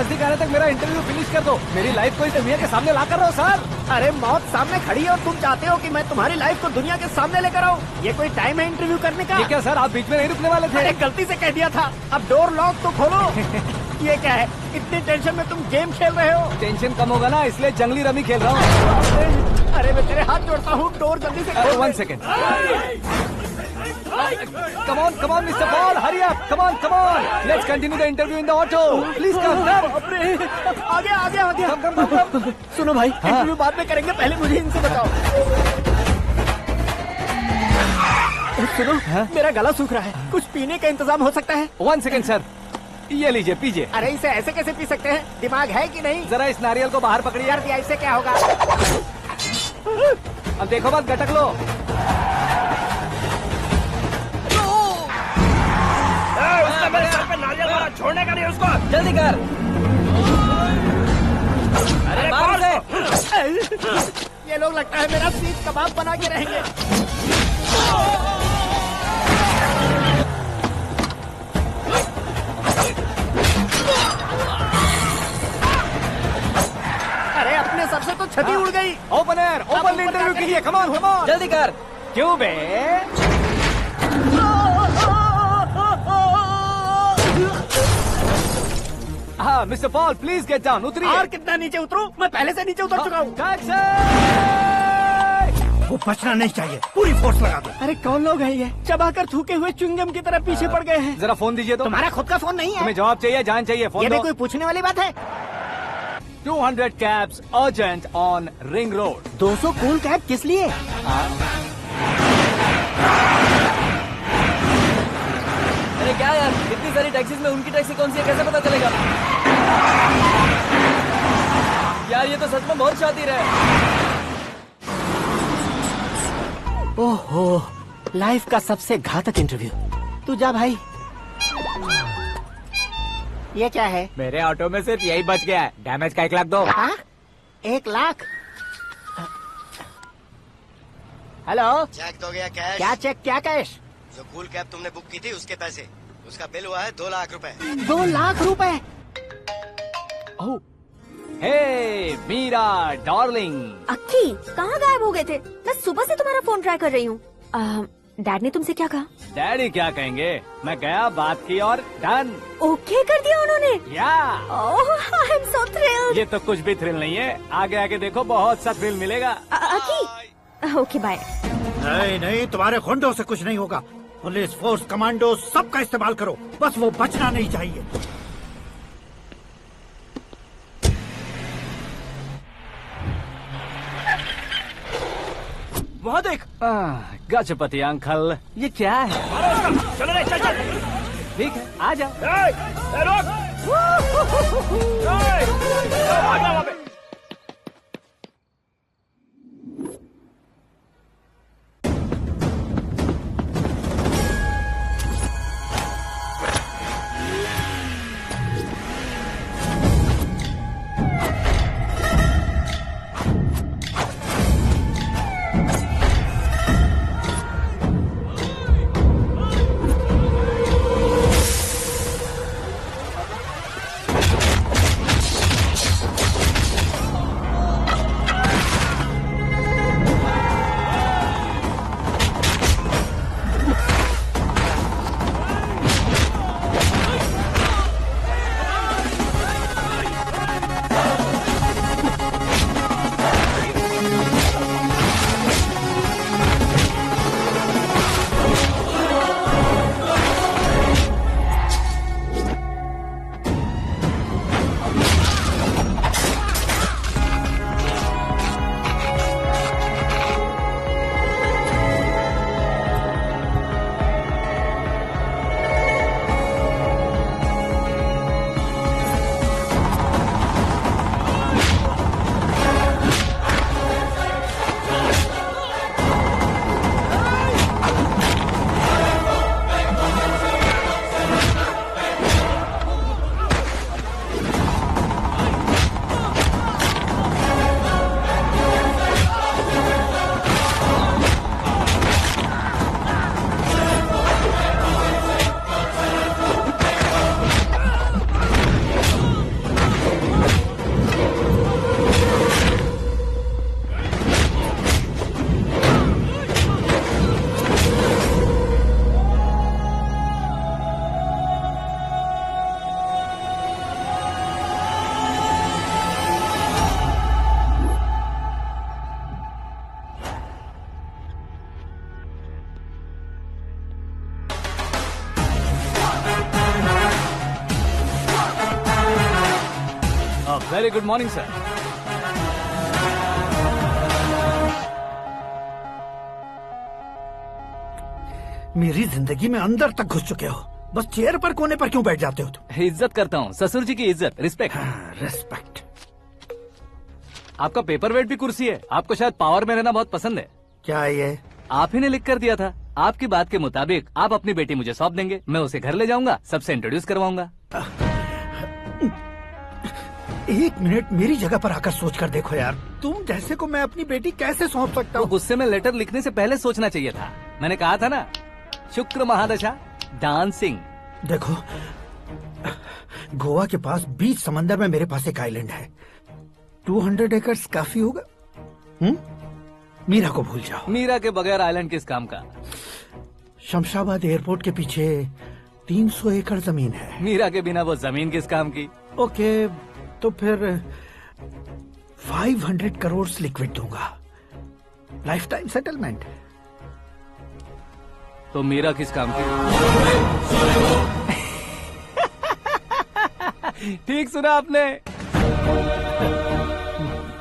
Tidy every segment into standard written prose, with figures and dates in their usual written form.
नजदीक आने तक मेरा इंटरव्यू फिनिश कर दो। मेरी लाइफ को इस दुनिया के सामने ला कर रहो सर। अरे मौत सामने खड़ी है और तुम चाहते हो कि मैं तुम्हारी लाइफ को दुनिया के सामने लेकर आऊं? ये कोई टाइम है इंटरव्यू करने का? ये क्या सर, आप बीच में नहीं रुकने वाले थे? अरे गलती से कह दिया था। अब डोर लॉक तो खोलो। ये क्या है, इतनी टेंशन में तुम गेम खेल रहे हो? टेंशन कम होगा ना, इसलिए जंगली रमी खेल रहा हूँ। अरे मैं तेरे हाथ जोड़ता हूँ, डोर जल्दी से खोल। 1 second. Come on, Mr. Paul, hurry up. Come on. Let's continue the interview in the auto. Please come. आ गया। Come. सुनो भाई, इंटरव्यू बाद में करेंगे, पहले मुझे इनसे बताओ। सुनो, मेरा गला सूख रहा है, कुछ पीने का इंतजाम हो सकता है? 1 सेकेंड सर, ये लीजिए पीजिए। अरे इसे ऐसे कैसे पी सकते हैं? दिमाग है कि नहीं? जरा इस नारियल को बाहर पकड़िए। कर दिया, इससे क्या होगा? अब देखो मत, गटक लो। मेरे सर पे नारियल मारा, छोड़ने का नहीं उसको। जल्दी कर। अरे मार दे। ये लोग लगता है मेरा सीख कबाब बना के रहेंगे। अरे अपने सर से तो छती उड़ गई। ओपन इंटरव्यू कीजिए। कम ऑन जल्दी कर। क्यों बे? हाँ mister Paul, please get down. उतरिए। और कितना नीचे उतरूं? मैं पहले से नीचे उतर चुका हूँ। वो बचना नहीं चाहिए, पूरी फोर्स लगा दो। अरे कौन लोग हैं ये? चबाकर थूके हुए च्युइंगम की तरह पीछे पड़ गए हैं। जरा फोन दीजिए तो। तुम्हारा खुद का फोन नहीं है? तुम्हें जवाब चाहिए, जान चाहिए, फोन ये भी दो। कोई पूछने वाली बात है? 200 cabs urgent on Ring Road. 200 cool cab किस लिए? अरे क्या यार, इतनी सारी टैक्सीज में उनकी टैक्सी कौन सी है, कैसे पता चलेगा? यार ये तो सच में बहुत शातिर है। ओहो, लाइफ का सबसे घातक इंटरव्यू। तू जा भाई। ये क्या है? मेरे ऑटो में सिर्फ यही बच गया है। डैमेज का 1 लाख दो। 1 लाख? हेलो, चेक तो गया कैश। क्या चेक, क्या कैश? जो कूल कैब तुमने बुक की थी उसके पैसे, उसका बिल हुआ है 2 लाख रुपए। 2 लाख रुपए? हे मीरा डार्लिंग। अक्की, कहाँ गायब हो गए थे? मैं सुबह से तुम्हारा फोन ट्राई कर रही हूँ। डैड ने तुमसे क्या कहा? डैडी क्या कहेंगे, मैं गया, बात की और डन। ओके कर दिया उन्होंने? या ओह, आई एम सो थ्रिल्ड। ये तो कुछ भी थ्रिल नहीं है, आगे आगे देखो बहुत सा थ्रिल मिलेगा। अक्की, ओके बाय। नहीं, तुम्हारे गुंडों से कुछ नहीं होगा। पुलिस फोर्स, कमांडो, सबका इस्तेमाल करो, बस वो बचना नहीं चाहिए। वहाँ देख। गजपति अंकल, ये क्या है? चलो रे, चल। ठीक है, आ जाओ। Very good morning sir. मेरी जिंदगी में अंदर तक घुस चुके हो, बस चेयर पर कोने पर क्यों बैठ जाते हो तुम? इज्जत करता हूँ, ससुर जी की इज्जत, रिस्पेक्ट। रेस्पेक्ट। आपका पेपर वेट भी कुर्सी है। आपको शायद पावर में रहना बहुत पसंद है। क्या ये? आप ही ने लिख कर दिया था। आपकी बात के मुताबिक आप अपनी बेटी मुझे सौंप देंगे, मैं उसे घर ले जाऊंगा, सबसे इंट्रोड्यूस करवाऊंगा। एक मिनट मेरी जगह पर आकर सोच कर देखो यार, तुम जैसे को मैं अपनी बेटी कैसे सौंप सकता तो हूँ? गुस्से में लेटर लिखने से पहले सोचना चाहिए था। मैंने कहा था ना, शुक्र महादशा डांसिंग। देखो, गोवा के पास बीच समंदर में मेरे पास एक आइलैंड है। 200 एकर्स काफी होगा। मीरा को भूल जाओ। मीरा के बगैर आइलैंड किस काम का? शमशाबाद एयरपोर्ट के पीछे 300 एकड़ जमीन है। मीरा के बिना वो जमीन किस काम की? ओके, तो फिर 500 करोड़ लिक्विड दूंगा, लाइफ टाइम सेटलमेंट। तो मीरा किस काम की? ठीक सुना आपने।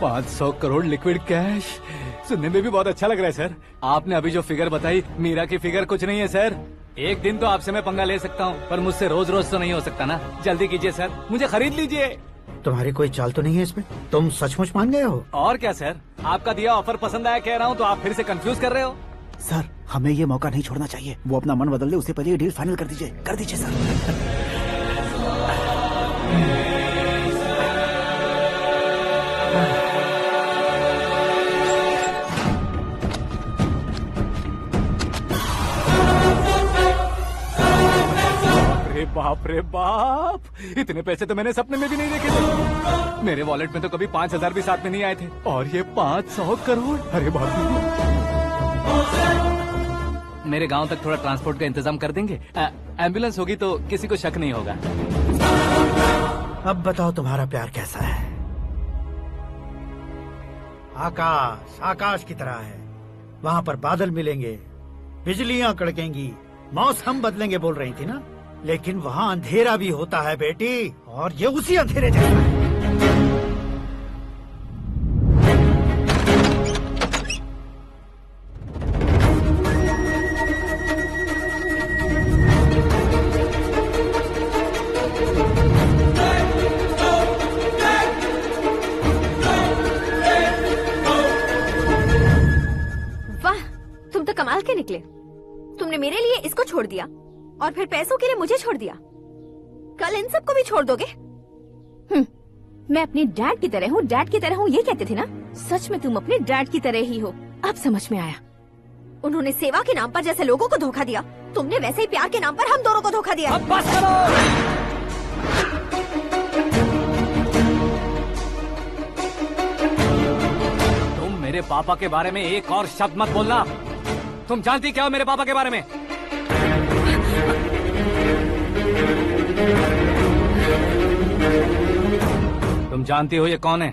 500 करोड़ लिक्विड कैश सुनने में भी बहुत अच्छा लग रहा है सर। आपने अभी जो फिगर बताई, मीरा की फिगर कुछ नहीं है सर। एक दिन तो आपसे मैं पंगा ले सकता हूँ, पर मुझसे रोज रोज तो नहीं हो सकता ना। जल्दी कीजिए सर, मुझे खरीद लीजिए। तुम्हारी कोई चाल तो नहीं है इसमें? तुम सचमुच मान गए हो? और क्या सर, आपका दिया ऑफर पसंद आया कह रहा हूँ, तो आप फिर से कंफ्यूज कर रहे हो। सर, हमें ये मौका नहीं छोड़ना चाहिए। वो अपना मन बदल ले, उससे पहले ये डील फाइनल कर दीजिए। कर दीजिए सर। बाप रे बाप, इतने पैसे तो मैंने सपने में भी नहीं देखे थे। मेरे वॉलेट में तो कभी 5,000 भी साथ में नहीं आए थे, और ये 500 करोड़। अरे बाप रे। मेरे गांव तक थोड़ा ट्रांसपोर्ट का इंतजाम कर देंगे? एम्बुलेंस होगी तो किसी को शक नहीं होगा। अब बताओ तुम्हारा प्यार कैसा है? आकाश आकाश की तरह है, वहाँ पर बादल मिलेंगे, बिजलियाँ कड़केंगी, मौसम बदलेंगे बोल रही थी ना। लेकिन वहाँ अंधेरा भी होता है बेटी, और ये उसी अंधेरे जैसा है। वाह, तुम तो कमाल के निकले। तुमने मेरे लिए इसको छोड़ दिया और फिर पैसों के लिए मुझे छोड़ दिया। कल इन सबको भी छोड़ दोगे? मैं अपने डैड की तरह हूँ, डैड की तरह हूँ, ये कहते थे ना। सच में तुम अपने डैड की तरह ही हो। अब समझ में आया। उन्होंने सेवा के नाम पर जैसे लोगों को धोखा दिया, तुमने वैसे ही प्यार के नाम पर हम दोनों को धोखा दिया। अब बस करो। तुम मेरे पापा के बारे में एक और शब्द मत बोलना। तुम जानती क्या हो मेरे पापा के बारे में? तुम जानती हो ये कौन है?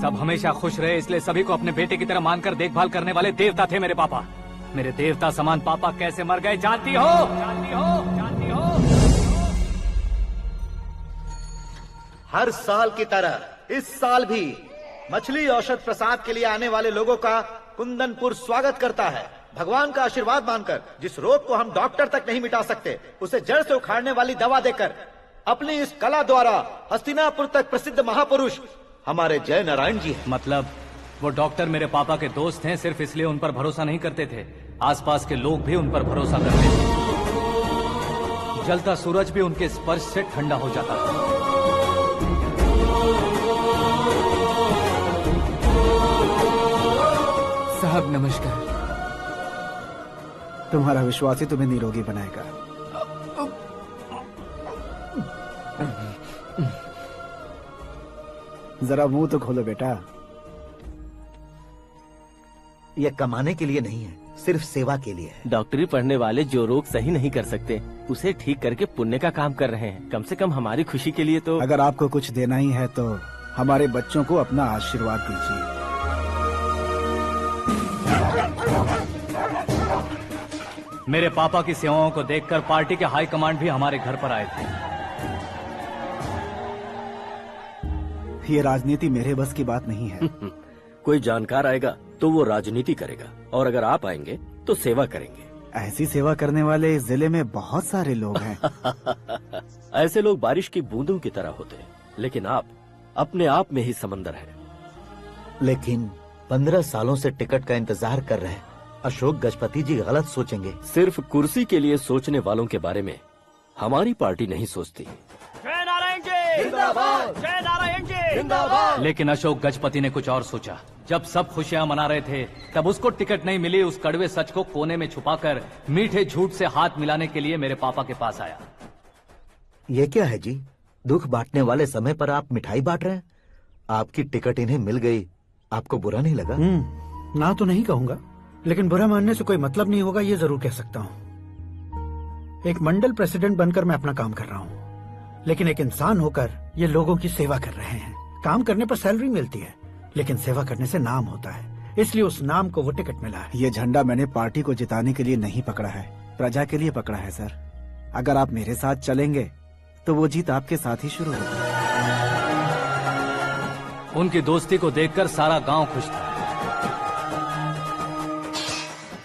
सब हमेशा खुश रहे, इसलिए सभी को अपने बेटे की तरह मानकर देखभाल करने वाले देवता थे मेरे पापा। मेरे देवता समान पापा कैसे मर गए जानती हो? जानती हो? जानती हो? हर साल की तरह इस साल भी मछली औषध प्रसाद के लिए आने वाले लोगों का कुंदनपुर स्वागत करता है। भगवान का आशीर्वाद मानकर जिस रोग को हम डॉक्टर तक नहीं मिटा सकते, उसे जड़ से उखाड़ने वाली दवा देकर अपनी इस कला द्वारा हस्तिनापुर तक प्रसिद्ध महापुरुष हमारे जय नारायण जी हैं। मतलब वो डॉक्टर मेरे पापा के दोस्त हैं, सिर्फ इसलिए उन पर भरोसा नहीं करते थे, आसपास के लोग भी उन पर भरोसा करते थे। जलता सूरज भी उनके स्पर्श से ठंडा हो जाता था। साहब नमस्कार। तुम्हारा विश्वास ही तुम्हें निरोगी बनाएगा। जरा मुंह तो खोलो बेटा। यह कमाने के लिए नहीं है, सिर्फ सेवा के लिए है। डॉक्टरी पढ़ने वाले जो रोग सही नहीं कर सकते, उसे ठीक करके पुण्य का काम कर रहे हैं। कम से कम हमारी खुशी के लिए तो। अगर आपको कुछ देना ही है तो हमारे बच्चों को अपना आशीर्वाद दीजिए। मेरे पापा की सेवाओं को देखकर पार्टी के हाई कमांड भी हमारे घर पर आए थे। ये राजनीति मेरे बस की बात नहीं है। कोई जानकार आएगा तो वो राजनीति करेगा, और अगर आप आएंगे तो सेवा करेंगे। ऐसी सेवा करने वाले इस जिले में बहुत सारे लोग हैं। ऐसे लोग बारिश की बूंदों की तरह होते हैं, लेकिन आप अपने आप में ही समंदर हैं। लेकिन 15 सालों से टिकट का इंतजार कर रहे अशोक गजपति जी गलत सोचेंगे। सिर्फ कुर्सी के लिए सोचने वालों के बारे में हमारी पार्टी नहीं सोचती। जय नारायण जी जिंदाबाद, जय नारायण जी जिंदाबाद। लेकिन अशोक गजपति ने कुछ और सोचा। जब सब खुशियां मना रहे थे तब उसको टिकट नहीं मिली। उस कड़वे सच को कोने में छुपाकर मीठे झूठ से हाथ मिलाने के लिए मेरे पापा के पास आया। ये क्या है जी? दुख बांटने वाले समय पर आप मिठाई बांट रहे हैं। आपकी टिकट इन्हें मिल गई, आपको बुरा नहीं लगा? ना तो नहीं कहूंगा, लेकिन बुरा मानने से कोई मतलब नहीं होगा, ये जरूर कह सकता हूँ। एक मंडल प्रेसिडेंट बनकर मैं अपना काम कर रहा हूँ, लेकिन एक इंसान होकर ये लोगों की सेवा कर रहे हैं। काम करने पर सैलरी मिलती है, लेकिन सेवा करने से नाम होता है, इसलिए उस नाम को वो टिकट मिला है। ये झंडा मैंने पार्टी को जिताने के लिए नहीं पकड़ा है, प्रजा के लिए पकड़ा है सर। अगर आप मेरे साथ चलेंगे तो वो जीत आपके साथ ही शुरू होगी। उनकी दोस्ती को देखकर सारा गांव खुश था,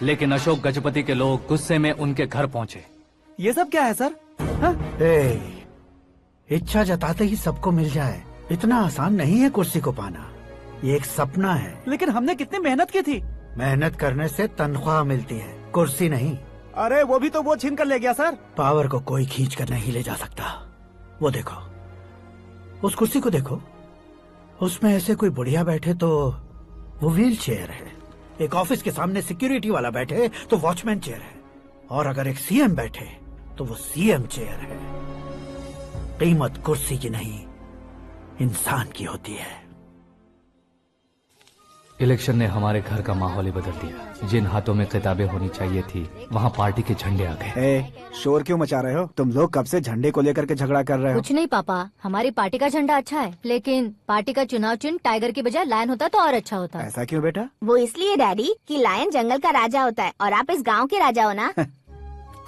लेकिन अशोक गजपति के लोग गुस्से में उनके घर पहुंचे। ये सब क्या है सर? इच्छा जताते ही सबको मिल जाए, इतना आसान नहीं है कुर्सी को पाना। ये एक सपना है। लेकिन हमने कितनी मेहनत की थी। मेहनत करने से तनख्वाह मिलती है, कुर्सी नहीं। अरे वो भी तो वो छीन कर ले गया सर। पावर को कोई खींच कर नहीं ले जा सकता। वो देखो, उस कुर्सी को देखो, उसमें ऐसे कोई बुढ़िया बैठे तो वो व्हील चेयर है, एक ऑफिस के सामने सिक्योरिटी वाला बैठे तो वॉचमैन चेयर है, और अगर एक सीएम बैठे तो वो सीएम चेयर है। कीमत कुर्सी की नहीं, इंसान की होती है। इलेक्शन ने हमारे घर का माहौल ही बदल दिया। जिन हाथों में किताबें होनी चाहिए थी, वहाँ पार्टी के झंडे आ गए। शोर क्यों मचा रहे हो? तुम लोग कब से झंडे को लेकर के झगड़ा कर रहे हो? कुछ नहीं पापा, हमारी पार्टी का झंडा अच्छा है, लेकिन पार्टी का चुनाव चिन्ह टाइगर की बजाय लायन होता तो और अच्छा होता। ऐसा क्यों बेटा? वो इसलिए डैडी कि लायन जंगल का राजा होता है और आप इस गांव के राजा हो ना।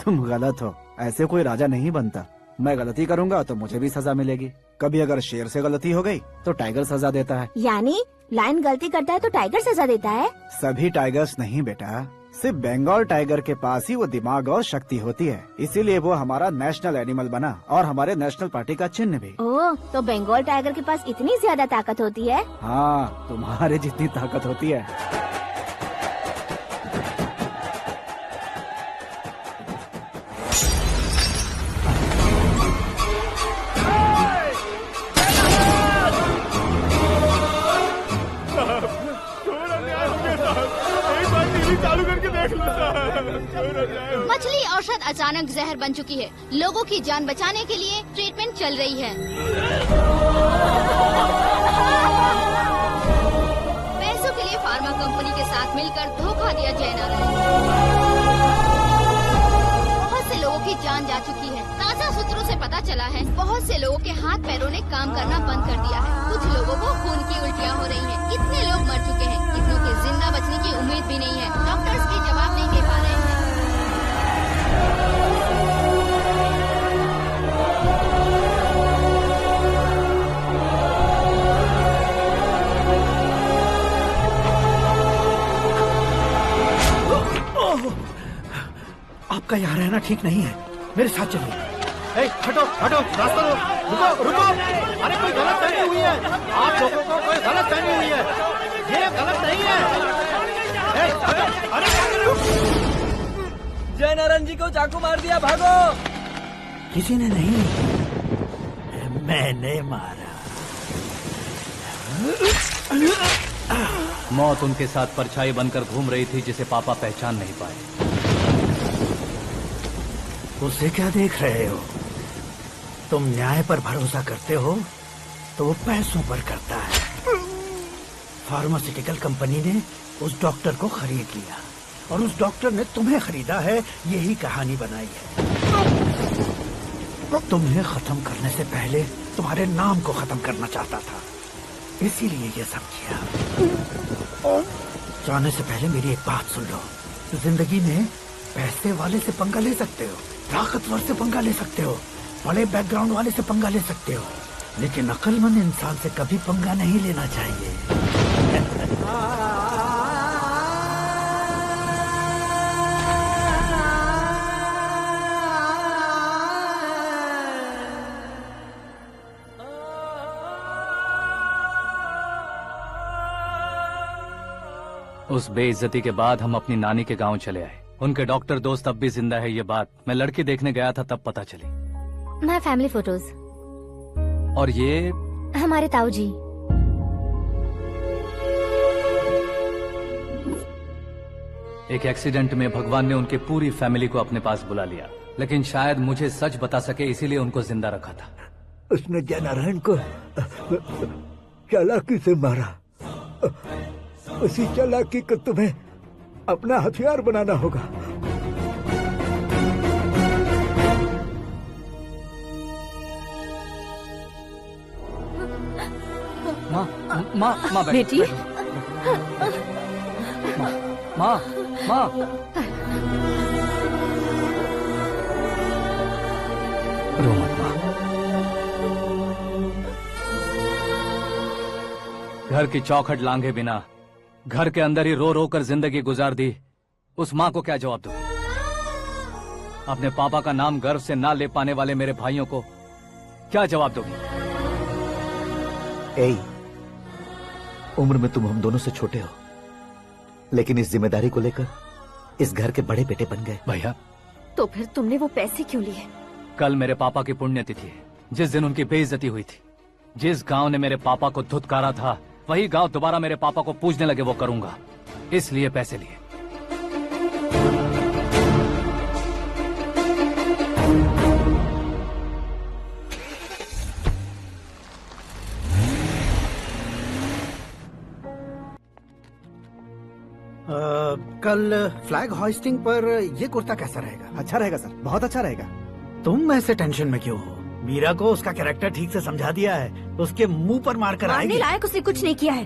तुम गलत हो, ऐसे कोई राजा नहीं बनता। मैं गलती करूंगा तो मुझे भी सजा मिलेगी। कभी अगर शेर से गलती हो गई तो टाइगर सजा देता है। यानी लायन गलती करता है तो टाइगर सजा देता है? सभी टाइगर्स नहीं बेटा, सिर्फ बंगाल टाइगर के पास ही वो दिमाग और शक्ति होती है, इसीलिए वो हमारा नेशनल एनिमल बना और हमारे नेशनल पार्टी का चिन्ह भी। ओह, तो बंगाल टाइगर के पास इतनी ज्यादा ताकत होती है? हाँ, तुम्हारे जितनी ताकत होती है। मछली औषध अचानक जहर बन चुकी है। लोगों की जान बचाने के लिए ट्रीटमेंट चल रही है। पैसों के लिए फार्मा कंपनी के साथ मिलकर धोखा दिया जय नारायण। बहुत से लोगों की जान जा चुकी है। ताजा सूत्रों से पता चला है बहुत से लोगों के हाथ पैरों ने काम करना बंद कर दिया है। कुछ लोगों को खून की उल्टियाँ हो रही हैं। कितने लोग मर चुके हैं, कितनों के जिंदा बचने की उम्मीद भी नहीं है। डॉक्टर्स भी जवाब नहीं दे पा रहे हैं। आपका यहाँ रहना ठीक नहीं है, मेरे साथ चलिए। हटो हटो, रास्ता दो, रुको रुको। अरे कोई गलत फहमी हुई है, आप लोगों को कोई गलत फहमी हुई है, ये गलत नहीं है। अरे क्या कर रहे हो? जय नारायण जी को चाकू मार दिया, भागो। किसी ने नहीं, मैंने मारा। मौत उनके साथ परछाई बनकर घूम रही थी, जिसे पापा पहचान नहीं पाए। उसे क्या देख रहे हो? तुम न्याय पर भरोसा करते हो तो वो पैसों पर करता है। फार्मास्यूटिकल कंपनी ने उस डॉक्टर को खरीद लिया और उस डॉक्टर ने तुम्हें खरीदा है, यही कहानी बनाई है। तुम्हें खत्म करने से पहले तुम्हारे नाम को खत्म करना चाहता था, इसीलिए ये सब किया। जाने से पहले मेरी एक बात सुन लो। जिंदगी में पैसे वाले से पंगा ले सकते हो, ताकतवर से पंगा ले सकते हो, बड़े बैकग्राउंड वाले से पंगा ले सकते हो, लेकिन अक्लमंद इंसान से कभी पंगा नहीं लेना चाहिए। उस बेइज्जती के बाद हम अपनी नानी के गांव चले आए। उनके डॉक्टर दोस्त अब भी जिंदा है, ये बात मैं लड़की देखने गया था तब पता चली। My family photos. और ये हमारे ताऊ जी। एक एक्सीडेंट में भगवान ने उनकी पूरी फैमिली को अपने पास बुला लिया, लेकिन शायद मुझे सच बता सके इसीलिए उनको जिंदा रखा था। उसने जयनारायण को चालाकी से मारा। उसी चालाकी को तुम्हें अपना हथियार बनाना होगा। माँ बेटी। माँ रो मत माँ। घर की चौखट लांघे बिना घर के अंदर ही रो रो कर जिंदगी गुजार दी उस माँ को क्या जवाब दूं? अपने पापा का नाम गर्व से ना ले पाने वाले मेरे भाइयों को क्या जवाब दोगी? उम्र में तुम हम दोनों से छोटे हो, लेकिन इस जिम्मेदारी को लेकर इस घर के बड़े बेटे बन गए। भैया, तो फिर तुमने वो पैसे क्यों लिए? कल मेरे पापा की पुण्यतिथि है, जिस दिन उनकी बेइज्जती हुई थी। जिस गांव ने मेरे पापा को धुतकारा था वही गांव दोबारा मेरे पापा को पूजने लगे, वो करूंगा, इसलिए पैसे लिए। कल फ्लैग होइस्टिंग पर ये कुर्ता कैसा रहेगा? अच्छा रहेगा सर, बहुत अच्छा रहेगा। तुम ऐसे टेंशन में क्यों हो? मीरा को उसका कैरेक्टर ठीक से समझा दिया है, उसके मुंह पर मारकर आएगी। मारने लायक उसने कुछ नहीं किया है।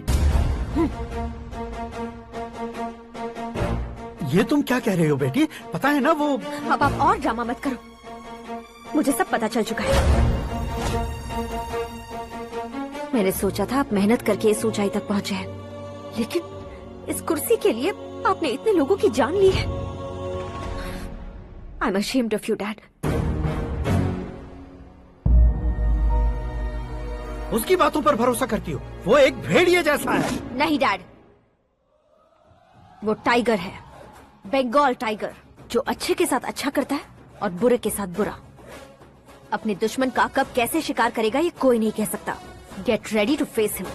ये तुम क्या कह रहे हो बेटी? पता है ना वो। अब आप और ड्रामा मत करो, मुझे सब पता चल चुका है। मैंने सोचा था आप मेहनत करके इस ऊंचाई तक पहुंचे हैं, लेकिन इस कुर्सी के लिए आपने इतने लोगों की जान ली है। I am ashamed of you dad. उसकी बातों पर भरोसा करती हो? वो एक भेड़िए जैसा है। नहीं डैड, वो टाइगर है, बंगाल टाइगर, जो अच्छे के साथ अच्छा करता है और बुरे के साथ बुरा। अपने दुश्मन का कब कैसे शिकार करेगा ये कोई नहीं कह सकता। Get ready to face him.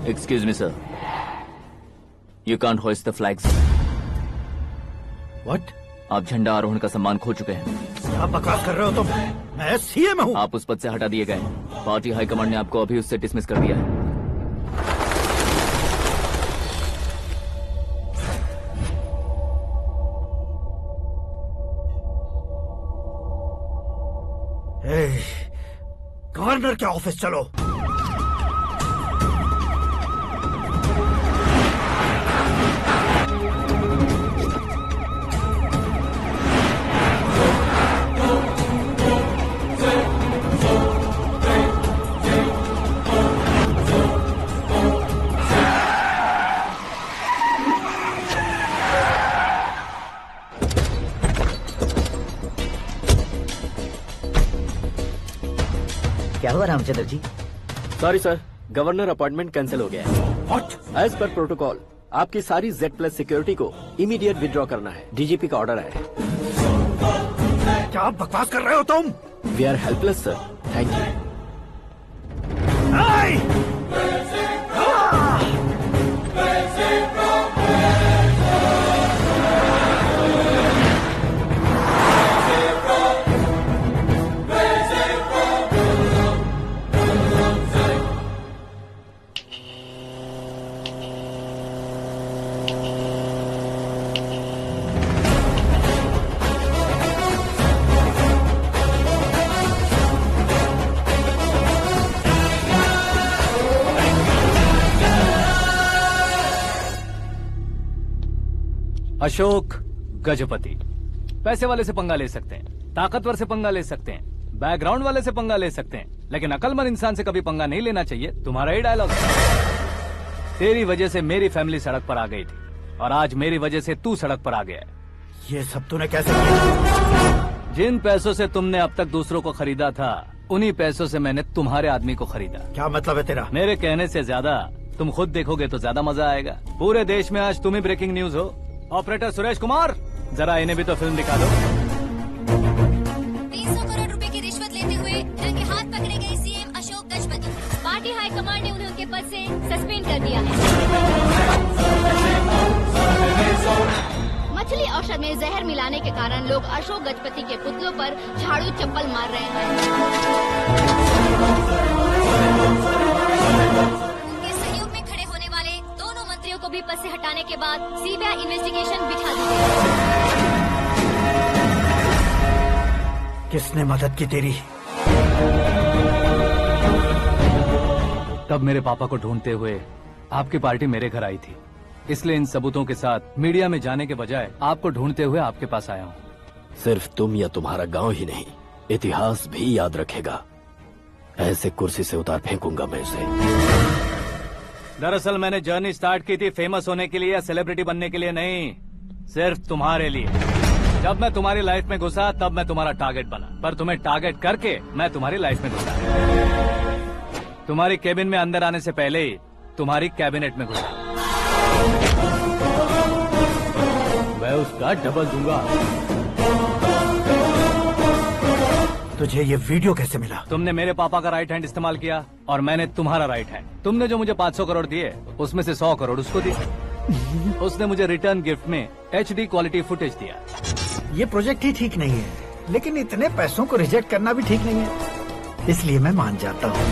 Excuse me, sir. You can't hoist the flags. What? आप झंडा आरोहण का सम्मान खो चुके हैं। क्या बकवास कर रहे हो तुम? मैं सीएम हूँ। आप उस पद से हटा दिए गए। पार्टी हाईकमांड ने आपको अभी उससे डिसमिस कर दिया है। गवर्नर के ऑफिस चलो। क्या हुआ Ramchandra ji? Sorry sir, governor appointment cancel हो गया है। What? एज पर प्रोटोकॉल आपकी सारी Z+ सिक्योरिटी को इमीडिएट विड्रॉ करना है। डीजीपी का ऑर्डर है। क्या बकवास कर रहे हो तुम? We are helpless sir, thank you. Ashok Gajapati. पैसे वाले से पंगा ले सकते हैं, ताकतवर से पंगा ले सकते हैं, बैकग्राउंड वाले से पंगा ले सकते हैं, लेकिन अकलमंद इंसान से कभी पंगा नहीं लेना चाहिए। तुम्हारा ही डायलॉग। तेरी वजह से मेरी फैमिली सड़क पर आ गई थी और आज मेरी वजह से तू सड़क पर आ गया है। ये सब तूने कैसे किया? जिन पैसों से तुमने अब तक दूसरों को खरीदा था, उन्हीं पैसों से मैंने तुम्हारे आदमी को खरीदा। क्या मतलब है तेरा? मेरे कहने से ज्यादा तुम खुद देखोगे तो ज्यादा मजा आएगा। पूरे देश में आज तुम ही ब्रेकिंग न्यूज हो। ऑपरेटर सुरेश कुमार, जरा इन्हें भी तो फिल्म दिखा दो। 300 करोड़ रुपए की रिश्वत लेते हुए रंगे हाथ पकड़े गए CM Ashok Gajapati. Party high command ने उन्हें उनके पद से सस्पेंड कर दिया है। मछली औषध में जहर मिलाने के कारण लोग अशोक गजपति के पुतलों पर झाड़ू चप्पल मार रहे हैं। उनके सहयोग में खड़े होने वाले दोनों मंत्रियों को भी पद से हटाने के बाद सीबीआई इन्वेस्टिगेशन बिठा दी गई। किसने मदद की तेरी? तब मेरे पापा को ढूंढते हुए आपकी पार्टी मेरे घर आई थी, इसलिए इन सबूतों के साथ मीडिया में जाने के बजाय आपको ढूंढते हुए आपके पास आया हूँ। सिर्फ तुम या तुम्हारा गांव ही नहीं, इतिहास भी याद रखेगा। ऐसे कुर्सी से उतार फेंकूंगा मैं उसे। दरअसल मैंने जर्नी स्टार्ट की थी फेमस होने के लिए या सेलिब्रिटी बनने के लिए नहीं, सिर्फ तुम्हारे लिए। जब मैं तुम्हारी लाइफ में घुसा तब मैं तुम्हारा टारगेट बना, पर तुम्हें टारगेट करके मैं तुम्हारी लाइफ में घुसा। तुम्हारी केबिन में अंदर आने से पहले ही तुम्हारी कैबिनेट में घुसा। मैं उसका डबल दूंगा। तुझे ये वीडियो कैसे मिला? तुमने मेरे पापा का राइट हैंड इस्तेमाल किया और मैंने तुम्हारा राइट हैंड। तुमने जो मुझे 500 करोड़ दिए, उसमें से 100 करोड़ उसको दिए। उसने मुझे रिटर्न गिफ्ट में HD क्वालिटी फुटेज दिया। ये प्रोजेक्ट ही ठीक नहीं है, लेकिन इतने पैसों को रिजेक्ट करना भी ठीक नहीं है, इसलिए मैं मान जाता हूँ।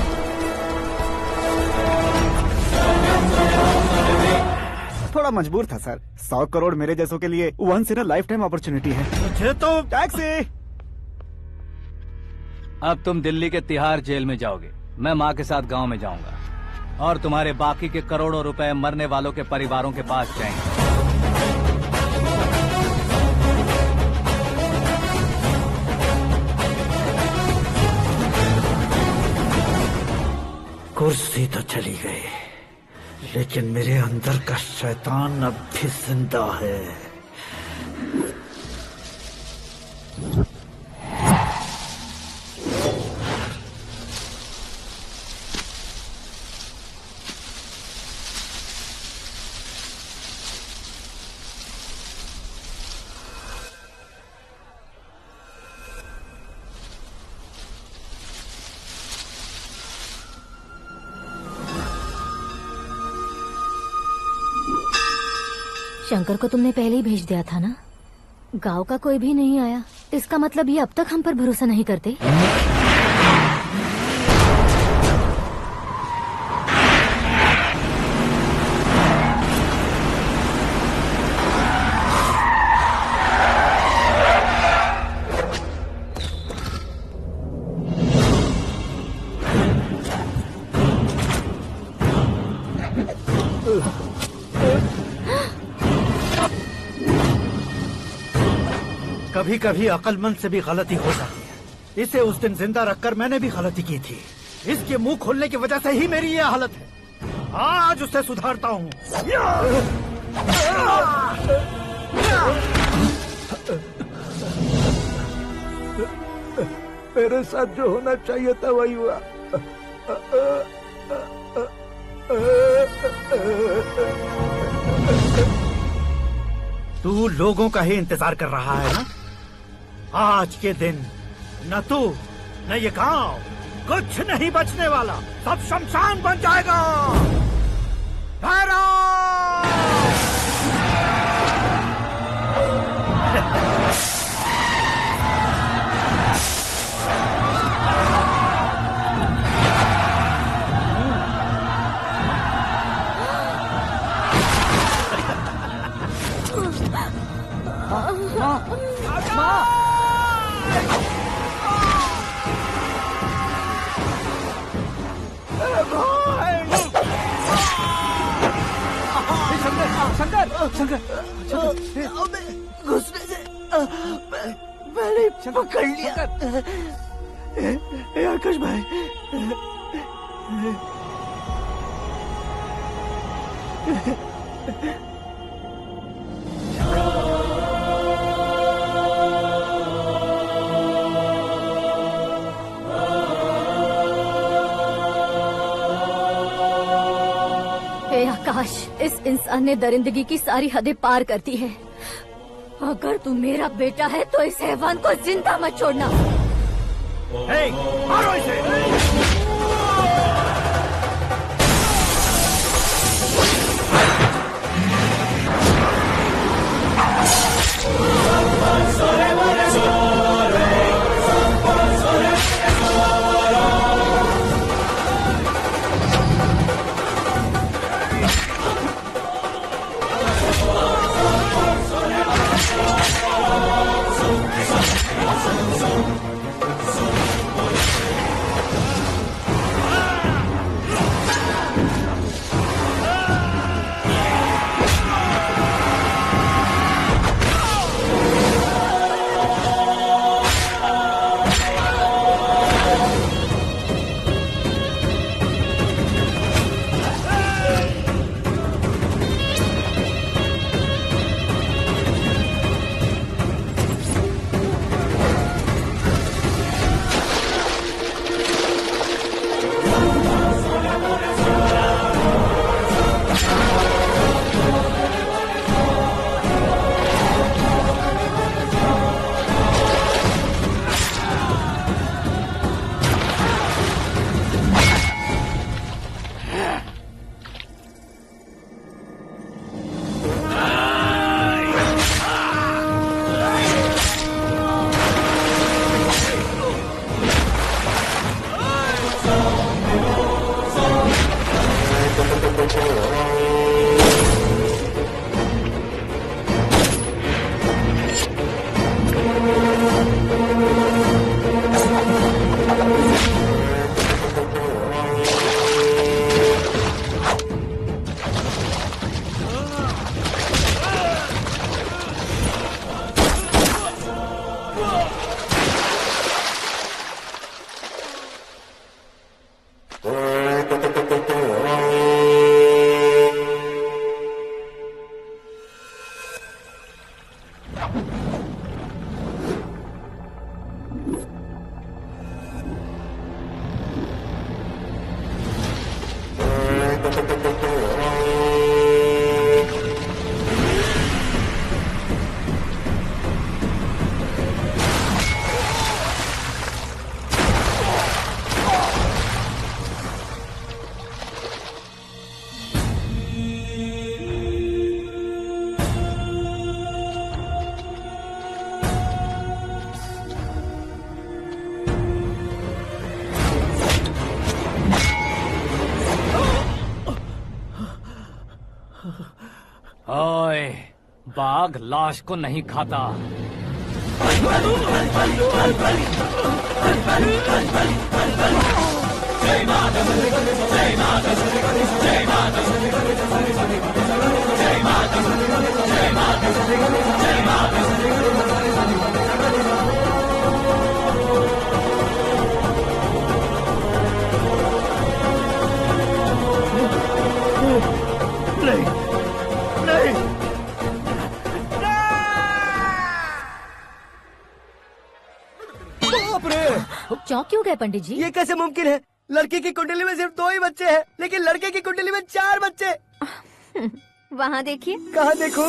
थोड़ा मजबूर था सर। 100 करोड़ मेरे जैसों के लिए once in a lifetime opportunity है। मुझे तो टैक्सी। अब तुम दिल्ली के तिहाड़ जेल में जाओगे, मैं माँ के साथ गांव में जाऊंगा और तुम्हारे बाकी के करोड़ों रुपए मरने वालों के परिवारों के पास जाएंगे। कुर्सी तो चली गई, लेकिन मेरे अंदर का शैतान अब भी जिंदा है। शंकर को तुमने पहले ही भेज दिया था ना? गांव का कोई भी नहीं आया, इसका मतलब ये अब तक हम पर भरोसा नहीं करते। कभी कभी अक्लमंद से भी गलती हो जाती है। इसे उस दिन जिंदा रखकर मैंने भी गलती की थी। इसके मुंह खोलने की वजह से ही मेरी ये हालत है। आज उसे सुधारता हूँ। मेरे साथ जो होना चाहिए था वही हुआ। तू लोगों का ही इंतजार कर रहा है ना? आज के दिन न तू न ये गांव कुछ नहीं बचने वाला, सब शमशान बन जाएगा। शंकर, घुसने से मैंने पकड़ लिया। आकाश भाई, आकाश, इस इंसान ने दरिंदगी की सारी हदें पार कर दी है। अगर तू मेरा बेटा है तो इस हैवान को जिंदा मत छोड़ना। मारो इसे। ओए, बाघ लाश को नहीं खाता। चौंक क्यों गए पंडित जी? ये कैसे मुमकिन है? लड़की की कुंडली में सिर्फ 2 ही बच्चे हैं, लेकिन लड़के की कुंडली में 4 बच्चे। वहाँ देखिए। कहाँ देखूं?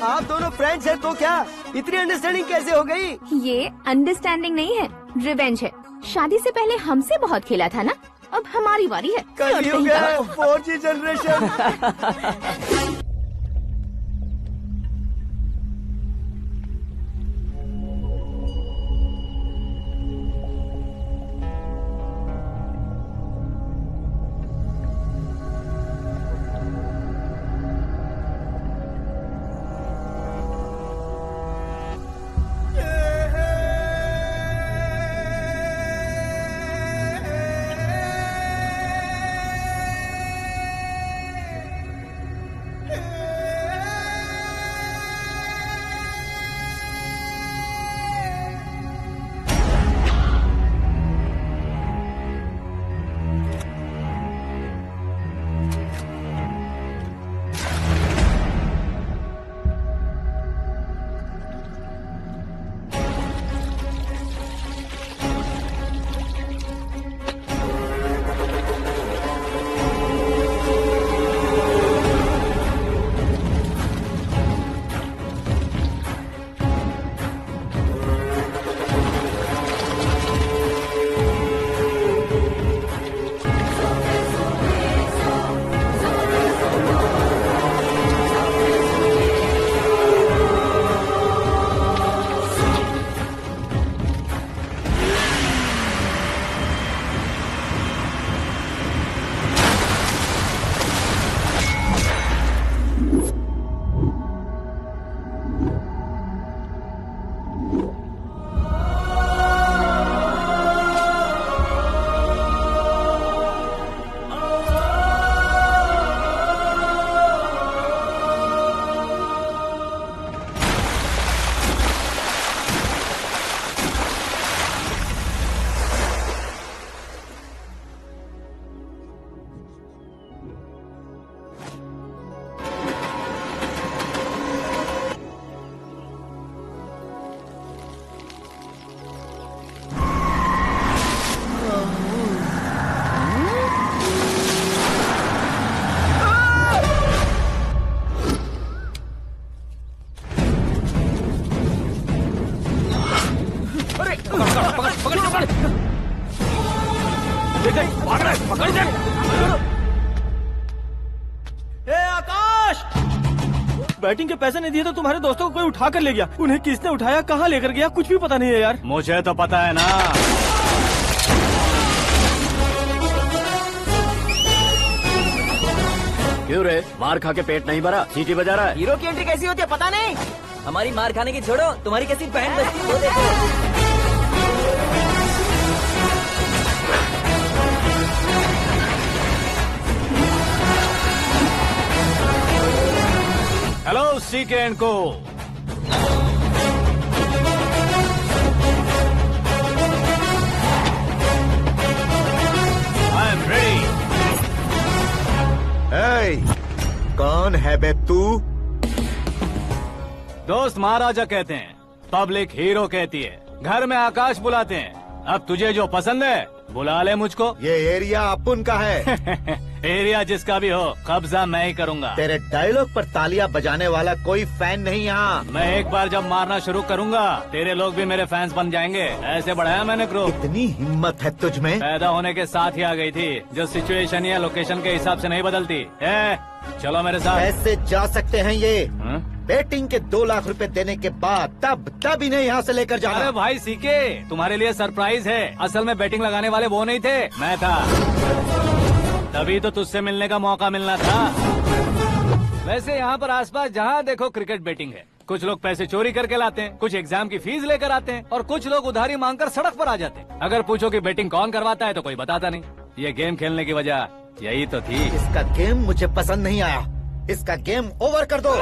आप दोनों फ्रेंड्स हैं तो क्या इतनी अंडरस्टैंडिंग कैसे हो गई? ये अंडरस्टैंडिंग नहीं है, रिवेंज है। शादी से पहले हमसे बहुत खेला था ना, अब हमारी बारी है। कलयुग है, 4G जनरेशन। भाग रहा है, पकड़ ए आकाश, बैटिंग के पैसे नहीं दिए तो तुम्हारे दोस्तों को कोई उठा कर ले गया। उन्हें किसने उठाया, कहाँ लेकर गया, कुछ भी पता नहीं है यार। मुझे तो पता है ना। क्यों रे, मार खा के पेट नहीं भरा, सीटी बजा रहा है? हीरो की एंट्री कैसी होती है पता नहीं। हमारी मार खाने की छोड़ो, तुम्हारी कैसी बैंड बजती है वो देखो। हेलो सीके एंड को। I am ready. कौन है बे तू? दोस्त महाराजा कहते हैं, पब्लिक हीरो कहती है, घर में आकाश बुलाते हैं। अब तुझे जो पसंद है बुला ले मुझको। ये एरिया अपुन का है। एरिया जिसका भी हो, कब्जा मैं ही करूंगा। तेरे डायलॉग पर तालियां बजाने वाला कोई फैन नहीं यहाँ। मैं एक बार जब मारना शुरू करूंगा, तेरे लोग भी मेरे फैंस बन जाएंगे। ऐसे बढ़ाया मैंने ग्रुप। इतनी हिम्मत है तुझ में? पैदा होने के साथ ही आ गई थी, जो सिचुएशन या लोकेशन के हिसाब से नहीं बदलती। चलो मेरे साथ। कैसे जा सकते हैं ये? हा? बेटिंग के 2 लाख रुपए देने के बाद तब इन्हें यहाँ से लेकर जाना। अरे भाई सीके, तुम्हारे लिए सरप्राइज है। असल में बेटिंग लगाने वाले वो नहीं थे, मैं था। तभी तो तुझसे मिलने का मौका मिलना था। वैसे यहाँ पर आसपास जहाँ देखो क्रिकेट बेटिंग है। कुछ लोग पैसे चोरी करके लाते हैं, कुछ एग्जाम की फीस लेकर आते हैं, और कुछ लोग उधारी मांगकर सड़क पर आ जाते हैं। अगर पूछो कि बेटिंग कौन करवाता है तो कोई बताता नहीं। ये गेम खेलने की वजह यही तो थी। इसका गेम मुझे पसंद नहीं आया। इसका गेम ओवर कर दो।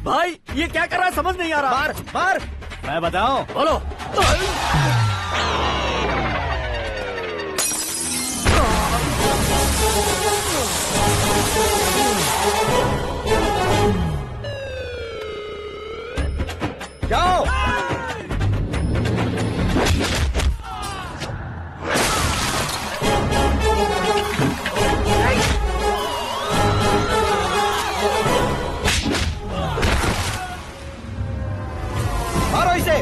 भाई ये क्या कर रहा है, समझ नहीं आ रहा। मार मार। मैं बताऊं? बोलो। जाओ। मारो इसे।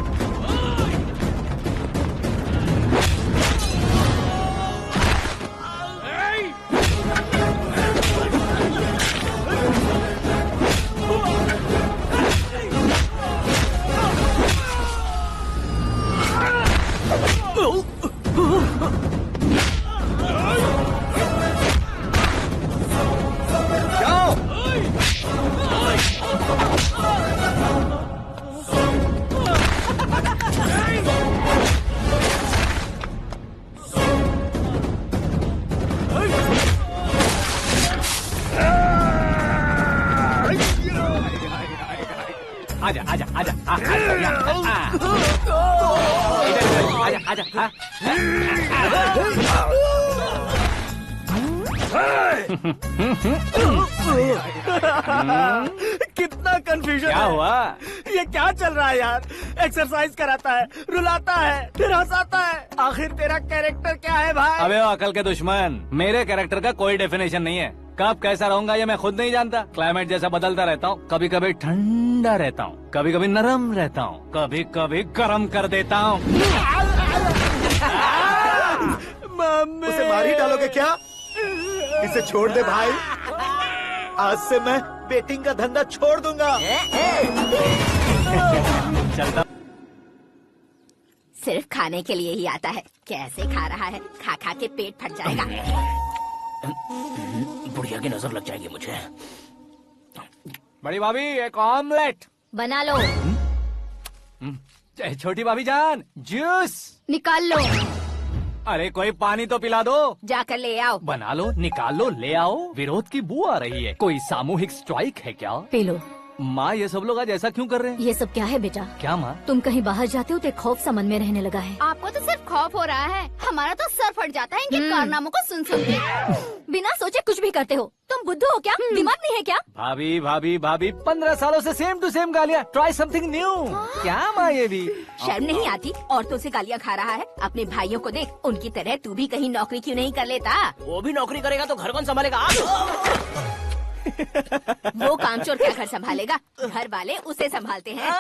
आजा आजा आजा आजा आजा। कितना कंफ्यूजन क्या हुआ? ये क्या चल रहा है यार? एक्सरसाइज कराता है, रुलाता है, फिर हंसाता है। आखिर तेरा कैरेक्टर क्या है भाई? अबे ओ अकल के दुश्मन, मेरे कैरेक्टर का कोई डेफिनेशन नहीं है। कब कैसा रहूंगा ये मैं खुद नहीं जानता। क्लाइमेट जैसा बदलता रहता हूँ। कभी कभी ठंडा रहता हूँ, कभी कभी नरम रहता हूँ, कभी कभी गर्म कर देता हूँ। उसे मार ही डालोगे क्या? इसे छोड़ दे भाई। आज से मैं बेटिंग का धंधा छोड़ दूंगा। चलता। सिर्फ खाने के लिए ही आता है। कैसे खा रहा है, खा खा के पेट फट जाएगा। बुढ़िया की नजर लग जाएगी मुझे। बड़ी भाभी एक ऑमलेट बना लो। छोटी भाभी जान जूस निकाल लो। अरे कोई पानी तो पिला दो। जाकर ले आओ। बना लो, निकाल लो, ले आओ। विरोध की बू आ रही है। कोई सामूहिक स्ट्राइक है क्या? P low. माँ ये सब लोग आज ऐसा क्यों कर रहे हैं? ये सब क्या है बेटा? क्या माँ? तुम कहीं बाहर जाते हो तो एक खौफ सा मन में रहने लगा है। आपको तो सिर्फ खौफ हो रहा है, हमारा तो सर फट जाता है इनके कारनामों को सुन सुन के। बिना सोचे कुछ भी करते हो। तुम बुद्धू हो क्या? दिमाग नहीं है क्या? भाभी भाभी भाभी 15 सालों से सेम टू सेम गालियाँ। Try something new. क्या माँ ये भी? शर्म नहीं आती? औरतों से गालियाँ खा रहा है। अपने भाइयों को देख, उनकी तरह तू भी कहीं नौकरी क्यों नहीं कर लेता? वो भी नौकरी करेगा तो घर कौन संभालेगा? वो कामचोर क्या घर संभालेगा? घर वाले उसे संभालते हैं।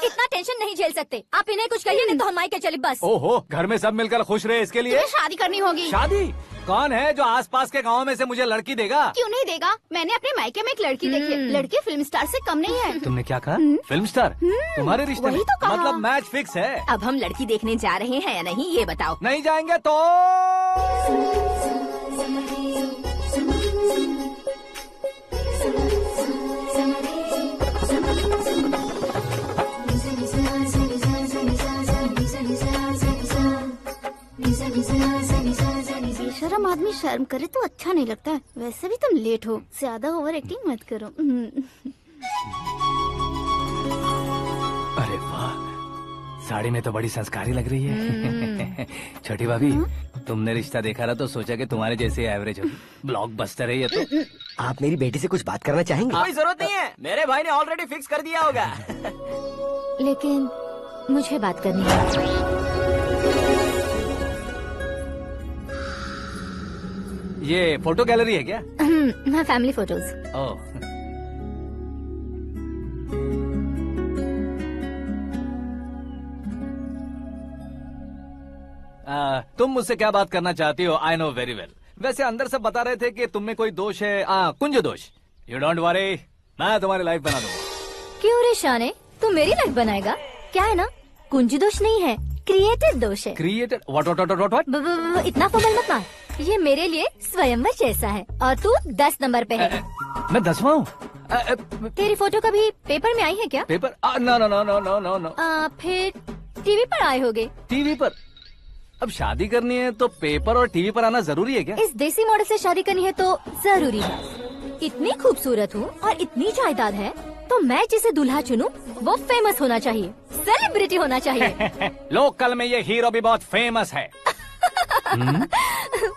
इतना टेंशन नहीं झेल सकते। आप इन्हें कुछ कहिए नहीं तो हम मायके चले बस। ओहो, घर में सब मिलकर खुश रहे इसके लिए। तुम्हें शादी करनी होगी। शादी? कौन है जो आसपास के गाँव में से मुझे लड़की देगा? क्यों नहीं देगा? मैंने अपने मायके में एक लड़की देखी है। लड़की फिल्म स्टार से कम नहीं है। तुमने क्या कहा? Film star? तुम्हारे रिश्ते में? वही तो कहा। मतलब मैच फिक्स है। अब हम लड़की देखने जा रहे हैं या नहीं ये बताओ। नहीं जाएंगे तो बेशरम आदमी शर्म करे तो अच्छा नहीं लगता है। वैसे भी तुम लेट हो, ज्यादा ओवर एक्टिंग मत करो। अरे वाह, साड़ी में तो बड़ी संस्कारी लग रही है। छोटी भाभी, तुमने रिश्ता देखा रहा तो सोचा कि तुम्हारे जैसे एवरेज हो। ब्लॉकबस्टर है ये तो। आप मेरी बेटी से कुछ बात करना चाहेंगे? कोई जरूरत नहीं है, मेरे भाई ने ऑलरेडी फिक्स कर दिया होगा। लेकिन मुझे बात करनी है। ये फोटो गैलरी है क्या? मैं फैमिली फोटोज। ओह, तुम मुझसे क्या बात करना चाहती हो? I know very well. वैसे अंदर सब बता रहे थे कि तुम में कोई दोष है। कुंज दोष। यू डोंट वरी, मैं तुम्हारी लाइफ बना दूंगा। क्यों रे शाने, तू मेरी लाइफ बनाएगा? क्या है ना, कुंज दोष नहीं है, क्रिएटेड दोष है। क्रिएटेड? व्हाट? इतना फबल मत मार। ये मेरे लिए स्वयंवर जैसा है और तू 10 नंबर पे है। मैं 10वां हूँ। तेरी फोटो कभी पेपर में आई है क्या? Paper? No no no no no no no. फिर टीवी पर आए होगे। टीवी पर? अब शादी करनी है तो पेपर और टीवी पर आना जरूरी है क्या? इस देसी मॉडल से शादी करनी है तो जरूरी है। इतनी खूबसूरत हूँ और इतनी जायदाद है तो मैं जिसे दूल्हा चुनूं वो फेमस होना चाहिए, सेलिब्रिटी होना चाहिए। लोकल में ये हीरो भी बहुत फेमस है।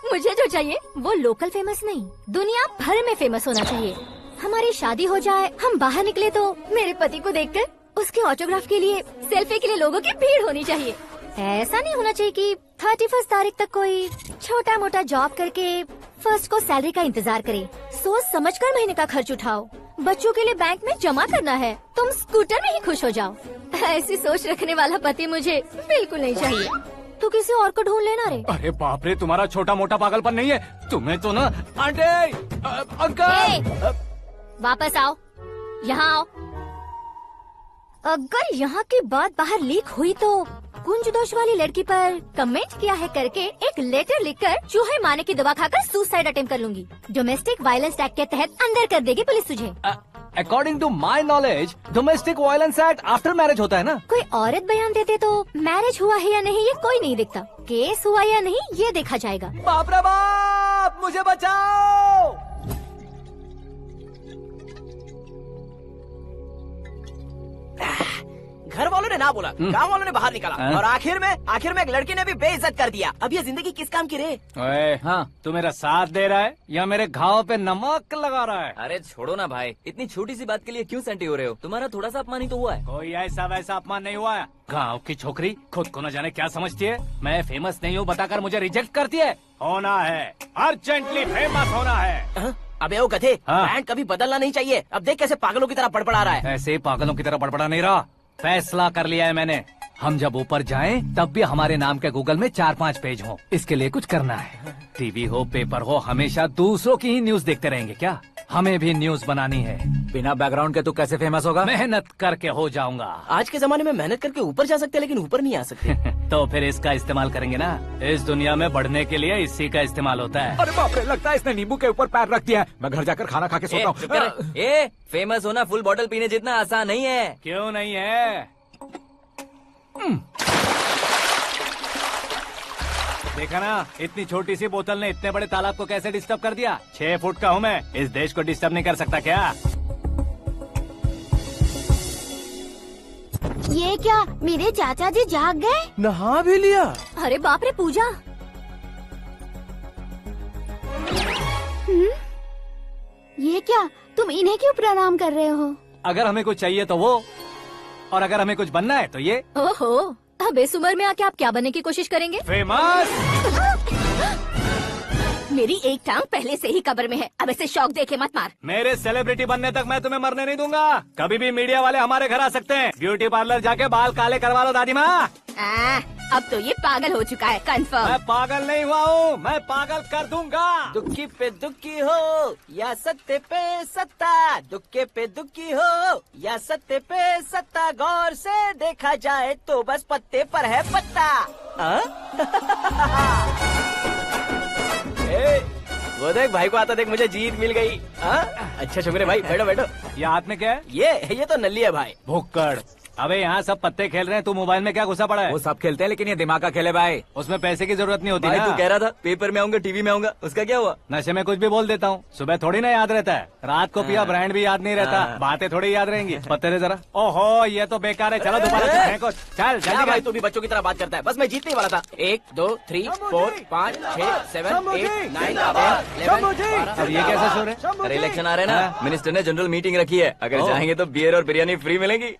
मुझे जो चाहिए वो लोकल फेमस नहीं, दुनिया भर में फेमस होना चाहिए। हमारी शादी हो जाए, हम बाहर निकले तो मेरे पति को देखकर उसके ऑटोग्राफ के लिए, सेल्फी के लिए लोगों की भीड़ होनी चाहिए। ऐसा नहीं होना चाहिए कि 31 तारीख तक कोई छोटा मोटा जॉब करके फर्स्ट को सैलरी का इंतजार करे। सोच समझकर महीने का खर्च उठाओ। बच्चों के लिए बैंक में जमा करना है, तुम स्कूटर में ही खुश हो जाओ। ऐसी सोच रखने वाला पति मुझे बिल्कुल नहीं चाहिए। तू किसी और को ढूंढ लेना रे। अरे बाप रे, तुम्हारा छोटा मोटा पागलपन नहीं है। तुम्हें तो ना आंटी, अंकल। वापस आओ, यहाँ आओ। अगर यहाँ की बात बाहर लीक हुई तो कुंज दोष वाली लड़की पर कमेंट किया है करके एक लेटर लिखकर चूहे मारने की दवा खाकर सुसाइड अटेम्प्ट कर लूंगी। डोमेस्टिक वायलेंस एक्ट के तहत अंदर कर देगी पुलिस तुझे। According to my knowledge domestic violence act after marriage होता है ना? कोई औरत बयान देते तो मैरिज हुआ है या नहीं ये कोई नहीं दिखता, केस हुआ या नहीं ये देखा जाएगा। बाप रे बाप, मुझे बचाओ। घर वालों ने ना बोला, गांव वालों ने बाहर निकाला और आखिर में एक लड़की ने भी बेइज्जत कर दिया। अब ये जिंदगी किस काम की रे? ओए, हाँ, तू मेरा साथ दे रहा है या मेरे घाव पे नमक लगा रहा है? अरे छोड़ो ना भाई, इतनी छोटी सी बात के लिए क्यों सेंटी हो रहे हो? तुम्हारा थोड़ा सा अपमान ही तो हुआ है। कोई ऐसा वैसा अपमान नहीं हुआ है। गाँव की छोकरी खुद को न जाने क्या समझती है। मैं फेमस नहीं हूँ बताकर मुझे रिजेक्ट करती है। होना है, अर्जेंटली फेमस होना है। अबे ओ गधे, ब्रांड कभी बदलना नहीं चाहिए। अब देख कैसे पागलों की तरह बड़बड़ा रहा है। ऐसे पागलों की तरह बड़बड़ा नहीं रहा, फैसला कर लिया है मैंने। हम जब ऊपर जाएं तब भी हमारे नाम के गूगल में 4-5 पेज हो। इसके लिए कुछ करना है। टीवी हो, पेपर हो, हमेशा दूसरों की ही न्यूज देखते रहेंगे क्या? हमें भी न्यूज बनानी है। बिना बैकग्राउंड के तू कैसे फेमस होगा? मेहनत करके हो जाऊंगा। आज के जमाने में मेहनत करके ऊपर जा सकते हैं लेकिन ऊपर नहीं आ सकते। तो फिर इसका इस्तेमाल करेंगे ना। इस दुनिया में बढ़ने के लिए इसी का इस्तेमाल होता है। अरे बाप रे, लगता है इसने नींबू के ऊपर पैर रख दिया है। मैं घर जाकर खाना खा के सोता हूँ। ए, फेमस होना फुल बॉटल पीने जितना आसान नहीं है। क्यों नहीं है? देखा ना, इतनी छोटी सी बोतल ने इतने बड़े तालाब को कैसे डिस्टर्ब कर दिया। 6 फुट का हूँ मैं, इस देश को डिस्टर्ब नहीं कर सकता क्या? ये क्या मेरे चाचा जी जाग गए? नहा भी लिया? अरे बाप रे पूजा, ये क्या तुम इन्हें क्यों प्रणाम कर रहे हो? अगर हमें कुछ चाहिए तो वो, और अगर हमें कुछ बनना है तो ये। ओहो, अब इस उम्र में आके आप क्या बनने की कोशिश करेंगे? फेमस। मेरी एक टांग पहले से ही कब्र में है, अब इसे शौक देके मत मार। मेरे सेलिब्रिटी बनने तक मैं तुम्हें मरने नहीं दूंगा। कभी भी मीडिया वाले हमारे घर आ सकते हैं। ब्यूटी पार्लर जाके बाल काले करवा लो दादी माँ। अब तो ये पागल हो चुका है, कंफर्म। मैं पागल नहीं हुआ हूँ, मैं पागल कर दूंगा। दुखी पे दुखी हो या सत्ते पे सत्ता, दुखे पे दुखी हो या सत्ते पे सत्ता, गौर से देखा जाए तो बस पत्ते पर है पत्ता। वो देख भाई को आता देख, मुझे जीत मिल गई। अच्छा शुक्र भाई, बैठो बैठो। ये हाथ में क्या है? ये तो नल्ली है भाई। भुक्कड़। अबे यहाँ सब पत्ते खेल रहे हैं, तू मोबाइल में क्या घुसा पड़ा है? वो सब खेलते हैं लेकिन ये दिमाग का खेल है भाई। उसमें पैसे की जरूरत नहीं होती भाई ना। तू कह रहा था पेपर में आऊंगा, टीवी में आऊंगा, उसका क्या हुआ? नशे में कुछ भी बोल देता हूँ, सुबह थोड़ी ना याद रहता है। रात को पिया ब्रांड भी याद नहीं रहता, बातें थोड़ी याद रहेंगी। पत्ते दे जरा। ओहो ये तो बेकार है, चलो दोबारा फेंको। चल जल्दी भाई, तू भी बच्चों की तरह बात करता है। बस मैं जीतने ही वाला था। 1 2 3 4 5 6 7 8 9 10 अब ये कैसा शोर है? अरे इलेक्शन आ रहे हैं ना, मिनिस्टर ने जनरल मीटिंग रखी है, अगर जाएंगे तो बियर और बिरयानी फ्री मिलेगी।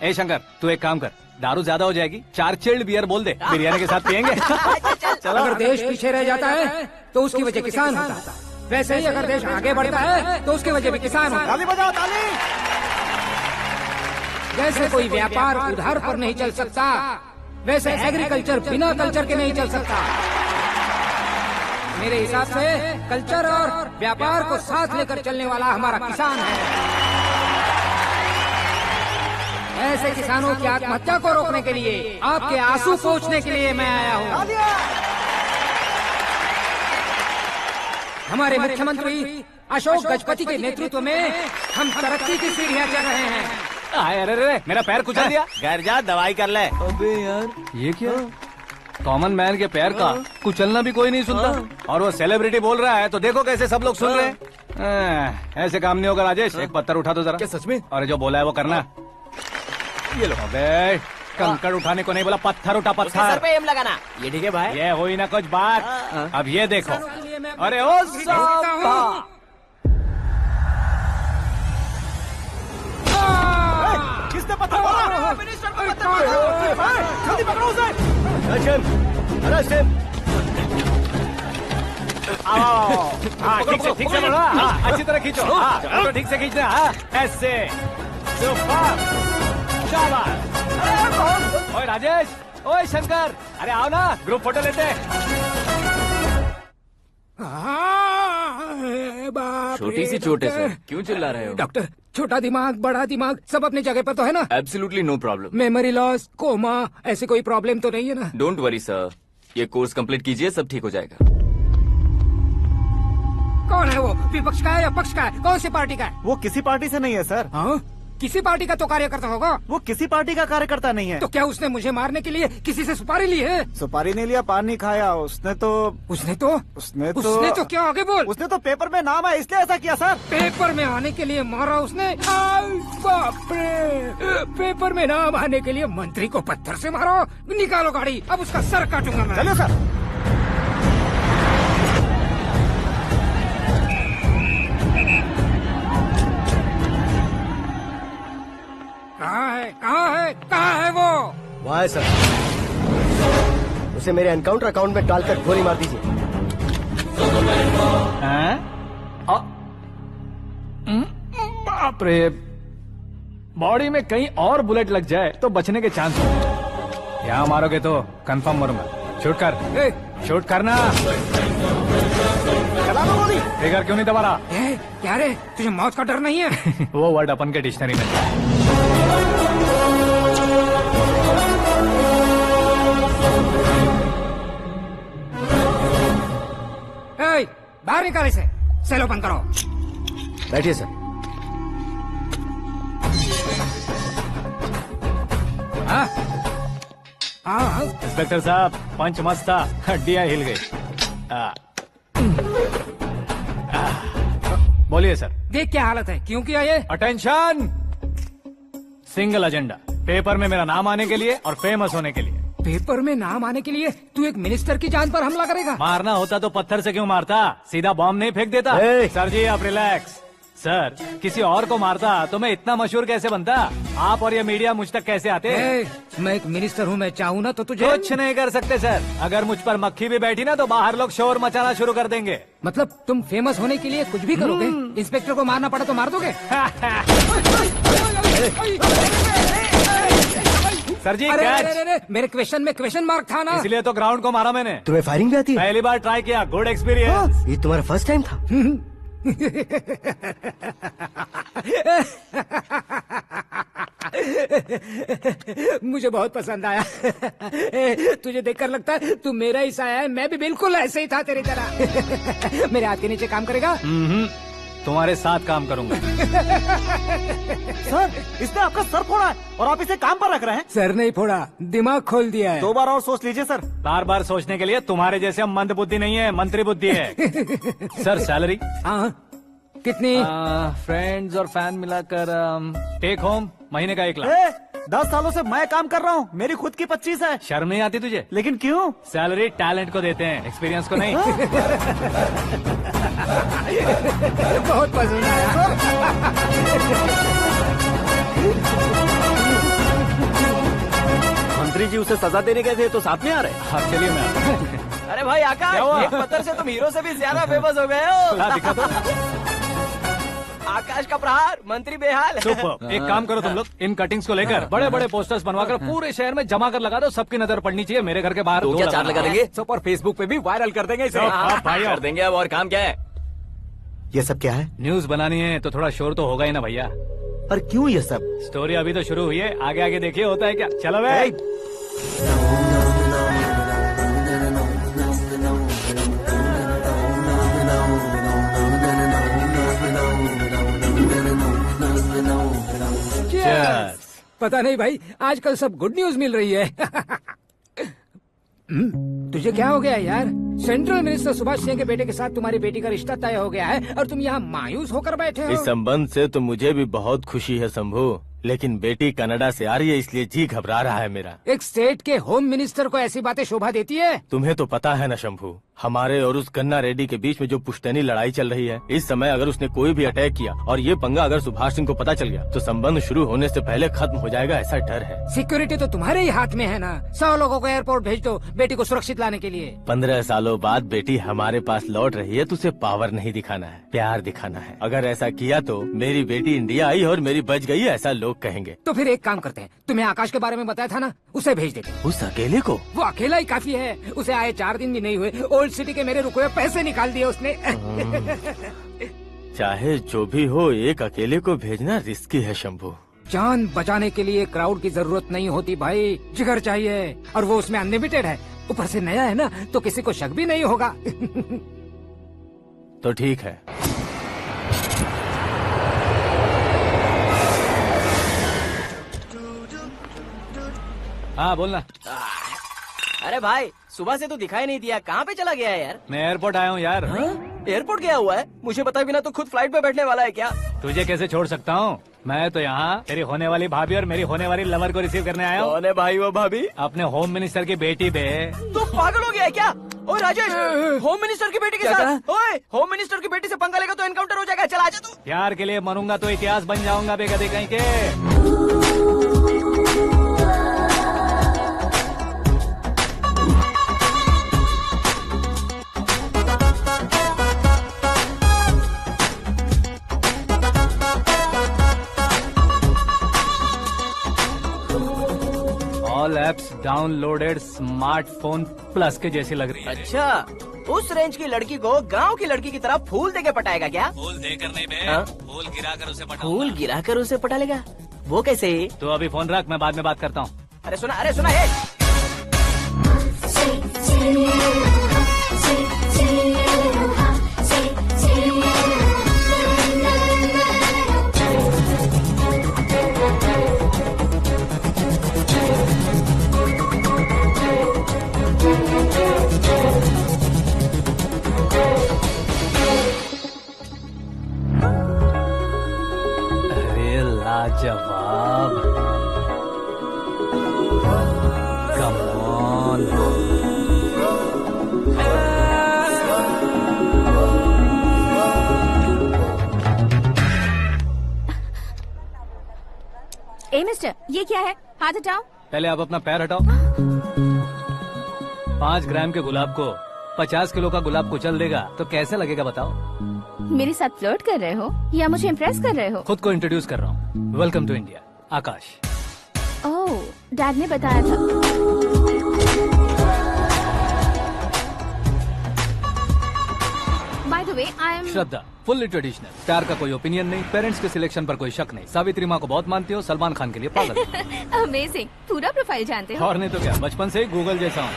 ए शंकर, तू एक काम कर, दारू ज्यादा हो जाएगी, 4 चिल्ड बियर बोल दे, बिरयानी के साथ पियेंगे। चलो। अगर देश पीछे रह जाता है तो उसकी वजह किसान होता है, वैसे ही अगर देश आगे बढ़ता है तो उसकी वजह भी किसान होता है। ताली बजाओ ताली। जैसे कोई व्यापार उधार पर नहीं चल सकता, वैसे एग्रीकल्चर बिना कल्चर के नहीं चल सकता। मेरे हिसाब से कल्चर और व्यापार को साथ लेकर चलने वाला हमारा किसान है। ऐसे किसानों की आत्महत्या को रोकने के लिए, आपके आंसू पोंछने के लिए मैं आया हूँ। हमारे मुख्यमंत्री अशोक गजपति के नेतृत्व में हम तरक्की की सीढ़ियाँ चढ़ रहे हैं। अरे मेरा पैर कुचल दिया। घर जा दवाई कर ले। अबे यार ये क्या? कॉमन मैन के पैर का कुचलना भी कोई नहीं सुनता, और वो सेलिब्रिटी बोल रहा है तो देखो कैसे सब लोग सुन रहे हैं। ऐसे काम नहीं होगा राजेश, एक पत्थर उठा दो जरा। क्या सच में? और जो बोला है वो करना। ये लो। अबे कंकड़ उठाने को नहीं बोला, पत्थर उठा, उसके सर पत्थर। पे एम लगाना। ये ठीक है भाई। ये हुई ना कुछ बात। अब ये देखो। अरे ओ साहब, किसने पत्थर मारा? मिनिस्टर को पत्थर मारा। जल्दी पकड़ो उसे। हाँ ठीक से बोलो। हाँ अच्छी तरह खींचो। हाँ तो ठीक से खींचना। हाँ ऐसे। सुपर। शाबाश। ओए राजेश, ओए शंकर, अरे आओ ना, ग्रुप फोटो लेते हैं। छोटी सी चोट है सर, क्यों चिल्ला रहे हो? डॉक्टर, छोटा दिमाग बड़ा दिमाग सब अपनी जगह पर तो है ना? Absolutely no problem. Memory loss, coma, ऐसी कोई प्रॉब्लम तो नहीं है ना? डोंट वरी सर, ये कोर्स कंप्लीट कीजिए, सब ठीक हो जाएगा। कौन है वो? विपक्ष का है या पक्ष का है? कौन सी पार्टी का है? वो किसी पार्टी से नहीं है सर। हाँ? किसी पार्टी का तो कार्यकर्ता होगा। वो किसी पार्टी का कार्यकर्ता नहीं है। तो क्या उसने मुझे मारने के लिए किसी से सुपारी ली है? सुपारी नहीं लिया, पान नहीं खाया। उसने तो क्या आगे बोल? उसने तो पेपर में नाम है इसलिए ऐसा किया सर। पेपर में आने के लिए मारा उसने? बाप रे, पेपर में नाम आने के लिए मंत्री को पत्थर से मारो? निकालो गाड़ी, अब उसका सर काटूंगा मैं। चलो सर। कहाँ है वो? वहाँ है सर। उसे मेरे एनकाउंटर अकाउंट में डालकर गोली मार दीजिए। बाप रे, बॉडी में कहीं और बुलेट लग जाए तो बचने के चांस होंगे। यहाँ मारोगे तो कंफर्म मरूंगा। शूट कर, शूट करना। फिगर क्यों नहीं दबा रहा? क्या रे, तुझे मौत का डर नहीं है? वो वर्ड अपन के डिक्शनरी में था। बाहर निकाल इसे, सेलो बंद करो। बैठिए सर। हाँ इंस्पेक्टर साहब, पंच मस्त था, हड्डियां हिल गई। बोलिए सर। देख क्या हालत है, क्यों किया ये? अटेंशन, सिंगल एजेंडा, पेपर में मेरा नाम आने के लिए और फेमस होने के लिए। पेपर में नाम आने के लिए तू एक मिनिस्टर की जान पर हमला करेगा? मारना होता तो पत्थर से क्यों मारता, सीधा बॉम्ब नहीं फेंक देता। सर जी आप रिलैक्स। सर किसी और को मारता तो मैं इतना मशहूर कैसे बनता? आप और ये मीडिया मुझ तक कैसे आते? मैं एक मिनिस्टर हूँ, मैं चाहूँ ना तो तुझे कुछ नहीं कर सकते सर। अगर मुझ पर मक्खी भी बैठी ना तो बाहर लोग शोर मचाना शुरू कर देंगे। मतलब तुम फेमस होने के लिए कुछ भी करोगे? इंस्पेक्टर को मारना पड़ा तो मार दोगे? सर जी अरे, मेरे क्वेश्चन में क्वेश्चन मार्क था ना, इसलिए तो ग्राउंड को मारा मैंने। तुम्हें फायरिंग भी आती है? पहली बार ट्राई किया, गुड एक्सपीरियंस। ये तुम्हारा फर्स्ट टाइम था? मुझे बहुत पसंद आया। तुझे देखकर लगता है तू मेरा ही साया है। मैं भी बिल्कुल ऐसे ही था तेरी तरह। मेरे हाथ के नीचे काम करेगा? तुम्हारे साथ काम करूंगा। सर इसने आपका सर फोड़ा है और आप इसे काम पर रख रहे हैं। सर नहीं फोड़ा, दिमाग खोल दिया है। 2 बार और सोच लीजिए सर। बार बार सोचने के लिए तुम्हारे जैसे मंद बुद्धि नहीं है, मंत्री बुद्धि है। सर सैलरी कितनी? फ्रेंड्स और फैन मिलाकर टेक होम महीने का 1 लाख। 10 सालों से मैं काम कर रहा हूँ, मेरी खुद की 25 है। शर्म नहीं आती तुझे? लेकिन क्यों? सैलरी टैलेंट को देते हैं, एक्सपीरियंस को नहीं। बहुत पसंद आया। मंत्री जी उसे सजा देने गए थे तो साथ में आ रहे। हाँ चलिए मैं। अरे भाई आकाश, एक पत्थर से तुम हीरो से भी ज्यादा फेमस हो गए हो। दिखा दो। आकाश का प्रहार, मंत्री बेहाल। सुपर। एक काम करो तुम लोग, इन कटिंग्स को लेकर बड़े बड़े पोस्टर्स बनवाकर पूरे शहर में जमा कर लगा दो। सबकी नजर पड़नी चाहिए। मेरे घर के बाहर तो क्या 4 लगा देंगे? सब और फेसबुक पे भी वायरल कर देंगे इसे। कर देंगे। अब और काम क्या है? ये सब क्या है? न्यूज बनानी है तो थोड़ा शोर तो होगा ही ना भैया। पर क्यों ये सब? स्टोरी अभी तो शुरू हुई है, आगे आगे देखिए होता है क्या। चलो भाई। पता नहीं भाई, आजकल सब गुड न्यूज मिल रही है। तुझे क्या हो गया यार? सेंट्रल मिनिस्टर सुभाष सिंह के बेटे के साथ तुम्हारी बेटी का रिश्ता तय हो गया है और तुम यहाँ मायूस होकर बैठे हो। इस संबंध से तो मुझे भी बहुत खुशी है शंभू, लेकिन बेटी कनाडा से आ रही है इसलिए जी घबरा रहा है मेरा। एक स्टेट के होम मिनिस्टर को ऐसी बातें शोभा देती है? तुम्हें तो पता है ना शंभू, हमारे और उस गन्ना रेड्डी के बीच में जो पुश्तैनी लड़ाई चल रही है। इस समय अगर उसने कोई भी अटैक किया और ये पंगा अगर सुभाष सिंह को पता चल गया तो संबंध शुरू होने से पहले खत्म हो जाएगा, ऐसा डर है। सिक्योरिटी तो तुम्हारे ही हाथ में है ना। 100 लोगों को एयरपोर्ट भेज दो बेटी को सुरक्षित लाने के लिए। 15 सालों बाद बेटी हमारे पास लौट रही है तो उसे पावर नहीं दिखाना है, प्यार दिखाना है। अगर ऐसा किया तो मेरी बेटी इंडिया आई और मेरी बच गई, ऐसा लोग कहेंगे। तो फिर एक काम करते हैं, तुम्हें आकाश के बारे में बताया था ना, उसे भेज देते हैं। उस अकेले को? वो अकेला ही काफी है। उसे आए 4 दिन भी नहीं हुए, ओल्ड सिटी के मेरे रुके हुए पैसे निकाल दिए उसने। चाहे जो भी हो, एक अकेले को भेजना रिस्की है शंभू। जान बचाने के लिए क्राउड की जरूरत नहीं होती भाई, जिगर चाहिए, और वो उसमें अनलिमिटेड है। ऊपर से नया है ना तो किसी को शक भी नहीं होगा। तो ठीक है। हाँ बोलना। अरे भाई सुबह से तो दिखाई नहीं दिया, कहाँ पे चला गया है यार? मैं एयरपोर्ट आया हूँ यार। एयरपोर्ट गया हुआ है? मुझे बताए बिना तो खुद फ्लाइट पे बैठने वाला है क्या? तुझे कैसे छोड़ सकता हूँ? मैं तो यहाँ तेरी होने वाली भाभी और मेरी होने वाली लवर को रिसीव करने आया हूँ। कौन है भाई वो भाभी? अपने होम मिनिस्टर की बेटी पे। तू पागल हो गया है क्या? ओए राजेश, होम मिनिस्टर की बेटी के साथ? ओए, होम मिनिस्टर की बेटी से पंगा लेगा तो एनकाउंटर हो जाएगा। चल आजा तू। प्यार के लिए मरूंगा तो इतिहास बन जाऊंगा बेगदे कहीं के। All apps downloaded smartphone plus के जैसी लग रही है। अच्छा, उस रेंज की लड़की को गांव की लड़की की तरह फूल देके पटाएगा क्या? फूल देकर नहीं बे, फूल गिराकर उसे पटा। फूल गिराकर उसे पटा लेगा? वो कैसे? तो अभी फोन रख, मैं बाद में बात करता हूँ। अरे सुना है। अरे लाजवाब। मिस्टर, ये क्या है? हाथ हटाओ। पहले आप अपना पैर हटाओ। 5 ग्राम के गुलाब को 50 किलो का गुलाब कुचल देगा तो कैसे लगेगा बताओ? मेरे साथ फ्लर्ट कर रहे हो या मुझे इम्प्रेस कर रहे हो? खुद को इंट्रोड्यूस कर रहा हूँ। Welcome to India, Akash. Oh, dad ने बताया था। By the way, I am Shraddha, fully traditional. प्यार का कोई ओपिनियन नहीं, पेरेंट्स के सिलेक्शन पर कोई शक नहीं। सावित्री माँ को बहुत मानती हो, सलमान खान के लिए पागल। अमेजिंग, पूरा प्रोफाइल जानते हो। और नहीं तो क्या, बचपन से ही गूगल जैसा हूँ।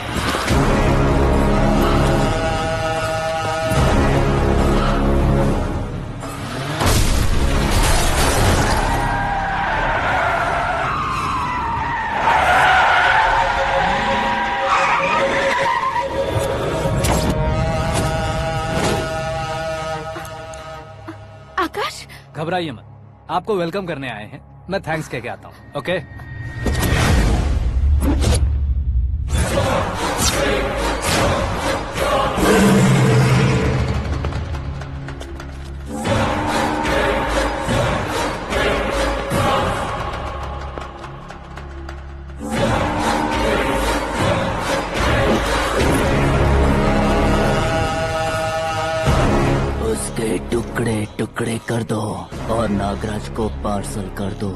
आकाश, घबराइए मत, आपको वेलकम करने आए हैं। मैं थैंक्स कह के आता हूँ। ओके? उसके टुकड़े टुकड़े कर दो और नागराज को पार्सल कर दो।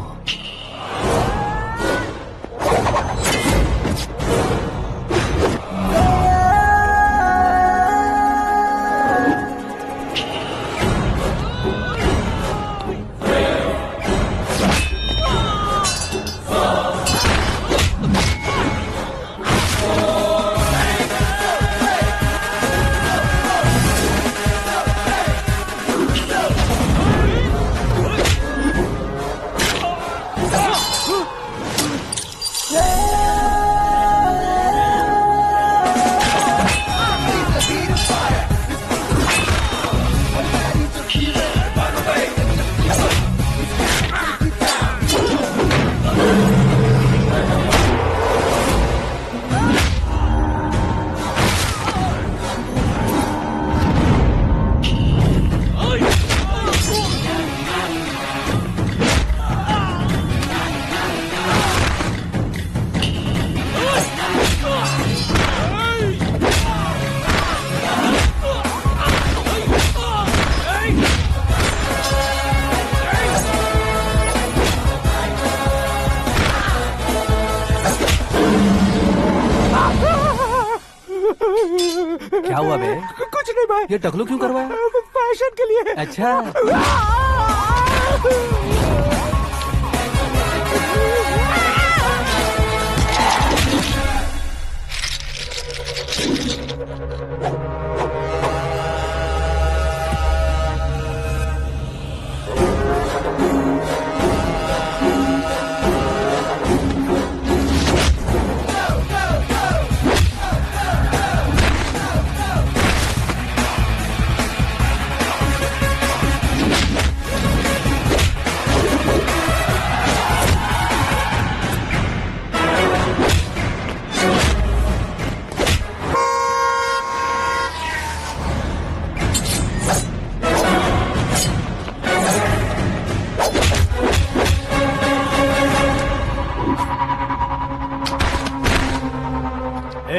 क्या हुआ बे? कुछ नहीं भाई। ये टकलू क्यों करवाया? फैशन के लिए। अच्छा।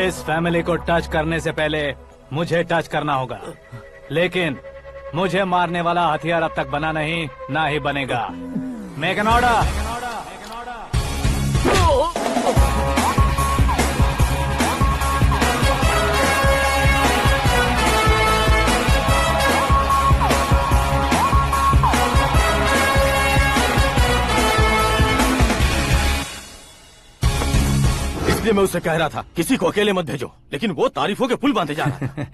इस फैमिली को टच करने से पहले मुझे टच करना होगा, लेकिन मुझे मारने वाला हथियार अब तक बना नहीं, ना ही बनेगा। Make an order. इसलिए मैं उससे कह रहा था किसी को अकेले मत भेजो, लेकिन वो तारीफों के पुल बांधे जा रहा है।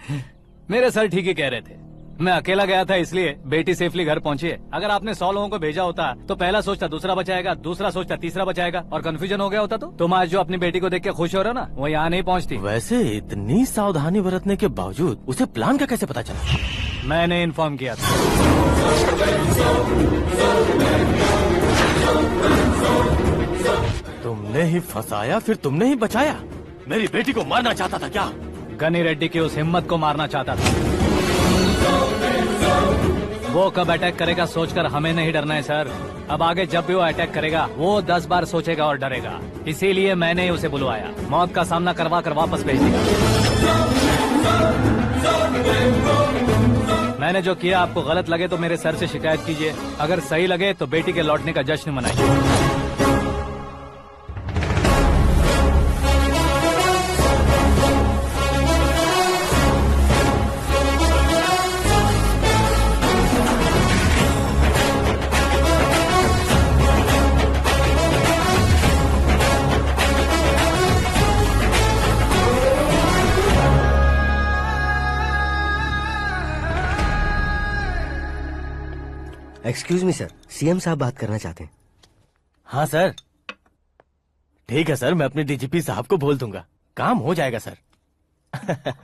मेरे सर ठीक ही कह रहे थे। मैं अकेला गया था इसलिए बेटी सेफली घर पहुंची है। अगर आपने 100 लोगों को भेजा होता तो पहला सोचता दूसरा बचाएगा, दूसरा सोचता तीसरा बचाएगा, और कंफ्यूजन हो गया होता तो तुम आज जो अपनी बेटी को देख के खुश हो रहे हो ना, वो यहाँ नहीं पहुँचती। वैसे इतनी सावधानी बरतने के बावजूद उसे प्लान का कैसे पता चला? मैंने इन्फॉर्म किया था। तुमने ही फंसाया, फिर तुमने ही बचाया। मेरी बेटी को मारना चाहता था क्या? गनी रेड्डी की उस हिम्मत को मारना चाहता था। वो कब अटैक करेगा सोचकर हमें नहीं डरना है सर। अब आगे जब भी वो अटैक करेगा वो 10 बार सोचेगा और डरेगा। इसीलिए मैंने उसे बुलवाया। मौत का सामना करवा कर वापस भेज दिया। मैंने जो किया आपको गलत लगे तो मेरे सर से शिकायत कीजिए, अगर सही लगे तो बेटी के लौटने का जश्न मनाइए। एक्सक्यूज मी सर, सीएम साहब बात करना चाहते हैं। हाँ सर, ठीक है सर, मैं अपने डीजीपी साहब को बोल दूंगा, काम हो जाएगा सर।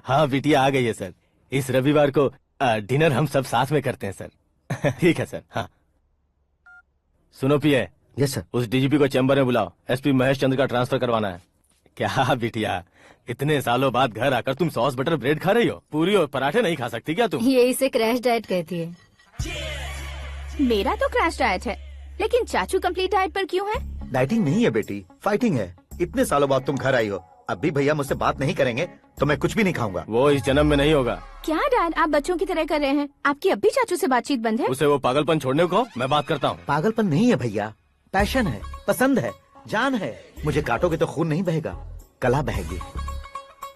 हाँ बिटिया आ गई है सर, इस रविवार को डिनर हम सब साथ में करते हैं सर। ठीक है सर। हाँ सुनो पिए। Yes sir. उस डीजीपी को चैम्बर में बुलाओ, एसपी महेश चंद्र का ट्रांसफर करवाना है। क्या बिटिया, इतने सालों बाद घर आकर तुम सॉस बटर ब्रेड खा रही हो? पूरी और पराठे नहीं खा सकती क्या तुम? ये इसे क्रैश डाइट कहती है। मेरा तो क्रैश डाइट है, लेकिन चाचू कंप्लीट डाइट पर क्यों है? डाइटिंग नहीं है बेटी, फाइटिंग है। इतने सालों बाद तुम घर आई हो, अब भी भैया मुझसे बात नहीं करेंगे तो मैं कुछ भी नहीं खाऊंगा। वो इस जन्म में नहीं होगा। क्या डैड, आप बच्चों की तरह कर रहे हैं? आपकी अब भी चाचू से बातचीत बंद है? उसे वो पागलपन छोड़ने को मैं बात करता हूँ। पागलपन नहीं है भैया, पैशन है, पसंद है, जान है। मुझे काटोगे तो खून नहीं बहेगा, कला बहेगी।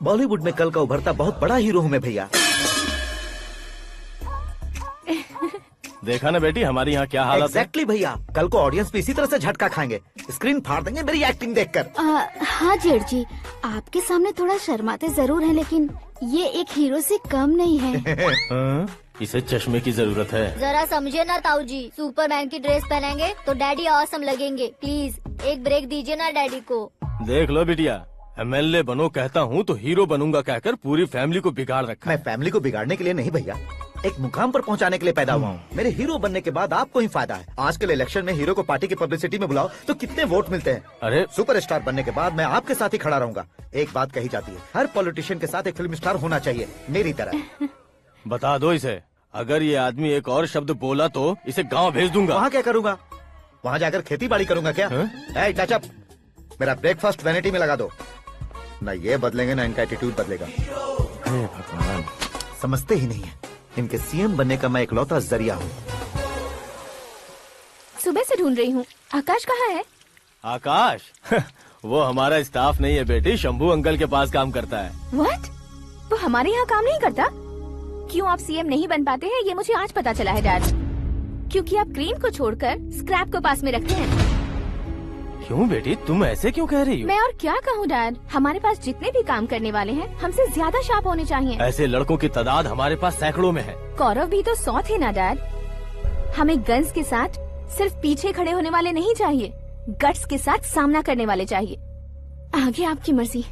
बॉलीवुड में कल का उभरता बहुत बड़ा हीरो हूँ मैं भैया। देखा ना बेटी हमारी यहाँ क्या हालत है। एग्जैक्टली भैया, कल को ऑडियंस भी इसी तरह से झटका खाएंगे, स्क्रीन फाड़ देंगे मेरी एक्टिंग देखकर। हाँ जेठ जी, आपके सामने थोड़ा शर्माते जरूर हैं, लेकिन ये एक हीरो से कम नहीं है। इसे चश्मे की जरूरत है। जरा समझे ना ताऊ जी, सुपरमैन की ड्रेस पहनेंगे तो डैडी ऑसम लगेंगे। प्लीज एक ब्रेक दीजिए ना डैडी को। देख लो बिटिया, एमएलए बनो कहता हूँ तो हीरो बनूंगा कहकर पूरी फैमिली को बिगाड़ रखा। मैं फैमिली को बिगाड़ने के लिए नहीं भैया, एक मुकाम पर पहुंचाने के लिए पैदा हुआ हूँ। मेरे हीरो बनने के बाद आपको ही फायदा है। आजकल इलेक्शन में हीरो को पार्टी की पब्लिसिटी में बुलाओ तो कितने वोट मिलते हैं। अरे सुपरस्टार बनने के बाद मैं आपके साथ ही खड़ा रहूंगा। एक बात कही जाती है, हर पॉलिटिशियन के साथ एक फिल्म स्टार होना चाहिए, मेरी तरह। बता दो इसे, अगर ये आदमी एक और शब्द बोला तो इसे गाँव भेज दूंगा। वहाँ क्या करूँगा? वहाँ जाकर खेती बाड़ी करूँगा क्या? टचअप, मेरा ब्रेकफास्ट वैनिटी में लगा दो। न ये बदलेंगे न इनका एटीट्यूड बदलेगा। भगवान, समझते ही नहीं है, इनके सीएम बनने का मैं इकलौता जरिया हूँ। सुबह से ढूंढ रही हूँ, आकाश कहाँ है? आकाश? वो हमारा स्टाफ नहीं है बेटी, शंभू अंकल के पास काम करता है। व्हाट? वो हमारे यहाँ काम नहीं करता? क्यों आप सीएम नहीं बन पाते हैं ये मुझे आज पता चला है डैड। क्योंकि आप क्रीम को छोड़कर स्क्रैप को पास में रखते हैं। क्यों बेटी, तुम ऐसे क्यों कह रही हो? मैं और क्या कहूँ डैड, हमारे पास जितने भी काम करने वाले हैं हमसे ज्यादा शार्प होने चाहिए। ऐसे लड़कों की तादाद हमारे पास सैकड़ों में है। कौरव भी तो 100 थे ना डैड। हमें गन्स के साथ सिर्फ पीछे खड़े होने वाले नहीं चाहिए, गट्स के साथ सामना करने वाले चाहिए। आगे आपकी मर्जी।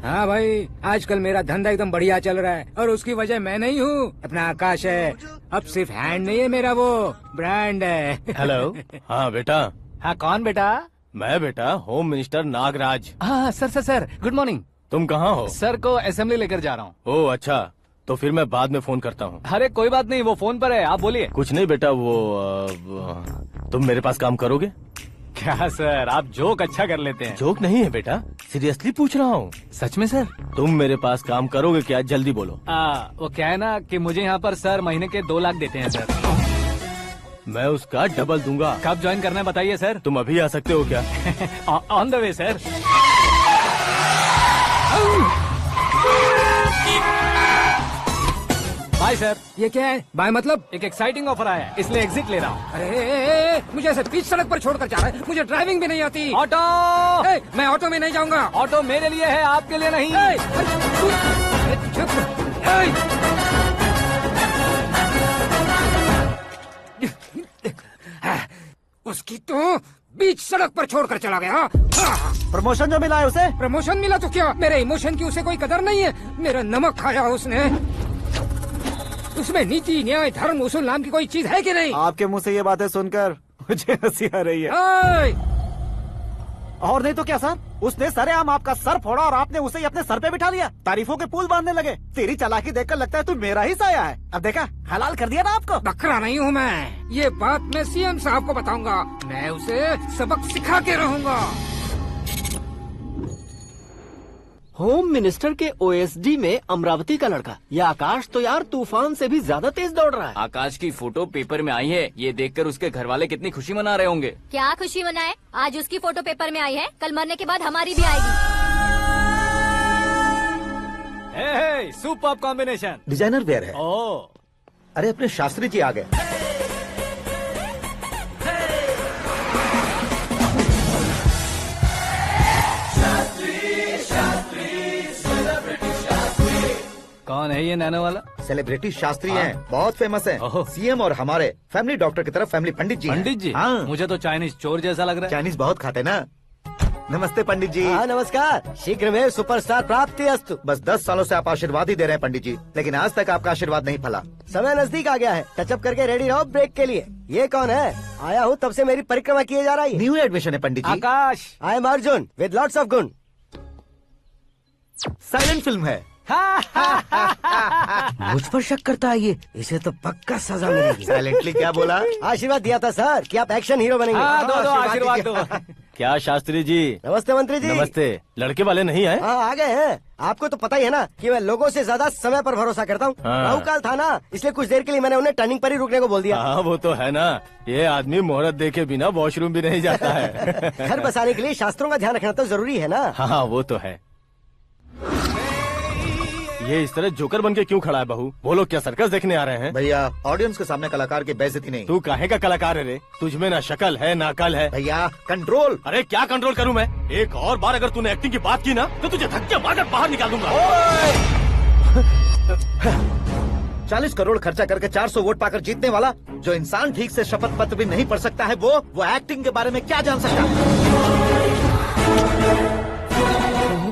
हाँ भाई, आजकल मेरा धंधा एकदम बढ़िया चल रहा है और उसकी वजह मैं नहीं हूँ, अपना आकाश है। अब सिर्फ हैंड नहीं है मेरा, वो ब्रांड है। हेलो। हाँ बेटा। हाँ कौन बेटा? मैं बेटा, होम मिनिस्टर नागराज। हाँ सर गुड मॉर्निंग। तुम कहाँ हो? सर को असेंबली लेकर जा रहा हूँ। ओह अच्छा, तो फिर मैं बाद में फोन करता हूँ। अरे कोई बात नहीं, वो फोन पर है, आप बोलिए। कुछ नहीं बेटा, तुम मेरे पास काम करोगे? क्या सर, आप जोक अच्छा कर लेते हैं। जोक नहीं है बेटा, सीरियसली पूछ रहा हूँ। सच में सर? तुम मेरे पास काम करोगे क्या? जल्दी बोलो। वो क्या है ना कि मुझे यहाँ पर सर महीने के 2 लाख देते हैं सर। मैं उसका डबल दूंगा। कब ज्वाइन करना है बताइए सर। तुम अभी आ सकते हो क्या? On the way sir. Bye sir. ये क्या है? बाय मतलब? एक एक्साइटिंग ऑफर आया है, इसलिए एग्जिट ले रहा हूँ। अरे मुझे ऐसे बीच सड़क पर छोड़कर जा रहा है, मुझे ड्राइविंग भी नहीं आती। ऑटो! मैं ऑटो में नहीं जाऊंगा। ऑटो मेरे लिए है, आपके लिए नहीं। उसकी तो बीच सड़क पर छोड़कर चला गया। प्रमोशन जो मिला है उसे? प्रमोशन मिला तो क्या, मेरे इमोशन की उसे कोई कदर नहीं है। मेरा नमक खाया उसने। उसमें नीति, न्याय, धर्म, उसूल नाम की कोई चीज है कि नहीं? आपके मुंह से ये बातें सुनकर मुझे हंसी आ रही है। और नहीं तो क्या सर, उसने सरेआम आपका सर फोड़ा और आपने उसे ही अपने सर पे बिठा लिया। तारीफों के पुल बांधने लगे। तेरी चालाकी देखकर लगता है तू मेरा ही साया है। अब देखा, हलाल कर दिया ना आपको। बकरा नहीं हूँ मैं, ये बात मैं सीएम साहब को बताऊंगा। मैं उसे सबक सिखा के रहूंगा। होम मिनिस्टर के ओएसडी में अमरावती का लड़का, ये आकाश तो यार तूफान से भी ज्यादा तेज दौड़ रहा है। आकाश की फोटो पेपर में आई है, ये देखकर उसके घर वाले कितनी खुशी मना रहे होंगे। क्या खुशी मनाए, आज उसकी फोटो पेपर में आई है, कल मरने के बाद हमारी भी आएगी। Superb combination. डिजाइनर वेयर है। ओह, अरे अपने शास्त्री जी आ गए। कौन है ये नैनो वाला? सेलिब्रिटी शास्त्री हैं, बहुत फेमस हैं। सीएम और हमारे फैमिली डॉक्टर की तरफ फैमिली पंडित जी हैं। पंडित जी? हाँ। मुझे तो चाइनीज चोर जैसा लग रहा है। चाइनीज बहुत खाते ना। नमस्ते पंडित जी। हाँ नमस्कार, शीघ्र में सुपरस्टार प्राप्ति अस्तु। बस 10 सालों से आप आशीर्वाद ही दे रहे हैं पंडित जी, लेकिन आज तक आपका आशीर्वाद नहीं फला। समय नजदीक आ गया है, टचअप करके रेडी रहो ब्रेक के लिए। ये कौन है? आया हूँ तब से मेरी परिक्रमा किए जा रही है। न्यू एडमिशन है Pandit ji. Akash. I am Arjun with lots of गुण। साइलेंट फिल्म है। मुझ पर शक करता है ये, इसे तो पक्का सजा मिलेगी। साइलेंटली क्या बोला? आशीर्वाद दिया था सर कि आप एक्शन हीरो बनेंगे। दो आशीर्वाद दो। क्या शास्त्री जी? नमस्ते मंत्री जी। नमस्ते। लड़के वाले नहीं आए? हाँ आ गए हैं। आपको तो पता ही है ना कि मैं लोगों से ज्यादा समय पर भरोसा करता हूँ। हाँ। राहु काल था ना, इसलिए कुछ देर के लिए मैंने उन्हें टर्निंग पर ही रुकने को बोल दिया। हाँ वो तो है ना, ये आदमी मुहूर्त देखे बिना वॉशरूम भी नहीं जाता है। घर बसाने के लिए शास्त्रों का ध्यान रखना तो जरूरी है ना। हाँ वो तो है। ये इस तरह जोकर बन के क्यों खड़ा है बहू? वो लोग क्या सर्कस देखने आ रहे हैं? भैया ऑडियंस के सामने कलाकार की बेइज्जती नहीं। तू काहे का कलाकार है रे? तुझमें ना शक्ल है ना अकल है। भैया कंट्रोल। अरे क्या कंट्रोल करूं मैं? एक और बार अगर तूने एक्टिंग की बात की ना तो तुझे धक्के मारकर बाहर निकाल दूंगा। 40 करोड़ खर्चा करके 400 वोट पाकर जीतने वाला, जो इंसान ठीक से शपथ पत्र भी नहीं पढ़ सकता है, वो एक्टिंग के बारे में क्या जान सकता है?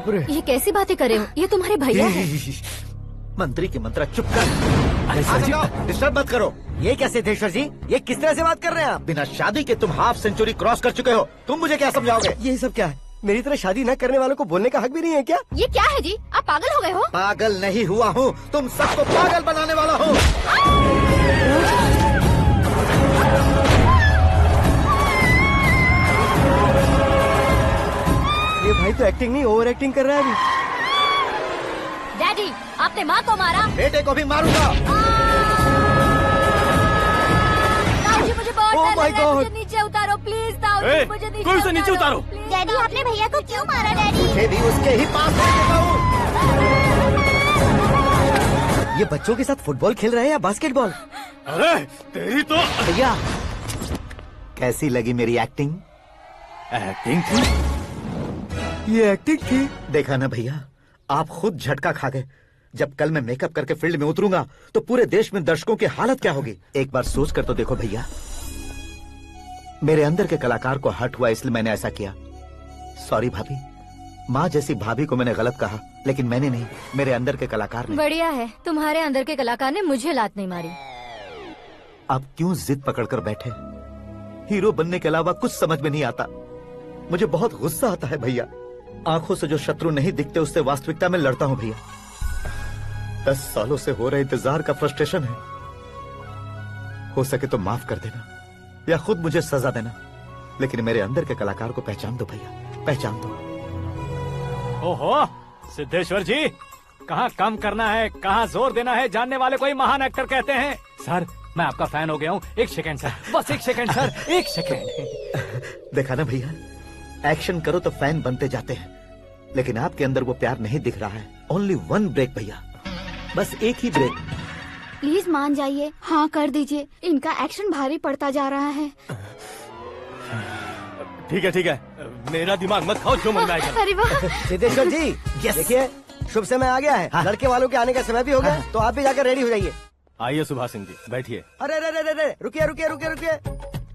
ये कैसी बातें कर रहे हो? ये तुम्हारे भैया हैं। मंत्री की मंत्रा चुप कर। डिस्टर्ब मत करो। ये क्या सिद्धेश्वर जी, ये किस तरह से बात कर रहे हैं आप? बिना शादी के तुम हाफ सेंचुरी क्रॉस कर चुके हो, तुम मुझे क्या समझाओगे? ये सब क्या है? मेरी तरह शादी न करने वालों को बोलने का हक भी नहीं है क्या? ये क्या है जी, आप पागल हो गए हो? पागल नहीं हुआ हूँ, तुम सबको पागल बनाने वाला हूँ। ये भाई तो एक्टिंग नहीं ओवर एक्टिंग कर रहा है अभी। डैडी, आपने माँ को मारा। बेटे को भी मारूंगा। ताऊजी मुझे बहुत Oh डर my लग रहा है, God! मुझे नीचे उतारो प्लीज। ताऊजी मुझे कोई उसे नीचे उतारो। डैडी आपने भैया को क्यों मारा? डैडी मुझे भी उसके ही पास रहता हूँ। ये बच्चों के साथ फुटबॉल खेल रहे हैं या बास्केटबॉल? अरे तेरी तो। भैया कैसी लगी मेरी एक्टिंग? एक्टिंग थी? ये एक्टिंग थी। देखा ना भैया, आप खुद झटका खा गए। जब कल मैं मेकअप करके फील्ड में उतरूंगा तो पूरे देश में दर्शकों की हालत क्या होगी? एक बार सोच कर तो देखो भैया। मेरे अंदर के कलाकार को हर्ट हुआ इसलिए मैंने ऐसा किया। सॉरी भाभी। माँ जैसी भाभी को मैंने गलत कहा, लेकिन मैंने नहीं, मेरे अंदर के कलाकार ने। बढ़िया है, तुम्हारे अंदर के कलाकार ने मुझे लात नहीं मारी। आप क्यों जिद पकड़कर बैठे? हीरो बनने के अलावा कुछ समझ में नहीं आता। मुझे बहुत गुस्सा आता है भैया। आंखों से जो शत्रु नहीं दिखते उससे वास्तविकता में लड़ता हूँ भैया। 10 सालों से हो रहे इंतजार का फ्रस्ट्रेशन है। हो सके तो माफ कर देना या खुद मुझे सजा देना, लेकिन मेरे अंदर के कलाकार को पहचान दो भैया, पहचान दो। ओहो सिद्धेश्वर जी, कहाँ कम करना है कहाँ जोर देना है, जानने वाले को ही महान एक्टर कहते हैं। सर मैं आपका फैन हो गया हूँ। एक सेकंड सर, बस एक सेकंड सर, एक सेकंड। देखा ना भैया, एक्शन करो तो फैन बनते जाते हैं, लेकिन आपके अंदर वो प्यार नहीं दिख रहा है। ओनली 1 ब्रेक भैया, बस एक ही ब्रेक। प्लीज मान जाइए, हाँ कर दीजिए। इनका एक्शन भारी पड़ता जा रहा है। ठीक है, मेरा दिमाग मत खाओ, जो मन में आएगा। अरे वाह सिद्धेश्वर जी, देखिए शुभ समय आ गया है। हाँ। लड़के वालों के आने का समय भी हो गया, तो आप भी जाकर रेडी हो जाइए। आइए सुभाष सिंह जी, बैठिए। अरे रुकिए।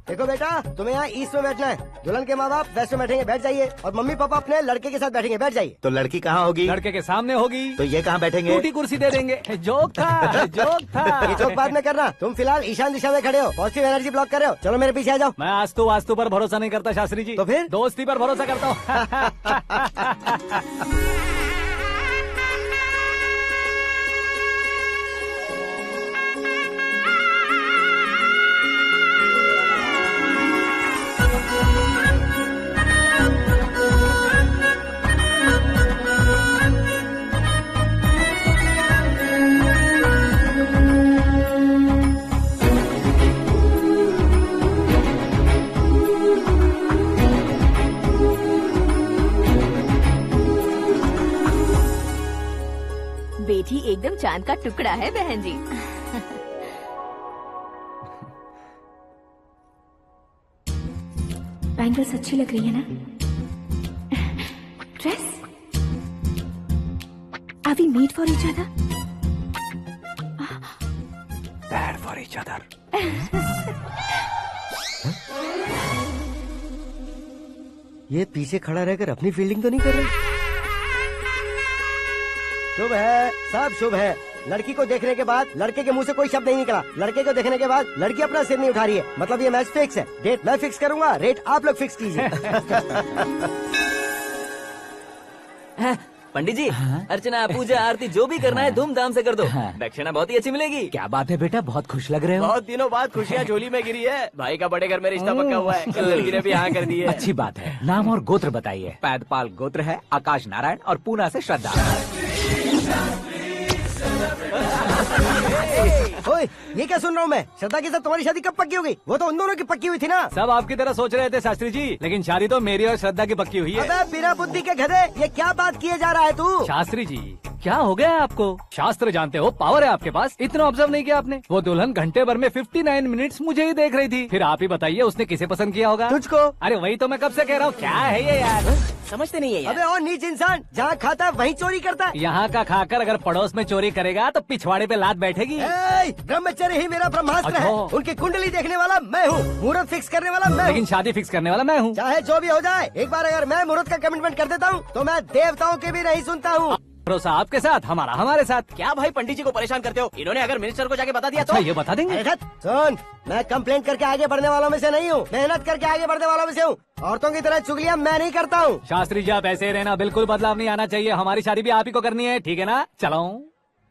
देखो बेटा, तुम्हें यहाँ ईस्ट में बैठना है। दुल्हन के माँ बाप वेस्ट में बैठेंगे, बैठ जाइए। और मम्मी पापा अपने लड़के के साथ बैठेंगे, बैठ जाइए। तो लड़की कहाँ होगी? लड़के के सामने होगी। तो ये कहाँ बैठेंगे? टूटी कुर्सी दे देंगे। जोक था, जोक था। ये जोक बाद में करना। तुम फिलहाल ईशान दिशा में खड़े हो, पॉजिटिव एनर्जी ब्लॉक कर रहे हो। चलो मेरे पीछे आ जाओ। मैं वास्तु पर भरोसा नहीं करता शास्त्री जी। तो फिर दोस्ती पर भरोसा करता हूँ। बेटी एकदम चांद का टुकड़ा है बहन जी। बैंगल्स अच्छी लग रही है ना? Dress? Are we made for each other? Bad for each other. ये पीछे खड़ा रहकर अपनी फील्डिंग तो नहीं कर रहा? शुभ है, सब शुभ है। लड़की को देखने के बाद लड़के के मुंह से कोई शब्द नहीं निकला। लड़के को देखने के बाद लड़की अपना सिर नहीं उठा रही है। मतलब ये मैच फिक्स है। डेट मैं फिक्स करूंगा, रेट आप लोग फिक्स कीजिए। पंडित जी, अर्चना, पूजा, आरती जो भी करना है धूमधाम से कर दो। दक्षिणा बहुत ही अच्छी मिलेगी। क्या बात है बेटा, बहुत खुश लग रहे हो। बहुत दिनों बाद खुशियाँ झोली में गिरी है। भाई का बड़े घर में रिश्ता पक्का हुआ है। कल लड़की ने भी हाँ कर दी है। अच्छी बात है। नाम और गोत्र बताइए। पैदपाल गोत्र है, आकाश नारायण और पूना से श्रद्धा। ओए, ये क्या सुन रहा हूँ मैं? श्रद्धा के साथ तुम्हारी शादी कब पक्की हो गई? वो तो उन दोनों की पक्की हुई थी ना। सब आपकी तरह सोच रहे थे शास्त्री जी, लेकिन शादी तो मेरी और श्रद्धा की पक्की हुई है। अबे बिना बुद्धि के गधे, ये क्या बात किए जा रहा है तू? शास्त्री जी, क्या हो गया है आपको? शास्त्र जानते हो, पावर है आपके पास। इतना ऑब्जर्व नहीं किया आपने? वो दुल्हन घंटे भर में 59 मिनट्स मुझे ही देख रही थी। फिर आप ही बताइए उसने किसे पसंद किया होगा? तुझको। अरे वही तो मैं कब से कह रहा हूँ, क्या है ये यार? समझते नहीं है यार। अबे और नीच इंसान, जहाँ खाता है वहीं चोरी करता है। यहाँ का खाकर अगर पड़ोस में चोरी करेगा तो पिछवाड़े पे लात बैठेगी। ब्रह्मचर्य ही मेरा ब्रह्मास्त्र अच्छा। है। उनकी कुंडली देखने वाला मैं हूँ, मुहूर्त फिक्स करने वाला मैं हूँ। लेकिन शादी फिक्स करने वाला मैं हूँ। चाहे जो भी हो जाए, एक बार अगर मैं मुहूर्त का कमिटमेंट कर देता हूँ तो मैं देवताओं के भी नहीं सुनता हूँ। भरोसा आपके साथ, हमारा हमारे साथ। क्या भाई पंडित जी को परेशान करते हो? इन्होंने अगर मिनिस्टर को जाके बता दिया अच्छा, तो ये बता देंगे। सुन, मैं कंप्लेंट करके आगे बढ़ने वालों में से नहीं हूँ, मेहनत करके आगे बढ़ने वालों में से हूँ। औरतों की तरह चुगलियाँ मैं नहीं करता हूँ। शास्त्री जी, आप ऐसे ही रहना, बिल्कुल बदलाव नहीं आना चाहिए। हमारी शादी भी आप ही को करनी है, ठीक है ना? चलो।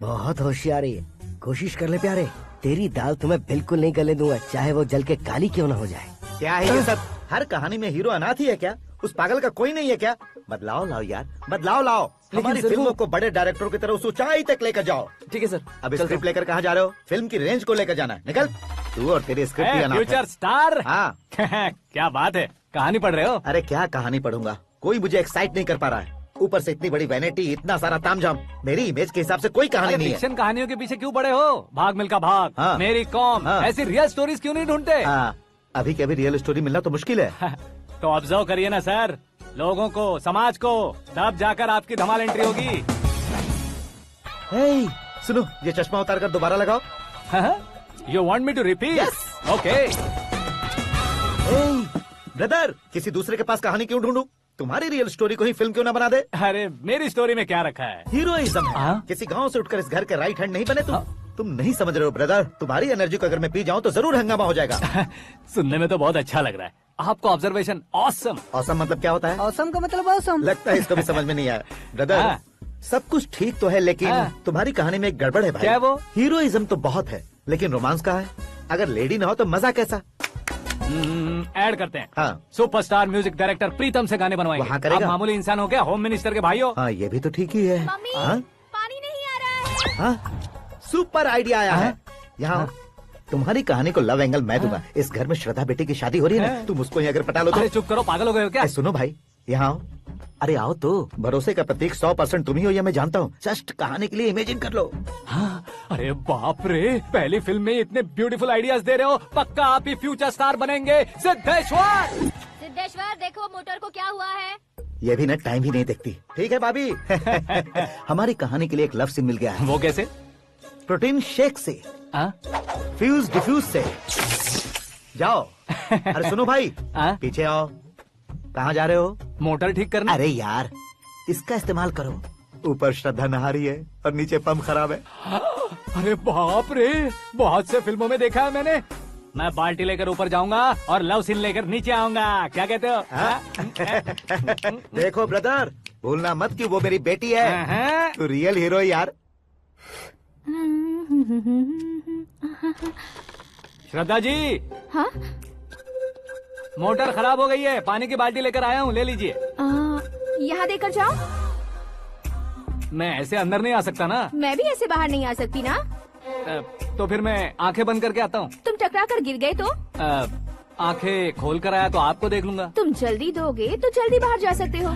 बहुत होशियारी है, कोशिश कर ले प्यारे। तेरी दाल तुम्हें बिल्कुल नहीं गले दूंगा, चाहे वो जल के काली क्यों न हो जाए। क्या है ये सब? हर कहानी में हीरो अनाथ ही है क्या? उस पागल का कोई नहीं है क्या? बदलाव लाओ यार, बदलाव लाओ। हमारी फिल्मों को बड़े डायरेक्टरों की तरह उस ऊंचाई तक लेकर जाओ। ठीक है सर। अब स्क्रिप्ट लेकर कहाँ जा रहे हो? फिल्म की रेंज को लेकर जाना है। निकल तू और तेरे स्क्रिप्ट ही अनाथ है। Future star. हाँ। क्या बात है, कहानी पढ़ रहे हो? अरे क्या कहानी पढ़ूंगा, कोई मुझे एक्साइट नहीं कर पा रहा है। ऊपर से इतनी बड़ी वैनिटी, इतना सारा तामझाम। मेरी इमेज के हिसाब से कोई कहानी नहीं है। फिक्शन कहानियों के पीछे क्यों पड़े हो? भाग मिल्खा भाग, हाँ। मेरी कॉम, हाँ। ऐसी रियल स्टोरीज क्यों नहीं ढूंढते? अभी के अभी रियल स्टोरी मिलना तो मुश्किल है। तो ऑब्जर्व करिए ना सर, लोगों को, समाज को, तब जाकर आपकी धमाल एंट्री होगी। सुनो, ये चश्मा उतार कर दोबारा लगाओ। You want me to repeat? Okay. Brother, किसी दूसरे के पास कहानी क्यों ढूंढूं? तुम्हारी रियल स्टोरी को ही फिल्म क्यों ना बना दे? अरे मेरी स्टोरी में क्या रखा है? हीरोइज्म है। किसी गांव से उठकर इस घर के राइट हैंड नहीं बने तुम। तुम नहीं समझ रहे हो ब्रदर, तुम्हारी एनर्जी को अगर मैं पी जाऊं तो जरूर हंगामा हो जाएगा। सुनने में तो बहुत अच्छा लग रहा है आपको। Observation awesome. ऑसम मतलब क्या होता है? औसम का मतलब औसम। लगता है इसको भी समझ में नहीं आया। ब्रदर, सब कुछ ठीक तो है, लेकिन तुम्हारी कहानी में एक गड़बड़ है भाई। क्या वो? हीरोइज्म तो बहुत है, लेकिन रोमांस कहाँ है? अगर लेडी ना हो तो मजा कैसा? ऐड करते हैं। हाँ। सुपरस्टार म्यूजिक डायरेक्टर प्रीतम से गाने बनवाएंगे। वहाँ करेगा? आप मामूली इंसान हो क्या? होम मिनिस्टर के भाई हो। हाँ, ये भी तो ठीक ही है। हाँ? पानी नहीं आ रहा है। हाँ? सुपर आइडिया आया है। यहाँ तुम्हारी कहानी को लव एंगल मैं दूंगा। इस घर में श्रद्धा बेटी की शादी हो रही है ना, तुम उसको ही अगर पटा लो तो। अरे चुप करो, पागल हो गए हो क्या? सुनो भाई, यहाँ आओ। अरे आओ तो। भरोसे का प्रतीक 100% तुम ही हो, यह मैं जानता हूँ। जस्ट कहानी के लिए इमेजिन कर लो। हाँ, अरे बाप रे, पहली फिल्म में इतने ब्यूटीफुल आइडियाज दे रहे हो। पक्का आप ही फ्यूचर स्टार बनेंगे। सिद्धेश्वर, सिद्धेश्वर देखो मोटर को क्या हुआ है। ये भी ना टाइम ही नहीं देखती। ठीक है भाभी। हमारी कहानी के लिए एक लव सीन मिल गया है। वो कैसे? प्रोटीन शेक से, फ्यूज डिफ्यूज से। जाओ। अरे सुनो भाई, पीछे आओ। कहाँ जा रहे हो? मोटर ठीक करना। अरे यार, इसका इस्तेमाल करो। ऊपर श्रद्धा नहा रही है और नीचे पंप खराब है। अरे बाप रे, बहुत से फिल्मों में देखा है मैंने। मैं बाल्टी लेकर ऊपर जाऊंगा और लव सीन लेकर नीचे आऊंगा। क्या कहते हो? देखो ब्रदर, भूलना मत कि वो मेरी बेटी है। तू रियल हीरो यार। श्रद्धा जी। हाँ? मोटर खराब हो गई है, पानी की बाल्टी लेकर आया हूँ, ले लीजिए। यहाँ देकर जाओ। मैं ऐसे अंदर नहीं आ सकता ना। मैं भी ऐसे बाहर नहीं आ सकती ना। तो फिर मैं आंखें बंद करके आता हूँ। तुम टकरा कर गिर गए तो? आंखें खोल कर आया तो आपको देख लूंगा। तुम जल्दी दोगे तो जल्दी बाहर जा सकते हो।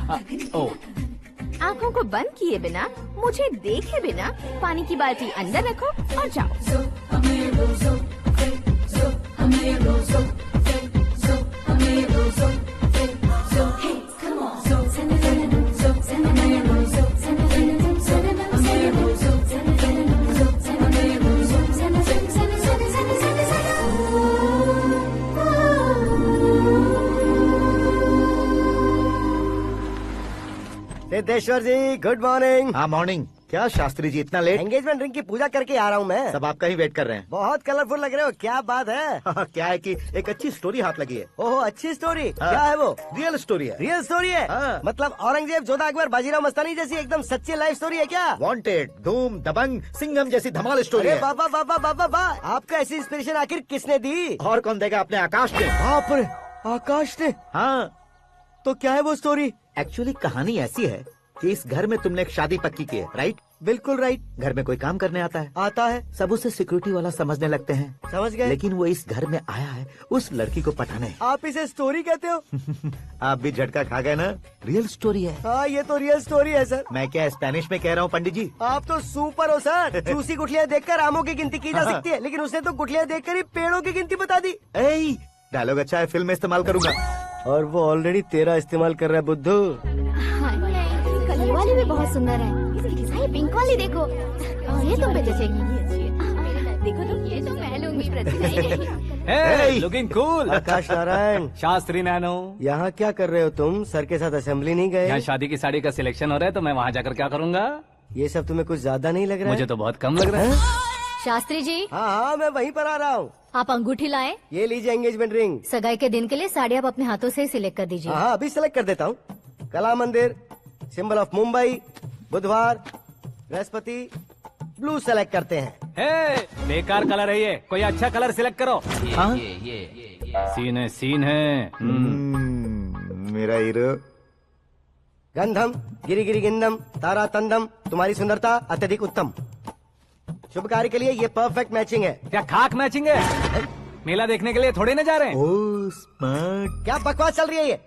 आँखों को बंद किए बिना, मुझे देखे बिना पानी की बाल्टी अंदर रखो और जाओ। सिद्धेश्वर जी, गुड मॉर्निंग। हाँ मॉर्निंग। क्या शास्त्री जी इतना लेट? एंगेजमेंट रिंग की पूजा करके आ रहा हूँ मैं। सब आपका ही वेट कर रहे हैं। बहुत कलरफुल लग रहे हो, क्या बात है? क्या है कि एक अच्छी स्टोरी हाथ लगी है। ओहो, अच्छी स्टोरी। क्या है वो? रियल स्टोरी है। रियल स्टोरी है? मतलब औरंगजेब, जोधा अकबर, बाजीराव मस्तानी जैसी एकदम सच्ची लाइफ स्टोरी है क्या? वांटेड, धूम, दबंग, सिंघम जैसी धमाल स्टोरी है। बाबा बाबा बाबा बा, आपको ऐसी इंस्पिरेशन आखिर किसने दी? और कौन देगा? अपने आकाश ने। बाप रे, आकाश ने? हाँ। तो क्या है वो स्टोरी? एक्चुअली कहानी ऐसी है कि इस घर में तुमने एक शादी पक्की की है, राइट? बिल्कुल राइट। घर में कोई काम करने आता है? आता है। सब उसे सिक्योरिटी वाला समझने लगते हैं। समझ गए। लेकिन वो इस घर में आया है उस लड़की को पटाने। आप इसे स्टोरी कहते हो? आप भी झटका खा गए ना। रियल स्टोरी है। हाँ, ये तो रियल स्टोरी है सर। मैं क्या स्पेनिश में कह रहा हूँ पंडित जी? आप तो सुपर हो सर। चूसी गुठलियाँ देखकर आमों की गिनती की जा सकती है, लेकिन उसने तो गुठलियाँ देखकर ही पेड़ों की गिनती बता दी। डायलॉग अच्छा है, फिल्म में इस्तेमाल करूंगा। और वो ऑलरेडी तेरा इस्तेमाल कर रहा है बुद्धू। कलर वाली भी बहुत सुंदर है। ये पिंक वाली देखो, ये तुम पे जचेगी। देखो तो, ये तो मैं लूंगी। Looking cool. Akash Narayan. Shastri nano. यहाँ क्या कर रहे हो तुम? सर के साथ असेंबली नहीं गए? यहाँ शादी की साड़ी का सिलेक्शन हो रहा है, तो मैं वहाँ जाकर क्या करूँगा? ये सब तुम्हें कुछ ज्यादा नहीं लग रहा है? मुझे तो बहुत कम लग रहा है। शास्त्री जी। हाँ, मैं वहीं पर आ रहा हूँ। आप अंगूठी लाएं। ये लीजिए एंगेजमेंट रिंग। सगाई के दिन के लिए साड़ी आप अपने हाथों से सिलेक्ट कर दीजिए। हाँ, अभी सिलेक्ट कर देता हूँ। कला मंदिर, सिंबल ऑफ मुंबई, बुधवार, बृहस्पति, ब्लू सेलेक्ट करते हैं। बेकार कलर है ये, कोई अच्छा कलर सिलेक्ट करो। ये सीन है। मेरा हीरो। गंधम, गिरी गिरी गिंदम, तारा तंदम, तुम्हारी सुंदरता अत्यधिक उत्तम। शुभ कार्य के लिए ये परफेक्ट मैचिंग है। क्या खाक मैचिंग है? मेला देखने के लिए थोड़े न जा रहे हैं। Oh smart. क्या बकवास चल रही है ये?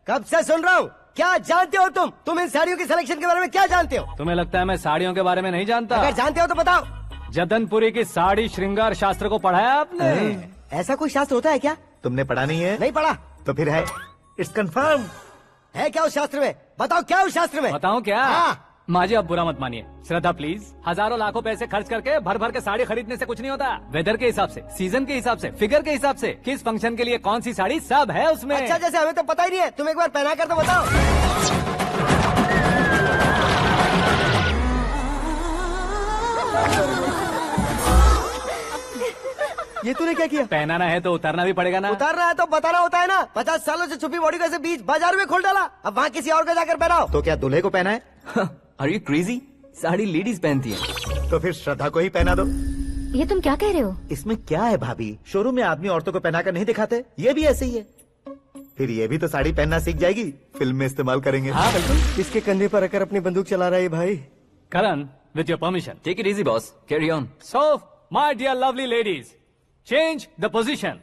कब से सुन रहा हूँ। क्या जानते हो तुम इन साड़ियों की सिलेक्शन के बारे में क्या जानते हो? तुम्हें लगता है मैं साड़ियों के बारे में नहीं जानता? अगर जानते हो तो बताओ। जदनपुरी की साड़ी श्रृंगार शास्त्र को पढ़ाया आपने? ऐसा कोई शास्त्र होता है क्या? तुमने पढ़ा नहीं है? नहीं पढ़ा। तो फिर है। It's confirm. है क्या उस शास्त्र में? बताओ क्या उस शास्त्र में? बताऊं क्या? माँ जी, आप बुरा मत मानिए। श्रद्धा प्लीज, हजारों लाखों पैसे खर्च करके भर भर के साड़ी खरीदने से कुछ नहीं होता। वेदर के हिसाब से, सीजन के हिसाब से, फिगर के हिसाब से, किस फंक्शन के लिए कौन सी साड़ी, सब है उसमें। अच्छा, जैसे हमें तो पता ही नहीं है। तुम एक बार पहना कर तो बताओ। ये तूने क्या किया? पहनाना है तो उतारना भी पड़ेगा ना। उतारना है तो बताना होता है ना। 50 सालों से छुपी बॉडी को ऐसे बीच बाजार में खोल डाला, अब वहाँ किसी और को जाकर पहनाओ। तो क्या दूल्हे को पहना है? Are you crazy? Sari ladies पहनती है। तो फिर श्रद्धा को ही पहना दो। ये तुम क्या कह रहे हो? इसमें क्या है भाभी? शोरूम में आदमी औरतों को पहनाकर नहीं दिखाते? ये भी ऐसे ही है। फिर ये भी तो साड़ी पहनना सीख जाएगी, फिल्म में इस्तेमाल करेंगे। हाँ बिल्कुल। इसके कंधे पर रखकर अपनी बंदूक चला रहा है भाई। करण, with your permission. Take it easy, boss. Carry on. So, my dear lovely ladies, change the position.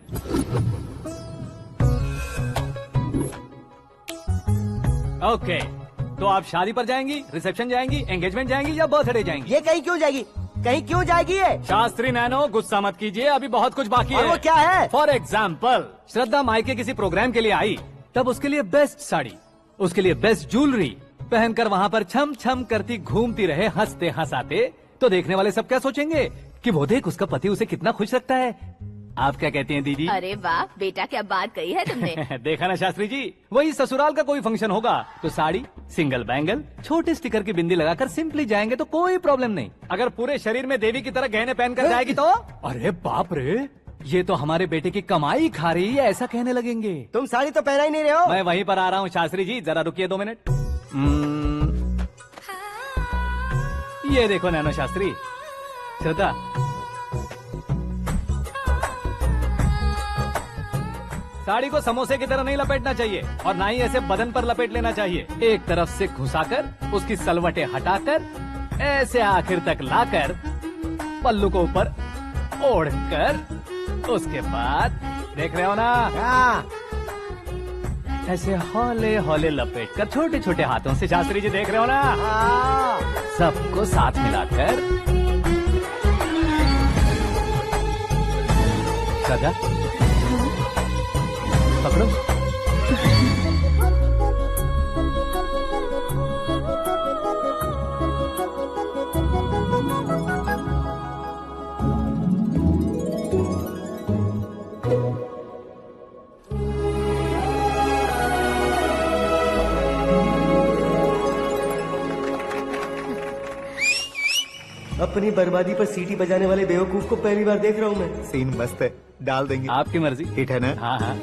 Okay. तो आप शादी पर जाएंगी, रिसेप्शन जाएंगी, एंगेजमेंट जाएंगी या बर्थडे जाएंगी? ये कहीं क्यों जाएगी? कहीं क्यों जाएगी ये? शास्त्री नैनो, गुस्सा मत कीजिए, अभी बहुत कुछ बाकी है। और वो क्या है? फॉर एग्जाम्पल, श्रद्धा मायके किसी प्रोग्राम के लिए आई, तब उसके लिए बेस्ट साड़ी, उसके लिए बेस्ट ज्वेलरी पहनकर वहाँ पर छम छम करती घूमती रहे हंसते हंसाते, तो देखने वाले सब क्या सोचेंगे कि वो देख उसका पति उसे कितना खुश रखता है। आप क्या कहती हैं दीदी? अरे वाह बेटा, क्या बात कही है तुमने। देखा ना शास्त्री जी, वही ससुराल का कोई फंक्शन होगा तो साड़ी, सिंगल बैंगल, छोटे स्टिकर की बिंदी लगाकर सिंपली जाएंगे तो कोई प्रॉब्लम नहीं। अगर पूरे शरीर में देवी की तरह गहने पहन कर जाएगी तो अरे बाप रे, ये तो हमारे बेटे की कमाई खा रही है ऐसा कहने लगेंगे। तुम साड़ी तो पहना ही नहीं रहे हो। मैं वहीं पर आ रहा हूँ शास्त्री जी, जरा रुकिए 2 मिनट। ये देखो नैनो शास्त्री, श्रद्धा, साड़ी को समोसे की तरह नहीं लपेटना चाहिए और ना ही ऐसे बदन पर लपेट लेना चाहिए। एक तरफ से घुसाकर उसकी सलवटें हटाकर ऐसे आखिर तक लाकर पल्लू को ऊपर ओढ़कर उसके बाद देख रहे हो ना, ऐसे हौले हौले लपेट कर छोटे छोटे हाथों से, शास्त्री जी देख रहे हो ना, सबको साथ मिलाकर सदा पकड़ो। अपनी बर्बादी पर सीटी बजाने वाले बेवकूफ को पहली बार देख रहा हूँ मैं। सीन मस्त है, डाल देंगे। आपकी मर्जी। हिट है ना? हाँ हाँ।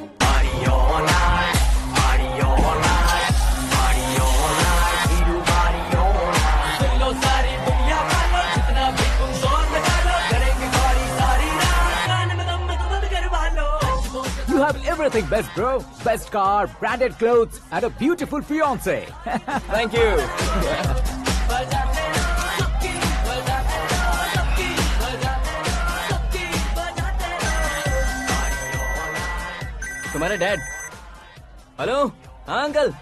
You have everything best, bro. Best car, branded clothes, and a beautiful fiance. Thank you. तुम्हारे डैड। हेलो, हाँ अंकल,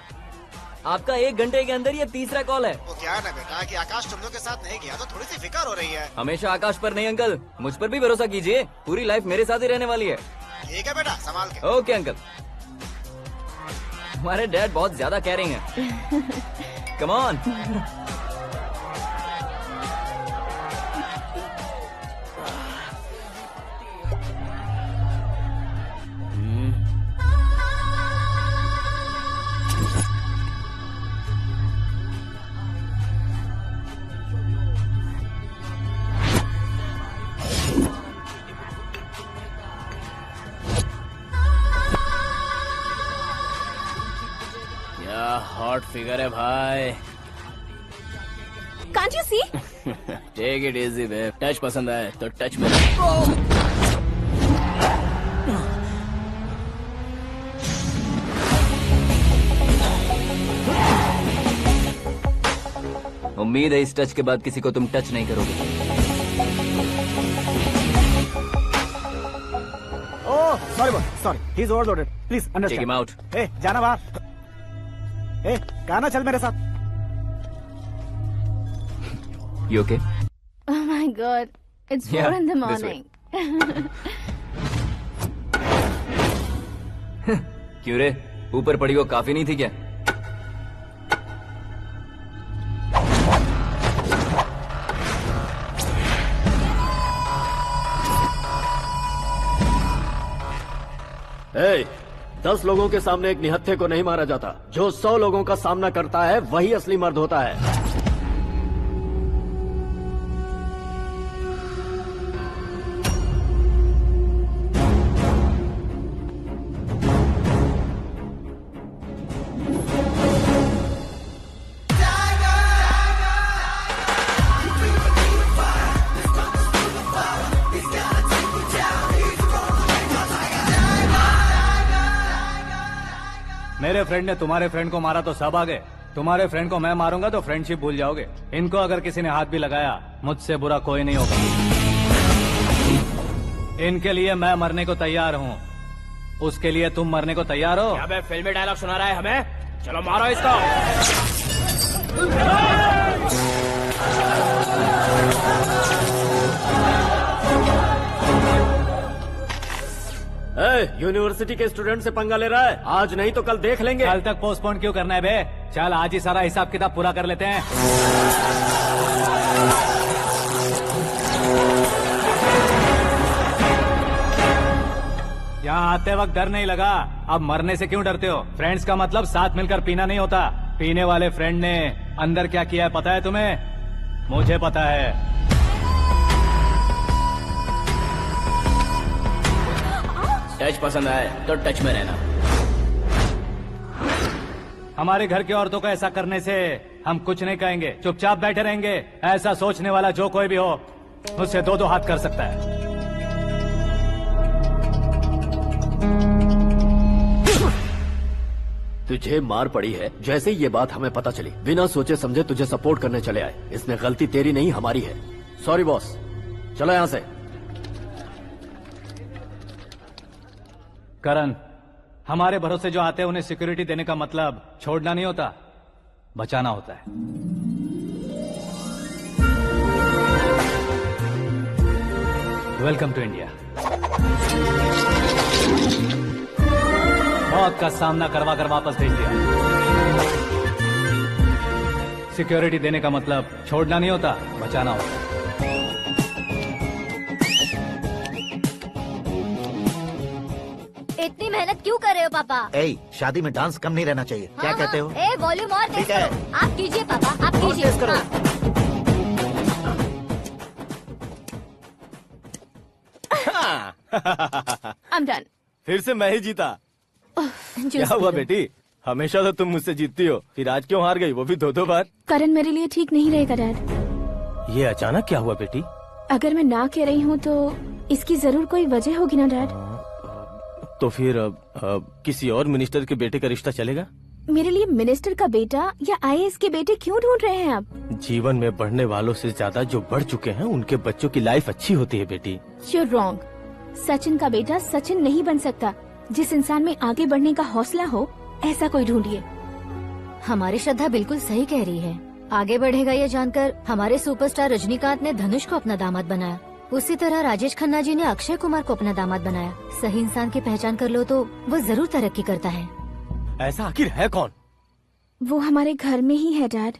आपका 1 घंटे के अंदर ये तीसरा कॉल है। वो क्या है ना बेटा कि आकाश तुम लोग के साथ नहीं गया तो थोड़ी सी फिक्र हो रही है। हमेशा आकाश पर नहीं अंकल, मुझ पर भी भरोसा कीजिए, पूरी लाइफ मेरे साथ ही रहने वाली है। ठीक है बेटा, संभाल के। Okay uncle. हमारे डैड बहुत ज्यादा केयरिंग है। Come on. हॉट फिगर है भाई। Can't you see? Take it easy babe. Touch पसंद आए तो टच में। उम्मीद है इस टच के बाद किसी को तुम टच नहीं करोगे। Oh sorry sorry, he is overloaded, please understand. Take him out. ए जाना बाहर। ए गाना चल मेरे साथ। You okay? Oh my God, it's 4 in the morning. क्यों रे, ऊपर पड़ी वो काफी नहीं थी क्या? Hey, 10 लोगों के सामने एक निहत्थे को नहीं मारा जाता। जो 100 लोगों का सामना करता है वही असली मर्द होता है। मेरे फ्रेंड ने तुम्हारे फ्रेंड को मारा तो सब आ गए, तुम्हारे फ्रेंड को मैं मारूंगा तो फ्रेंडशिप भूल जाओगे। इनको अगर किसी ने हाथ भी लगाया मुझसे बुरा कोई नहीं होगा। इनके लिए मैं मरने को तैयार हूँ, उसके लिए तुम मरने को तैयार हो? क्या बे फिल्मी डायलॉग सुना रहा है हमें? चलो मारो इसको। यूनिवर्सिटी के स्टूडेंट से पंगा ले रहा है, आज नहीं तो कल देख लेंगे। कल तक पोस्टपोन क्यों करना है बे? चल आज ही सारा हिसाब किताब पूरा कर लेते हैं। आते वक्त डर नहीं लगा, अब मरने से क्यों डरते हो? फ्रेंड्स का मतलब साथ मिलकर पीना नहीं होता। पीने वाले फ्रेंड ने अंदर क्या किया है पता है तुम्हें? मुझे पता है। टच पसंद आए तो टच में रहना। हमारे घर की औरतों को ऐसा करने से हम कुछ नहीं कहेंगे, चुपचाप बैठे रहेंगे। ऐसा सोचने वाला जो कोई भी हो उससे दो हाथ कर सकता है। तुझे मार पड़ी है, जैसे ये बात हमें पता चली बिना सोचे समझे तुझे सपोर्ट करने चले आए। इसमें गलती तेरी नहीं हमारी है। सॉरी बॉस, चलो यहाँ से। करण, हमारे भरोसे जो आते हैं उन्हें सिक्योरिटी देने का मतलब छोड़ना नहीं होता, बचाना होता है। Welcome to India. मौत का सामना करवा कर वापस भेज दिया। सिक्योरिटी देने का मतलब छोड़ना नहीं होता, बचाना होता है। इतनी मेहनत क्यों कर रहे हो पापा? ए, शादी में डांस कम नहीं रहना चाहिए। क्या कहते हो? ए, वॉल्यूम और तेज ठीक है। करो। आप कीजिए पापा, आप कीजिए। तेज करो। I'm done. फिर से मैं ही जीता। क्या हुआ बेटी? हमेशा तो तुम मुझसे जीतती हो, फिर आज क्यों हार गई, वो भी दो बार? करण मेरे लिए ठीक नहीं रहेगा डैड। ये अचानक क्या हुआ बेटी? अगर मैं ना कह रही हूँ तो इसकी जरूर कोई वजह होगी ना डैड। तो फिर किसी और मिनिस्टर के बेटे का रिश्ता चलेगा? मेरे लिए मिनिस्टर का बेटा या IAS के बेटे क्यों ढूंढ रहे हैं आप? जीवन में बढ़ने वालों से ज्यादा जो बढ़ चुके हैं उनके बच्चों की लाइफ अच्छी होती है बेटी। You're wrong. सचिन का बेटा सचिन नहीं बन सकता। जिस इंसान में आगे बढ़ने का हौसला हो ऐसा कोई ढूंढिए। हमारी श्रद्धा बिल्कुल सही कह रही है। आगे बढ़ेगा ये जानकर हमारे सुपरस्टार रजनीकांत ने धनुष को अपना दामाद बनाया। उसी तरह राजेश खन्ना जी ने अक्षय कुमार को अपना दामाद बनाया। सही इंसान की पहचान कर लो तो वो जरूर तरक्की करता है। ऐसा आखिर है कौन? वो हमारे घर में ही है डैड,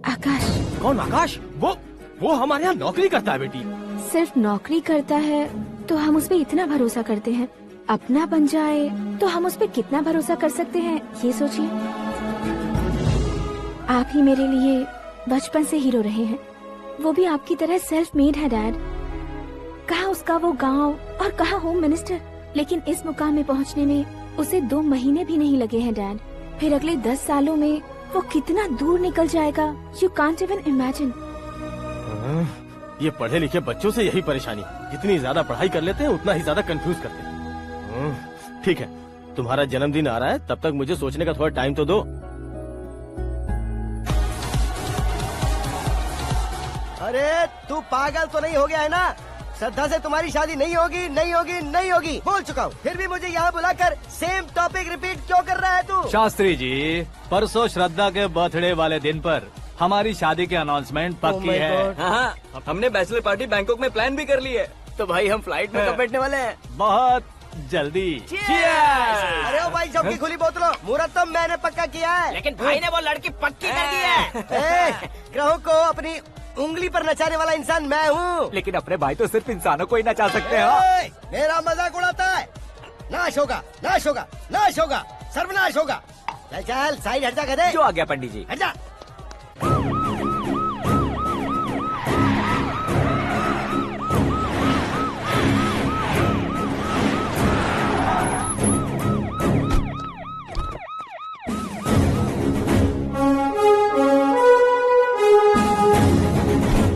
आकाश। कौन आकाश? वो हमारे यहाँ नौकरी करता है बेटी। सिर्फ नौकरी करता है तो हम उस पे इतना भरोसा करते हैं, अपना बन जाए तो हम उस पे कितना भरोसा कर सकते हैं ये सोचिए। आप ही मेरे लिए बचपन से हीरो रहे हैं, वो भी आपकी तरह सेल्फ मेड है डैड। कहाँ उसका वो गांव और कहाँ होम मिनिस्टर, लेकिन इस मुकाम में पहुँचने में उसे 2 महीने भी नहीं लगे हैं डैड। फिर अगले 10 सालों में वो कितना दूर निकल जाएगा, यू कांट इवन इमेजिन। ये पढ़े लिखे बच्चों से यही परेशानी, जितनी ज्यादा पढ़ाई कर लेते हैं उतना ही ज्यादा कंफ्यूज करते हैं। ठीक है, तुम्हारा जन्मदिन आ रहा है, तब तक मुझे सोचने का थोड़ा टाइम तो दो। अरे तू पागल तो नहीं हो गया है ना? श्रद्धा से तुम्हारी शादी नहीं होगी, नहीं होगी, नहीं होगी, बोल चुका हूँ। फिर भी मुझे यहाँ बुलाकर सेम टॉपिक रिपीट क्यों कर रहा है तू? शास्त्री जी, परसों श्रद्धा के बर्थडे वाले दिन पर हमारी शादी की अनाउंसमेंट पक्की है। हाँ, हमने बैचलर पार्टी बैंकॉक में प्लान भी कर ली है। तो भाई हम फ्लाइट में कब बैठने वाले हैं? बहुत जल्दी। अरे ओ भाई, सबकी खुली बोतलों, मुहूर्त तो मैंने पक्का किया है। लेकिन भाई ने वो लड़की पक्की कर दी है। ग्रहों को अपनी उंगली पर नचाने वाला इंसान मैं हूँ। लेकिन अपने भाई तो सिर्फ इंसानों को ही नचा सकते हैं। मेरा मजाक उड़ाता है? नाश होगा, नाश होगा, नाश होगा, सर्वनाश होगा। चल चल साइड हट जा गधे। जो आ गया पंडित जी। हट जा।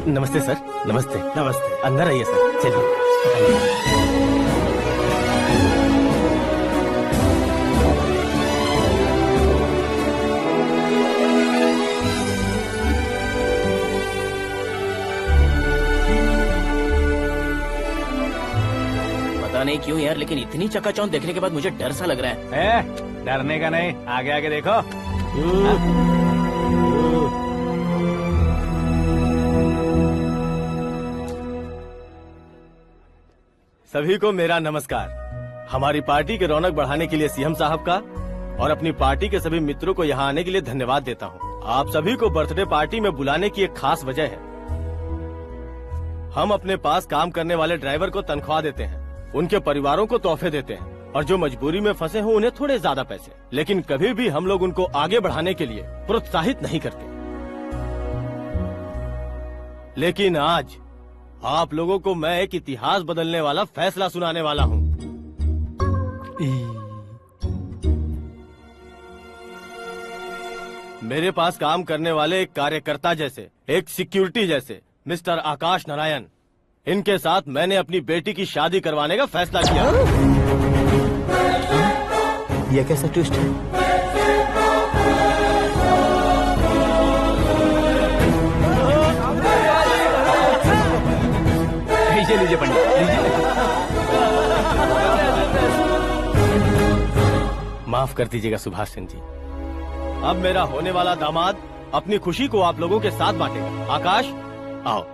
नमस्ते सर। नमस्ते। नमस्ते। अंदर आइए सर, चलिए। पता नहीं क्यों यार, लेकिन इतनी चकाचौंध देखने के बाद मुझे डर सा लग रहा है। डरने का नहीं, आगे आगे देखो। सभी को मेरा नमस्कार। हमारी पार्टी के रौनक बढ़ाने के लिए सीएम साहब का और अपनी पार्टी के सभी मित्रों को यहाँ आने के लिए धन्यवाद देता हूँ। आप सभी को बर्थडे पार्टी में बुलाने की एक खास वजह है। हम अपने पास काम करने वाले ड्राइवर को तनख्वाह देते हैं, उनके परिवारों को तोहफे देते हैं और जो मजबूरी में फंसे हो उन्हें थोड़े ज्यादा पैसे, लेकिन कभी भी हम लोग उनको आगे बढ़ाने के लिए प्रोत्साहित नहीं करते। लेकिन आज आप लोगों को मैं एक इतिहास बदलने वाला फैसला सुनाने वाला हूँ। मेरे पास काम करने वाले एक कार्यकर्ता जैसे, एक सिक्योरिटी जैसे मिस्टर आकाश नारायण, इनके साथ मैंने अपनी बेटी की शादी करवाने का फैसला किया। यह कैसा ट्विस्ट है? लीजिए पंडित, लीजिए। माफ कर दीजिएगा सुभाष सिंह जी। अब मेरा होने वाला दामाद अपनी खुशी को आप लोगों के साथ बांटेगा। आकाश, आओ।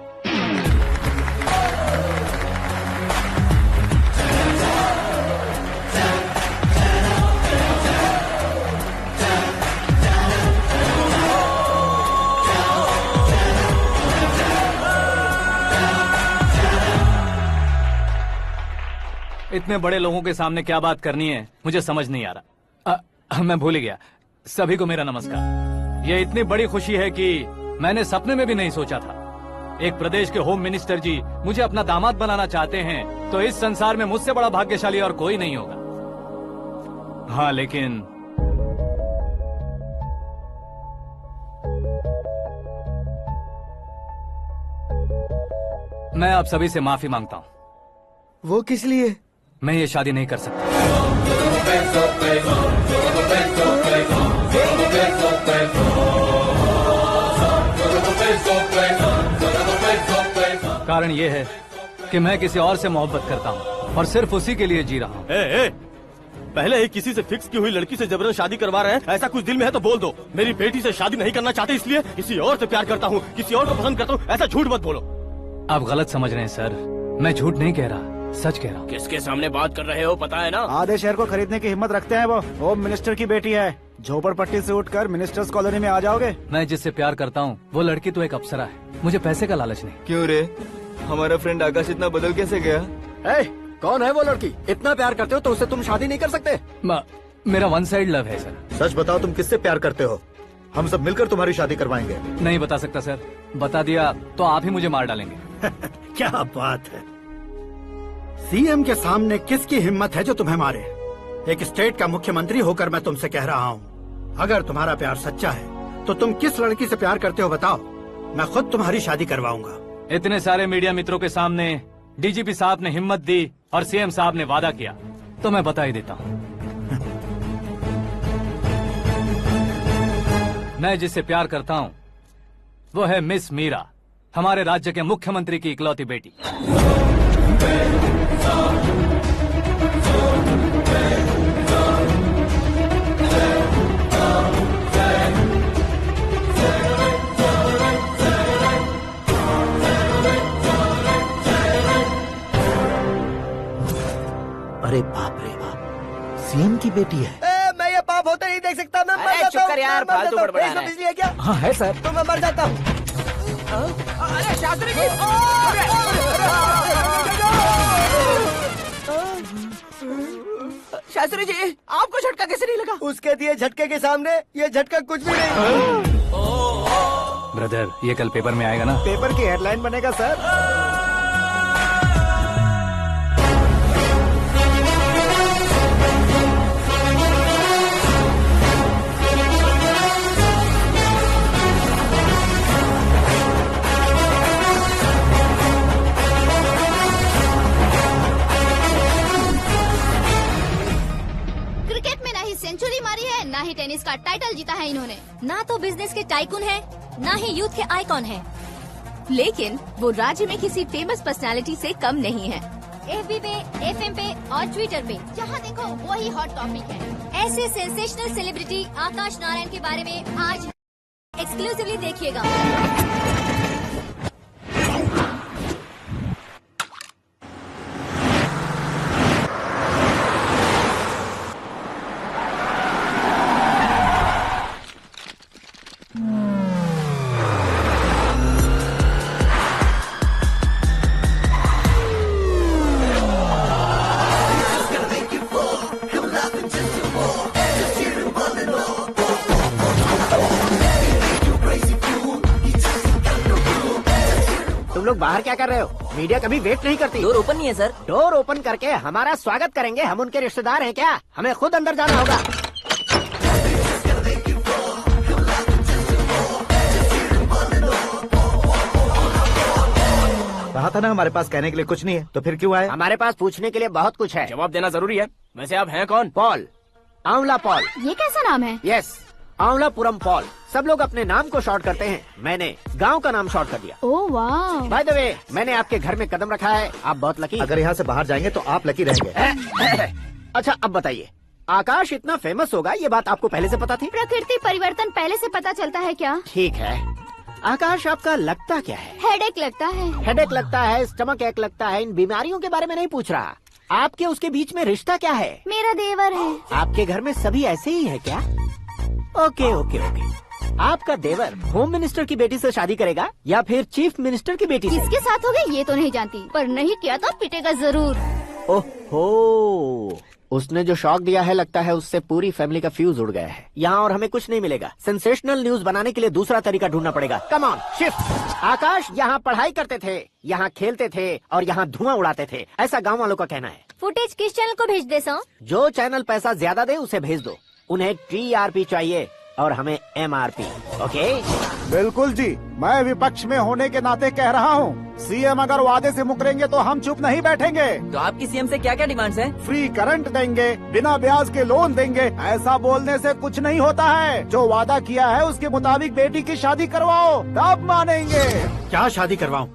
इतने बड़े लोगों के सामने क्या बात करनी है मुझे समझ नहीं आ रहा। मैं भूल गया। सभी को मेरा नमस्कार। ये इतनी बड़ी खुशी है कि मैंने सपने में भी नहीं सोचा था। एक प्रदेश के होम मिनिस्टर जी मुझे अपना दामाद बनाना चाहते हैं तो इस संसार में मुझसे बड़ा भाग्यशाली और कोई नहीं होगा। हाँ, लेकिन मैं आप सभी से माफी मांगता हूँ। वो किस लिए? मैं ये शादी नहीं कर सकता। कारण ये है कि मैं किसी और से मोहब्बत करता हूँ और सिर्फ उसी के लिए जी रहा हूँ। पहले ही किसी से फिक्स की हुई लड़की से जबरन शादी करवा रहे हैं। ऐसा कुछ दिल में है तो बोल दो। मेरी बेटी से शादी नहीं करना चाहते इसलिए किसी और से प्यार करता हूँ, किसी और को पसंद करता हूँ, ऐसा झूठ मत बोलो। आप गलत समझ रहे हैं सर। मैं झूठ नहीं कह रहा, सच कह रहा हूँ। किसके सामने बात कर रहे हो पता है ना? आधे शहर को खरीदने की हिम्मत रखते हैं वो। होम मिनिस्टर की बेटी है। झोपड़पट्टी से उठकर मिनिस्टर्स कॉलोनी में आ जाओगे। मैं जिससे प्यार करता हूँ वो लड़की तो एक अप्सरा है। मुझे पैसे का लालच नहीं। क्यों रे, हमारा फ्रेंड आकाश इतना बदल कैसे गया? कौन है वो लड़की? इतना प्यार करते हो तो उससे तुम शादी नहीं कर सकते? मेरा वन साइड लव है सर। सच बताओ, तुम किससे प्यार करते हो? हम सब मिलकर तुम्हारी शादी करवाएंगे। नहीं बता सकता सर। बता दिया तो आप ही मुझे मार डालेंगे। क्या बात है। सीएम के सामने किसकी हिम्मत है जो तुम्हें मारे? एक स्टेट का मुख्यमंत्री होकर मैं तुमसे कह रहा हूँ, अगर तुम्हारा प्यार सच्चा है तो तुम किस लड़की से प्यार करते हो बताओ। मैं खुद तुम्हारी शादी करवाऊंगा। इतने सारे मीडिया मित्रों के सामने डीजीपी साहब ने हिम्मत दी और सीएम साहब ने वादा किया तो मैं बता ही देता हूँ। मैं जिससे प्यार करता हूँ वो है मिस मीरा, हमारे राज्य के मुख्यमंत्री की इकलौती बेटी। अरे बाप रे बाप, सीएम की बेटी है। मैं ये पाप होते नहीं देख सकता। मैं मर जाता हूँ। चुप कर यार, फालतू बड़बड़ा रहा है। बिजली है क्या? हाँ है सर। तो मैं मर जाता हूँ। अरे शास्त्री जी! शास्त्री जी, आपको झटका कैसे नहीं लगा? उसके दिए झटके के सामने ये झटका कुछ भी नहीं। ब्रदर, ये कल पेपर में आएगा ना? पेपर की हेडलाइन बनेगा सर। क्रिकेट में ना ही सेंचुरी मारी है, ना ही टेनिस का टाइटल जीता है इन्होंने। ना तो बिजनेस के टाइकून है, ना ही यूथ के आइकॉन है। लेकिन वो राज्य में किसी फेमस पर्सनालिटी से कम नहीं है। FB पे, FM पे और ट्विटर पे जहाँ देखो वही हॉट टॉपिक है। ऐसे सेंसेशनल सेलिब्रिटी आकाश नारायण के बारे में आज एक्सक्लूसिवली देखिएगा। लोग बाहर क्या कर रहे हो? मीडिया कभी वेट नहीं करती। डोर ओपन नहीं है सर। डोर ओपन करके हमारा स्वागत करेंगे। हम उनके रिश्तेदार हैं क्या? हमें खुद अंदर जाना होगा। कहा था ना हमारे पास कहने के लिए कुछ नहीं है, तो फिर क्यों आए? हमारे पास पूछने के लिए बहुत कुछ है। जवाब देना जरूरी है। वैसे आप हैं कौन? पॉल, आंवला पॉल। ये कैसा नाम है? Yes, Anwalapuram Paul. सब लोग अपने नाम को शॉर्ट करते हैं, मैंने गांव का नाम शॉर्ट कर दिया। ओह वाह। बाय द वे, मैंने आपके घर में कदम रखा है। आप बहुत लकी। अगर यहाँ से बाहर जाएंगे तो आप लकी रहेंगे। अच्छा अब बताइए, आकाश इतना फेमस होगा ये बात आपको पहले से पता थी? प्रकृति परिवर्तन पहले से पता चलता है क्या? ठीक है, आकाश आपका लगता क्या है? हेडेक लगता है। हेडेक लगता है, स्टमक एक लगता है। इन बीमारियों के बारे में नहीं पूछ रहा। आपके उसके बीच में रिश्ता क्या है? मेरा देवर है। आपके घर में सभी ऐसे ही है क्या? Okay okay okay. आपका देवर होम मिनिस्टर की बेटी से शादी करेगा या फिर चीफ मिनिस्टर की बेटी से? किसके साथ होगा ये तो नहीं जानती, पर नहीं किया तो पिटेगा जरूर। ओहो, उसने जो शॉक दिया है लगता है उससे पूरी फैमिली का फ्यूज उड़ गया है। यहाँ और हमें कुछ नहीं मिलेगा। सेंसेशनल न्यूज बनाने के लिए दूसरा तरीका ढूंढना पड़ेगा। Come on, shift. आकाश यहाँ पढ़ाई करते थे, यहाँ खेलते थे और यहाँ धुआं उड़ाते थे, ऐसा गाँव वालों का कहना है। फुटेज किस चैनल को भेज दे सो? जो चैनल पैसा ज्यादा दे उसे भेज दो। उन्हें TRP चाहिए और हमें MRP। ओके? बिल्कुल जी, मैं विपक्ष में होने के नाते कह रहा हूँ, सीएम अगर वादे से मुकरेंगे तो हम चुप नहीं बैठेंगे। तो आपकी सीएम से क्या क्या डिमांड्स हैं? फ्री करंट देंगे, बिना ब्याज के लोन देंगे। ऐसा बोलने से कुछ नहीं होता है। जो वादा किया है उसके मुताबिक बेटी की शादी करवाओ, तब मानेंगे। क्या शादी करवाऊं?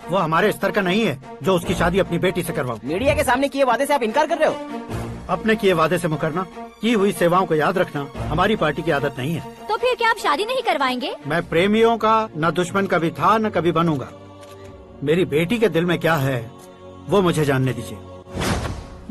वो हमारे स्तर का नहीं है जो उसकी शादी अपनी बेटी से करवाऊं। मीडिया के सामने किए वादे से आप इनकार कर रहे हो? अपने किए वादे से मुकरना, की हुई सेवाओं को याद रखना हमारी पार्टी की आदत नहीं है। तो फिर क्या आप शादी नहीं करवाएंगे? मैं प्रेमियों का न दुश्मन कभी था न कभी बनूंगा। मेरी बेटी के दिल में क्या है वो मुझे जानने दीजिए।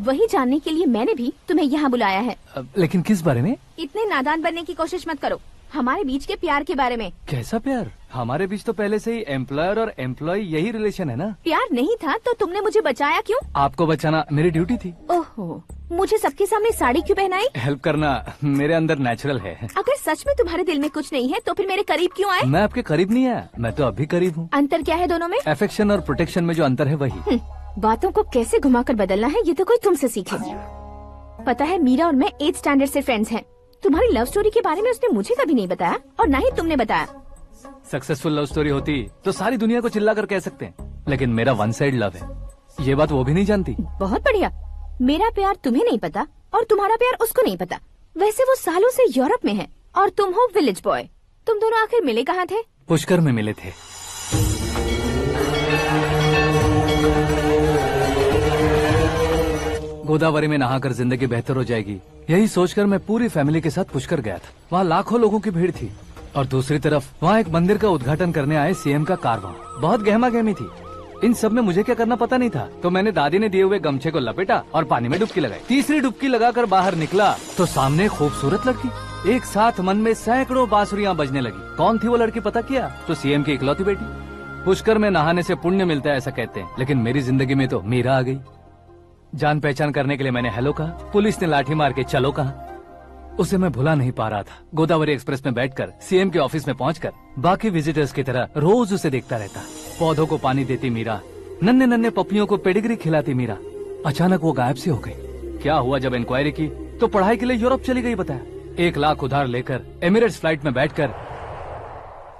वही जानने के लिए मैंने भी तुम्हें यहाँ बुलाया है। लेकिन किस बारे में? इतने नादान बनने की कोशिश मत करो। हमारे बीच के प्यार के बारे में। कैसा प्यार? हमारे बीच तो पहले से ही एम्प्लॉयर और एम्प्लॉय यही रिलेशन है ना। प्यार नहीं था तो तुमने मुझे बचाया क्यों? आपको बचाना मेरी ड्यूटी थी। ओहो, मुझे सबके सामने साड़ी क्यों पहनाई? हेल्प करना मेरे अंदर नेचुरल है। अगर सच में तुम्हारे दिल में कुछ नहीं है तो फिर मेरे करीब क्यों आए? मैं आपके करीब नहीं आया, मैं तो अभी करीब हूँ। अंतर क्या है दोनों में? अफेक्शन और प्रोटेक्शन में जो अंतर है वही। बातों को कैसे घुमाकर बदलना है ये तो कोई तुमसे सीखे। पता है, मीरा और मैं 8th स्टैंडर्ड से फ्रेंड्स हैं। तुम्हारी लव स्टोरी के बारे में उसने मुझे कभी नहीं बताया और न ही तुमने बताया। सक्सेसफुल लव स्टोरी होती तो सारी दुनिया को चिल्ला कर कह सकते हैं, लेकिन मेरा वन साइड लव है, ये बात वो भी नहीं जानती। बहुत बढ़िया। मेरा प्यार तुम्हें नहीं पता और तुम्हारा प्यार उसको नहीं पता। वैसे वो सालों से यूरोप में है और तुम हो विलेज बॉय। तुम दोनों आखिर मिले कहाँ थे? पुष्कर में मिले थे। गोदावरी में नहाकर जिंदगी बेहतर हो जाएगी, यही सोचकर मैं पूरी फैमिली के साथ पुष्कर गया था। वहाँ लाखों लोगों की भीड़ थी और दूसरी तरफ वहाँ एक मंदिर का उद्घाटन करने आए सीएम का कारवां। बहुत गहमा गहमी थी। इन सब में मुझे क्या करना पता नहीं था, तो मैंने दादी ने दिए हुए गमछे को लपेटा और पानी में डुबकी लगाई। तीसरी डुबकी लगाकर बाहर निकला तो सामने खूबसूरत लड़की। एक साथ मन में सैकड़ों बांसुरियां बजने लगी। कौन थी वो लड़की पता किया? तो सीएम की इकलौती बेटी। पुष्कर में नहाने से पुण्य मिलता है ऐसा कहते हैं, लेकिन मेरी जिंदगी में तो मीरा आ गई। जान पहचान करने के लिए मैंने हेलो कहा, पुलिस ने लाठी मार के चलो कहा। उसे मैं भुला नहीं पा रहा था। गोदावरी एक्सप्रेस में बैठकर सीएम के ऑफिस में पहुंचकर बाकी विजिटर्स की तरह रोज उसे देखता रहता। पौधों को पानी देती मीरा, नन्हे नन्हे पपियों को पेडिग्री खिलाती मीरा। अचानक वो गायब सी हो गई। क्या हुआ? जब इंक्वायरी की तो पढ़ाई के लिए यूरोप चली गई बताया। 1 लाख उधार लेकर एमिरेट्स फ्लाइट में बैठकर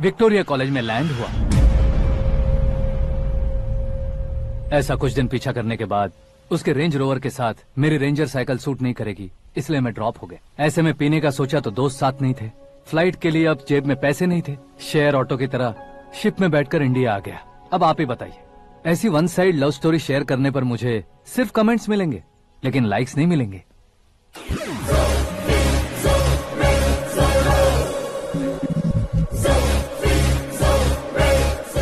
विक्टोरिया कॉलेज में लैंड हुआ। ऐसा कुछ दिन पीछा करने के बाद उसके रेंज रोवर के साथ मेरी रेंजर साइकिल सूट नहीं करेगी, इसलिए मैं ड्रॉप हो गया। ऐसे में पीने का सोचा तो दोस्त साथ नहीं थे। फ्लाइट के लिए अब जेब में पैसे नहीं थे। शेयर ऑटो की तरह शिप में बैठकर इंडिया आ गया। अब आप ही बताइए, ऐसी one side love story share करने पर मुझे सिर्फ कमेंट्स मिलेंगे, लेकिन लाइक्स नहीं मिलेंगे।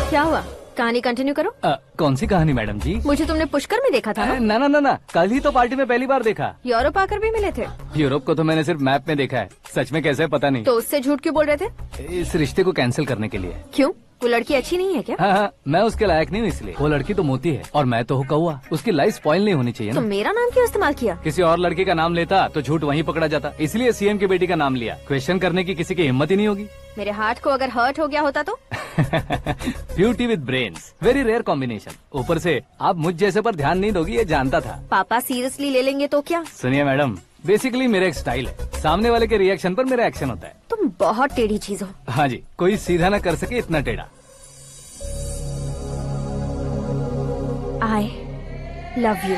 क्या हुआ? कहानी कंटिन्यू करो। कौन सी कहानी मैडम जी? मुझे तुमने पुष्कर में देखा था ना? ना, कल ही तो पार्टी में पहली बार देखा। यूरोप आकर भी मिले थे? यूरोप को तो मैंने सिर्फ मैप में देखा है, सच में कैसे पता नहीं। तो उससे झूठ क्यों बोल रहे थे? इस रिश्ते को कैंसिल करने के लिए। क्यों? वो लड़की अच्छी नहीं है क्या? हाँ, मैं उसके लायक नहीं हूँ इसलिए। वो लड़की तो मोती है और मैं तो हूँ कौवा। उसकी लाइफ स्पॉइल नहीं होनी चाहिए ना। तो मेरा नाम क्यों इस्तेमाल किया? किसी और लड़की का नाम लेता तो झूठ वहीं पकड़ा जाता, इसलिए सीएम की बेटी का नाम लिया। क्वेश्चन करने की किसी की हिम्मत ही नहीं होगी। मेरे हार्ट को अगर हर्ट हो गया होता तो? Beauty with brains, very rare combination. ऊपर से आप मुझ जैसे पर ध्यान नहीं दोगी, ये जानता था। पापा सीरियसली ले लेंगे तो क्या? सुनिए मैडम, बेसिकली मेरा एक स्टाइल है, सामने वाले के रिएक्शन पर मेरा एक्शन होता है। तुम बहुत टेढ़ी चीज हो। हाँ जी, कोई सीधा ना कर सके इतना टेढ़ा। I love you.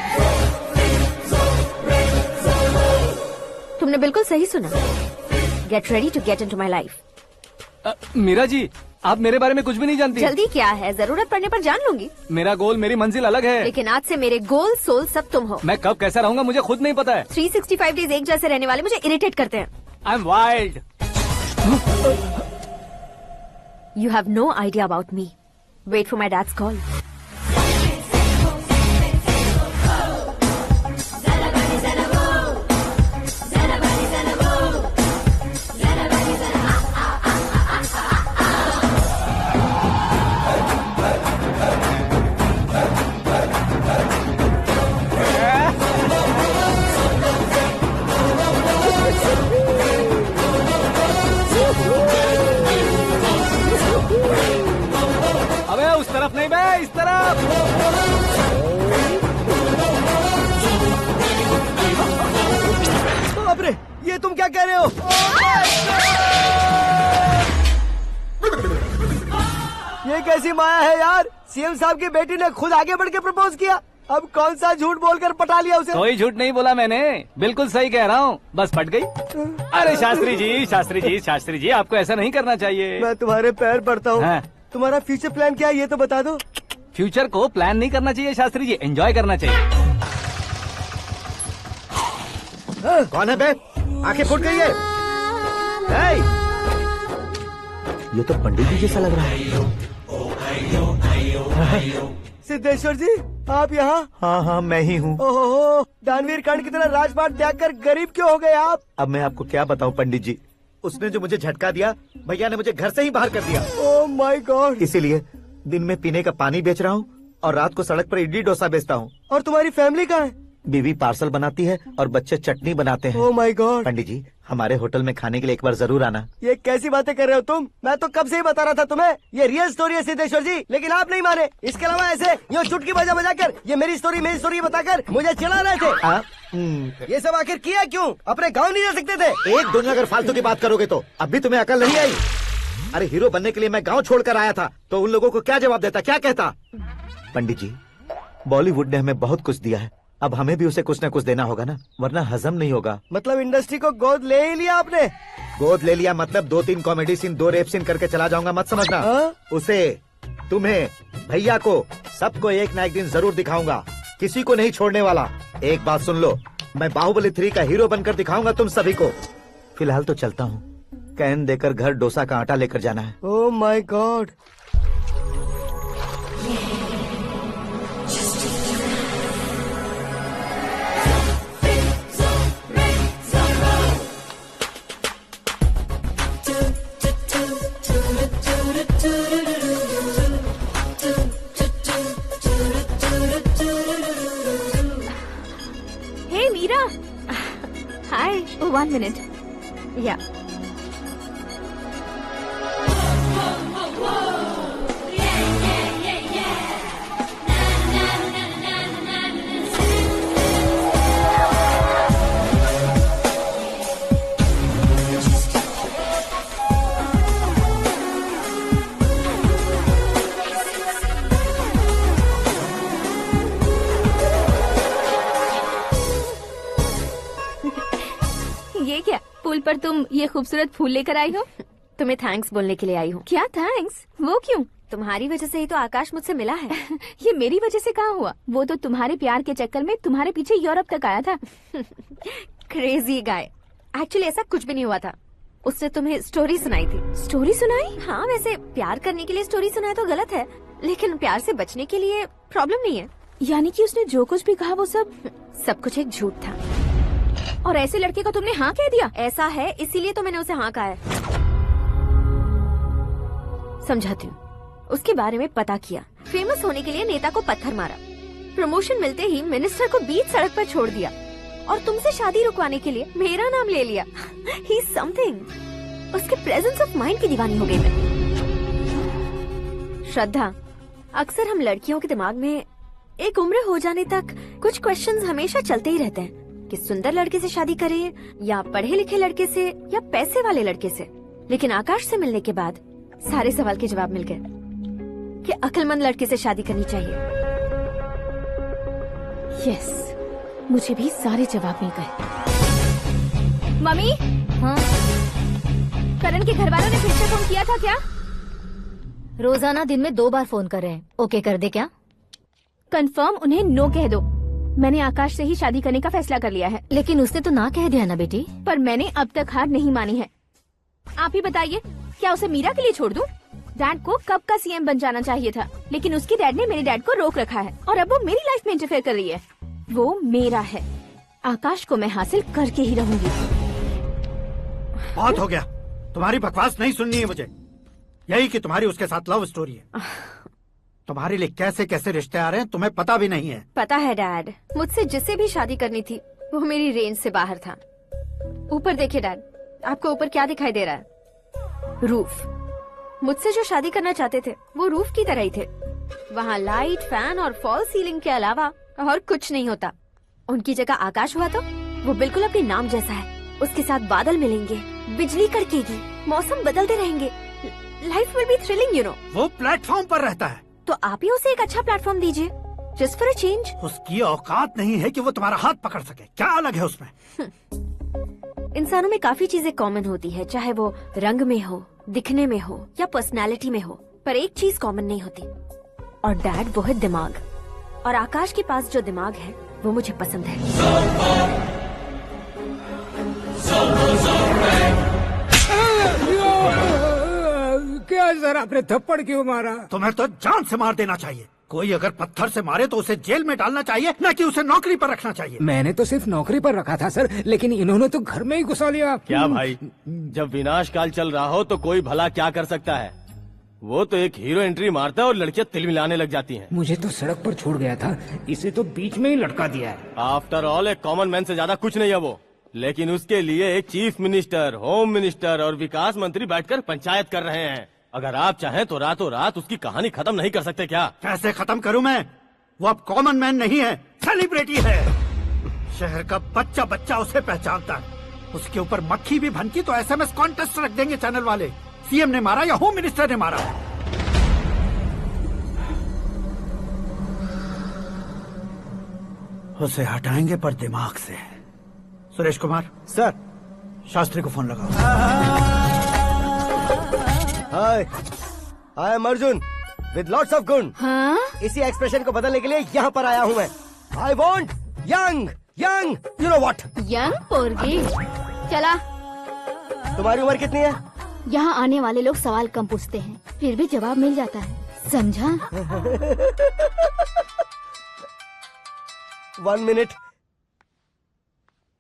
तुमने बिल्कुल सही सुना। Get ready to get into my life. Meera ji, आप मेरे बारे में कुछ भी नहीं जानती। जल्दी क्या है, जरूरत पड़ने पर जान लूंगी। मेरा गोल, मेरी मंजिल अलग है। लेकिन आज से मेरे गोल सोल सब तुम हो। मैं कब कैसा रहूंगा मुझे खुद नहीं पता है। 365 डेज एक जैसे रहने वाले मुझे इरिटेट करते हैं। I am wild. You have no idea about me. Wait for my dad's call. अबे उस तरफ नहीं बे, इस तरफ। बाप रे, ये तुम क्या कह रहे हो? ये कैसी माया है यार? सीएम साहब की बेटी ने खुद आगे बढ़ के प्रपोज किया। अब कौन सा झूठ बोलकर पटा लिया उसे? कोई झूठ नहीं बोला मैंने, बिल्कुल सही कह रहा हूँ, बस पट गई। अरे शास्त्री जी, शास्त्री जी, शास्त्री जी, आपको ऐसा नहीं करना चाहिए। मैं तुम्हारे पैर पड़ता हूँ। हाँ। तुम्हारा फ्यूचर प्लान क्या है ये तो बता दो। फ्यूचर को प्लान नहीं करना चाहिए शास्त्री जी, एंजॉय करना चाहिए। कौन है बे? आंखें फूट गई है। हे! ये तो पंडित जी जैसा लग रहा है। सिद्धेश्वर जी, आप यहाँ? हाँ हाँ, मैं ही हूँ। ओहो, दानवीर कर्ण की तरह राजपाट त्याग कर गरीब क्यों हो गए आप? अब मैं आपको क्या बताऊँ पंडित जी, उसने जो मुझे झटका दिया, भैया ने मुझे घर से ही बाहर कर दिया। Oh my God. इसीलिए दिन में पीने का पानी बेच रहा हूँ और रात को सड़क पर इडली डोसा बेचता हूँ। और तुम्हारी फैमिली कहाँ है? बीवी पार्सल बनाती है और बच्चे चटनी बनाते हैं। Oh my God. पंडित जी, हमारे होटल में खाने के लिए एक बार जरूर आना। ये कैसी बातें कर रहे हो तुम? मैं तो कब से ही बता रहा था तुम्हें, ये रियल स्टोरी है सिद्धेश्वर जी, लेकिन आप नहीं माने। इसके अलावा ऐसे यूँ चुटकी बजा कर ये मेरी स्टोरी बताकर मुझे चिढ़ा रहे थे। ये सब आखिर किया क्यों? अपने गाँव नहीं जा सकते थे? एक दुनिया अगर फालतू की बात करोगे तो अभी तुम्हें अकल नहीं आई। अरे हीरो बनने के लिए मैं गाँव छोड़कर आया था, तो उन लोगों को क्या जवाब देता, क्या कहता? पंडित जी, बॉलीवुड ने हमें बहुत कुछ दिया है, अब हमें भी उसे कुछ न कुछ देना होगा ना, वरना हजम नहीं होगा। मतलब इंडस्ट्री को गोद ले ही लिया आपने? गोद ले लिया मतलब 2-3 कॉमेडी सीन, 2 रेप सीन करके चला जाऊंगा मत समझना। उसे, तुम्हें, भैया को, सबको एक ना एक दिन जरूर दिखाऊंगा, किसी को नहीं छोड़ने वाला। एक बात सुन लो, मैं बाहुबली 3 का हीरो बनकर दिखाऊंगा तुम सभी को। फिलहाल तो चलता हूँ, कैन देकर घर डोसा का आटा लेकर जाना है। Oh my God. Hey Meera. Hi. Oh, 1 minute. Yeah. ये क्या, पुल पर तुम ये खूबसूरत फूल लेकर आई हो? तुम्हें थैंक्स बोलने के लिए आई हूँ। क्या थैंक्स? वो क्यों? तुम्हारी वजह से ही तो आकाश मुझसे मिला है। ये मेरी वजह से कहाँ हुआ? वो तो तुम्हारे प्यार के चक्कर में तुम्हारे पीछे यूरोप तक आया था। Crazy guy. एक्चुअली ऐसा कुछ भी नहीं हुआ था, उसने तुम्हें स्टोरी सुनाई थी। स्टोरी सुनाई? हाँ, वैसे प्यार करने के लिए स्टोरी सुनाए तो गलत है, लेकिन प्यार से बचने के लिए प्रॉब्लम नहीं है। यानी कि उसने जो कुछ भी कहा वो सब कुछ एक झूठ था। और ऐसे लड़के को तुमने हाँ कह दिया? ऐसा है, इसीलिए तो मैंने उसे हाँ कहा है। समझाती हूँ। उसके बारे में पता किया, फेमस होने के लिए नेता को पत्थर मारा, प्रमोशन मिलते ही मिनिस्टर को बीच सड़क पर छोड़ दिया, और तुमसे शादी रुकवाने के लिए मेरा नाम ले लिया। ही समथिंग। उसके प्रेजेंस ऑफ माइंड की दीवानी हो गई मैं। श्रद्धा, अक्सर हम लड़कियों के दिमाग में एक उम्र हो जाने तक कुछ क्वेश्चंस हमेशा चलते ही रहते हैं कि सुंदर लड़के से शादी करें या पढ़े लिखे लड़के से या पैसे वाले लड़के से। लेकिन आकाश से मिलने के बाद सारे सवाल के जवाब मिल गए कि अक्लमंद लड़के से शादी करनी चाहिए। यस, मुझे भी सारे जवाब मिल गए। मम्मी, हाँ? करण के घर वालों ने फिर से फोन किया था क्या? रोजाना दिन में 2 बार फोन कर रहे हैं। ओके कर दे क्या? कंफर्म उन्हें नो कह दो। मैंने आकाश से ही शादी करने का फैसला कर लिया है। लेकिन उसने तो ना कह दिया ना बेटी। पर मैंने अब तक हार नहीं मानी है। आप ही बताइए, क्या उसे मीरा के लिए छोड़ दूं? डैड को कब का सीएम बन जाना चाहिए था, लेकिन उसके डैड ने मेरे डैड को रोक रखा है और अब वो मेरी लाइफ में इंटरफेयर कर रही है। वो मेरा है, आकाश को मैं हासिल करके ही रहूंगी। बहुत हो गया, तुम्हारी बकवास नहीं सुननी है मुझे। यही कि तुम्हारी उसके साथ लव स्टोरी है। तुम्हारे लिए कैसे कैसे रिश्ते आ रहे हैं तुम्हें पता भी नहीं है। पता है डैड, मुझसे जिसे भी शादी करनी थी वो मेरी रेंज से बाहर था। ऊपर देखिए डैड, आपको ऊपर क्या दिखाई दे रहा है? रूफ। मुझसे जो शादी करना चाहते थे वो रूफ की तरह ही थे। वहाँ लाइट, फैन और फॉल सीलिंग के अलावा और कुछ नहीं होता। उनकी जगह आकाश हुआ तो वो बिल्कुल अपने नाम जैसा है। उसके साथ बादल मिलेंगे, बिजली कड़केगी, मौसम बदलते रहेंगे, life will be thrilling you know. वो प्लेटफॉर्म पर रहता है तो आप ही उसे एक अच्छा प्लेटफॉर्म दीजिए, जस्ट फॉर अ चेंज। उसकी औकात नहीं है कि वो तुम्हारा हाथ पकड़ सके। क्या अलग है उसमें? इंसानों में काफी चीजें कॉमन होती है, चाहे वो रंग में हो, दिखने में हो या पर्सनालिटी में हो, पर एक चीज कॉमन नहीं होती, और डैड वो है दिमाग। और आकाश के पास जो दिमाग है वो मुझे पसंद है। क्या सर, आपने थप्पड़ क्यों मारा? तुम्हें तो जान से मार देना चाहिए। कोई अगर पत्थर से मारे तो उसे जेल में डालना चाहिए, न कि उसे नौकरी पर रखना चाहिए। मैंने तो सिर्फ नौकरी पर रखा था सर, लेकिन इन्होंने तो घर में ही घुसा लिया। क्या भाई, जब विनाश काल चल रहा हो तो कोई भला क्या कर सकता है? वो तो एक हीरो एंट्री मारता है और लड़कियां तिल मिलाने लग जाती हैं। मुझे तो सड़क पर छोड़ गया था, इसे तो बीच में ही लटका दिया है। आफ्टर ऑल एक कॉमन मैन से ज्यादा कुछ नहीं है वो, लेकिन उसके लिए एक चीफ मिनिस्टर, होम मिनिस्टर और विकास मंत्री बैठकर पंचायत कर रहे हैं। अगर आप चाहें तो रातों रात उसकी कहानी खत्म नहीं कर सकते क्या? कैसे खत्म करूं मैं? वो अब कॉमन मैन नहीं है, सेलिब्रिटी है। शहर का बच्चा बच्चा उसे पहचानता है। उसके ऊपर मक्खी भी भनकी तो SMS कॉन्टेस्ट रख देंगे चैनल वाले। सीएम ने मारा या होम मिनिस्टर ने मारा। उसे हटाएंगे पर दिमाग से। सुरेश कुमार सर, शास्त्री को फोन लगाओ। Hi, I am Arjun with lots of गुण। हाँ? इसी एक्सप्रेशन को बदलने के लिए यहाँ पर आया हूँ मैं। I want young young, you know what? Young पोरगी। चला। तुम्हारी उम्र कितनी है? यहाँ आने वाले लोग सवाल कम पूछते हैं, फिर भी जवाब मिल जाता है, समझा? 1 मिनट।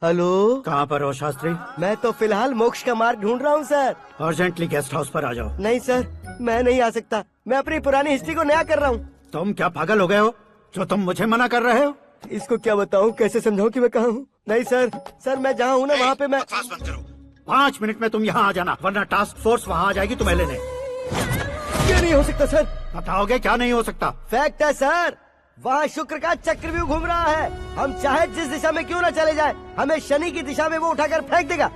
हेलो, कहाँ पर हो शास्त्री? मैं तो फिलहाल मोक्ष का मार्ग ढूंढ रहा हूँ सर। अर्जेंटली गेस्ट हाउस पर आ जाओ। नहीं सर, मैं नहीं आ सकता। मैं अपनी पुरानी हिस्ट्री को नया कर रहा हूँ। तुम क्या पागल हो गए हो जो तुम मुझे मना कर रहे हो? इसको क्या बताऊँ, कैसे समझाऊँ कि मैं कहाँ हूँ? नहीं सर, सर मैं जहाँ हूँ ना वहाँ पे मैं। 5 मिनट में तुम यहाँ आ जाना, वरना टास्क फोर्स वहाँ आ जाएगी तुम्हें लेने। क्या नहीं हो सकता सर? बताओगे क्या नहीं हो सकता? फैक्ट है सर, वहाँ शुक्र का चक्रव्यूह घूम रहा है। हम चाहे जिस दिशा में क्यों न चले जाए, हमें शनि की दिशा में वो उठाकर फेंक देगा।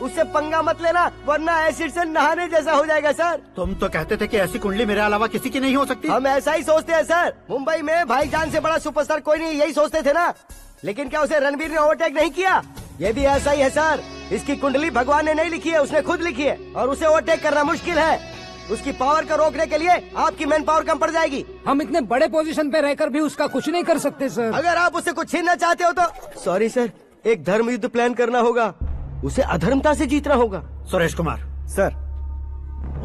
उससे पंगा मत लेना, वरना एसिड से नहाने जैसा हो जाएगा सर। तुम तो कहते थे कि ऐसी कुंडली मेरे अलावा किसी की नहीं हो सकती। हम ऐसा ही सोचते हैं सर। मुंबई में भाईजान से बड़ा सुपरस्टार कोई नहीं, यही सोचते थे ना। लेकिन क्या उसे रणवीर ने ओवरटेक नहीं किया? ये भी ऐसा ही है सर। इसकी कुंडली भगवान ने नहीं लिखी है, उसने खुद लिखी है, और उसे ओवरटेक करना मुश्किल है। उसकी पावर को रोकने के लिए आपकी मैन पावर कम पड़ जाएगी। हम इतने बड़े पोजीशन पे रहकर भी उसका कुछ नहीं कर सकते सर। अगर आप उससे कुछ छीनना चाहते हो तो सॉरी सर, एक धर्म युद्ध प्लान करना होगा। उसे अधर्मता से जीतना होगा। सुरेश कुमार सर,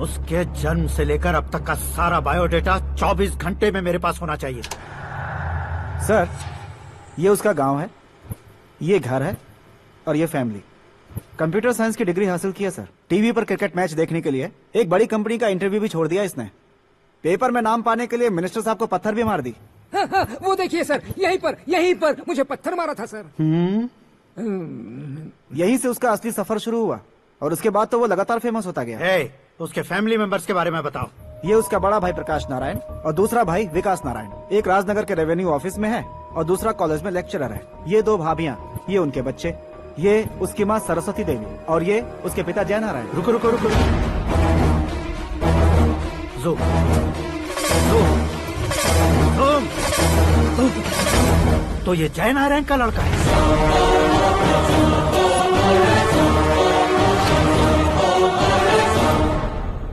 उसके जन्म से लेकर अब तक का सारा बायोडेटा 24 घंटे में मेरे पास होना चाहिए। सर, ये उसका गांव है, ये घर है और ये फैमिली। कंप्यूटर साइंस की डिग्री हासिल किया सर। टीवी पर क्रिकेट मैच देखने के लिए एक बड़ी कंपनी का इंटरव्यू भी छोड़ दिया इसने। पेपर में नाम पाने के लिए मिनिस्टर साहब को पत्थर भी मार दी। वो देखिए सर, यहीं पर मुझे पत्थर मारा था सर। यहीं से उसका असली सफर शुरू हुआ। और उसके बाद तो वो लगातार फेमस होता गया। उसके फैमिली मेंबर्स के बारे में बताओ। ये उसका बड़ा भाई प्रकाश नारायण और दूसरा भाई विकास नारायण। एक राजनगर के रेवेन्यू ऑफिस में है और दूसरा कॉलेज में लेक्चरर है। ये 2 भाभियाँ, ये उनके बच्चे, ये उसकी माँ सरस्वती देवी और ये उसके पिता जय नारायण। रुको रुको रुको, तो ये जय नारायण का लड़का है।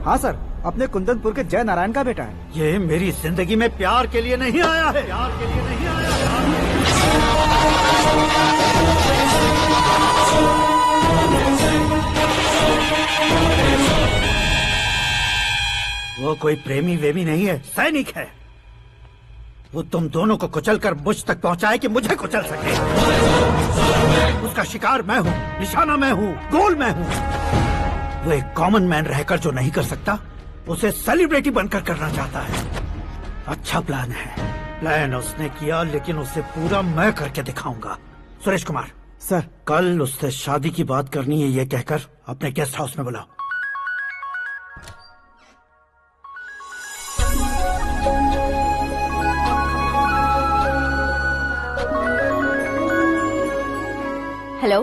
हाँ सर, अपने कुंदनपुर के जय नारायण का बेटा है। ये मेरी जिंदगी में प्यार के लिए नहीं आया है, प्यार के लिए नहीं आया वो कोई प्रेमी वेमी नहीं है, सैनिक है। वो तुम दोनों को कुचल कर मुझ तक पहुंचाए कि मुझे कुचल सके। उसका शिकार मैं हूँ, निशाना मैं हूँ, गोल मैं हूँ। वो एक कॉमन मैन रहकर जो नहीं कर सकता, उसे सेलिब्रिटी बनकर करना चाहता है। अच्छा प्लान है, प्लान उसने किया, लेकिन उसे पूरा मैं करके दिखाऊंगा। सुरेश कुमार सर, कल उससे शादी की बात करनी है, ये कहकर अपने गेस्ट हाउस में बुलाओ। हेलो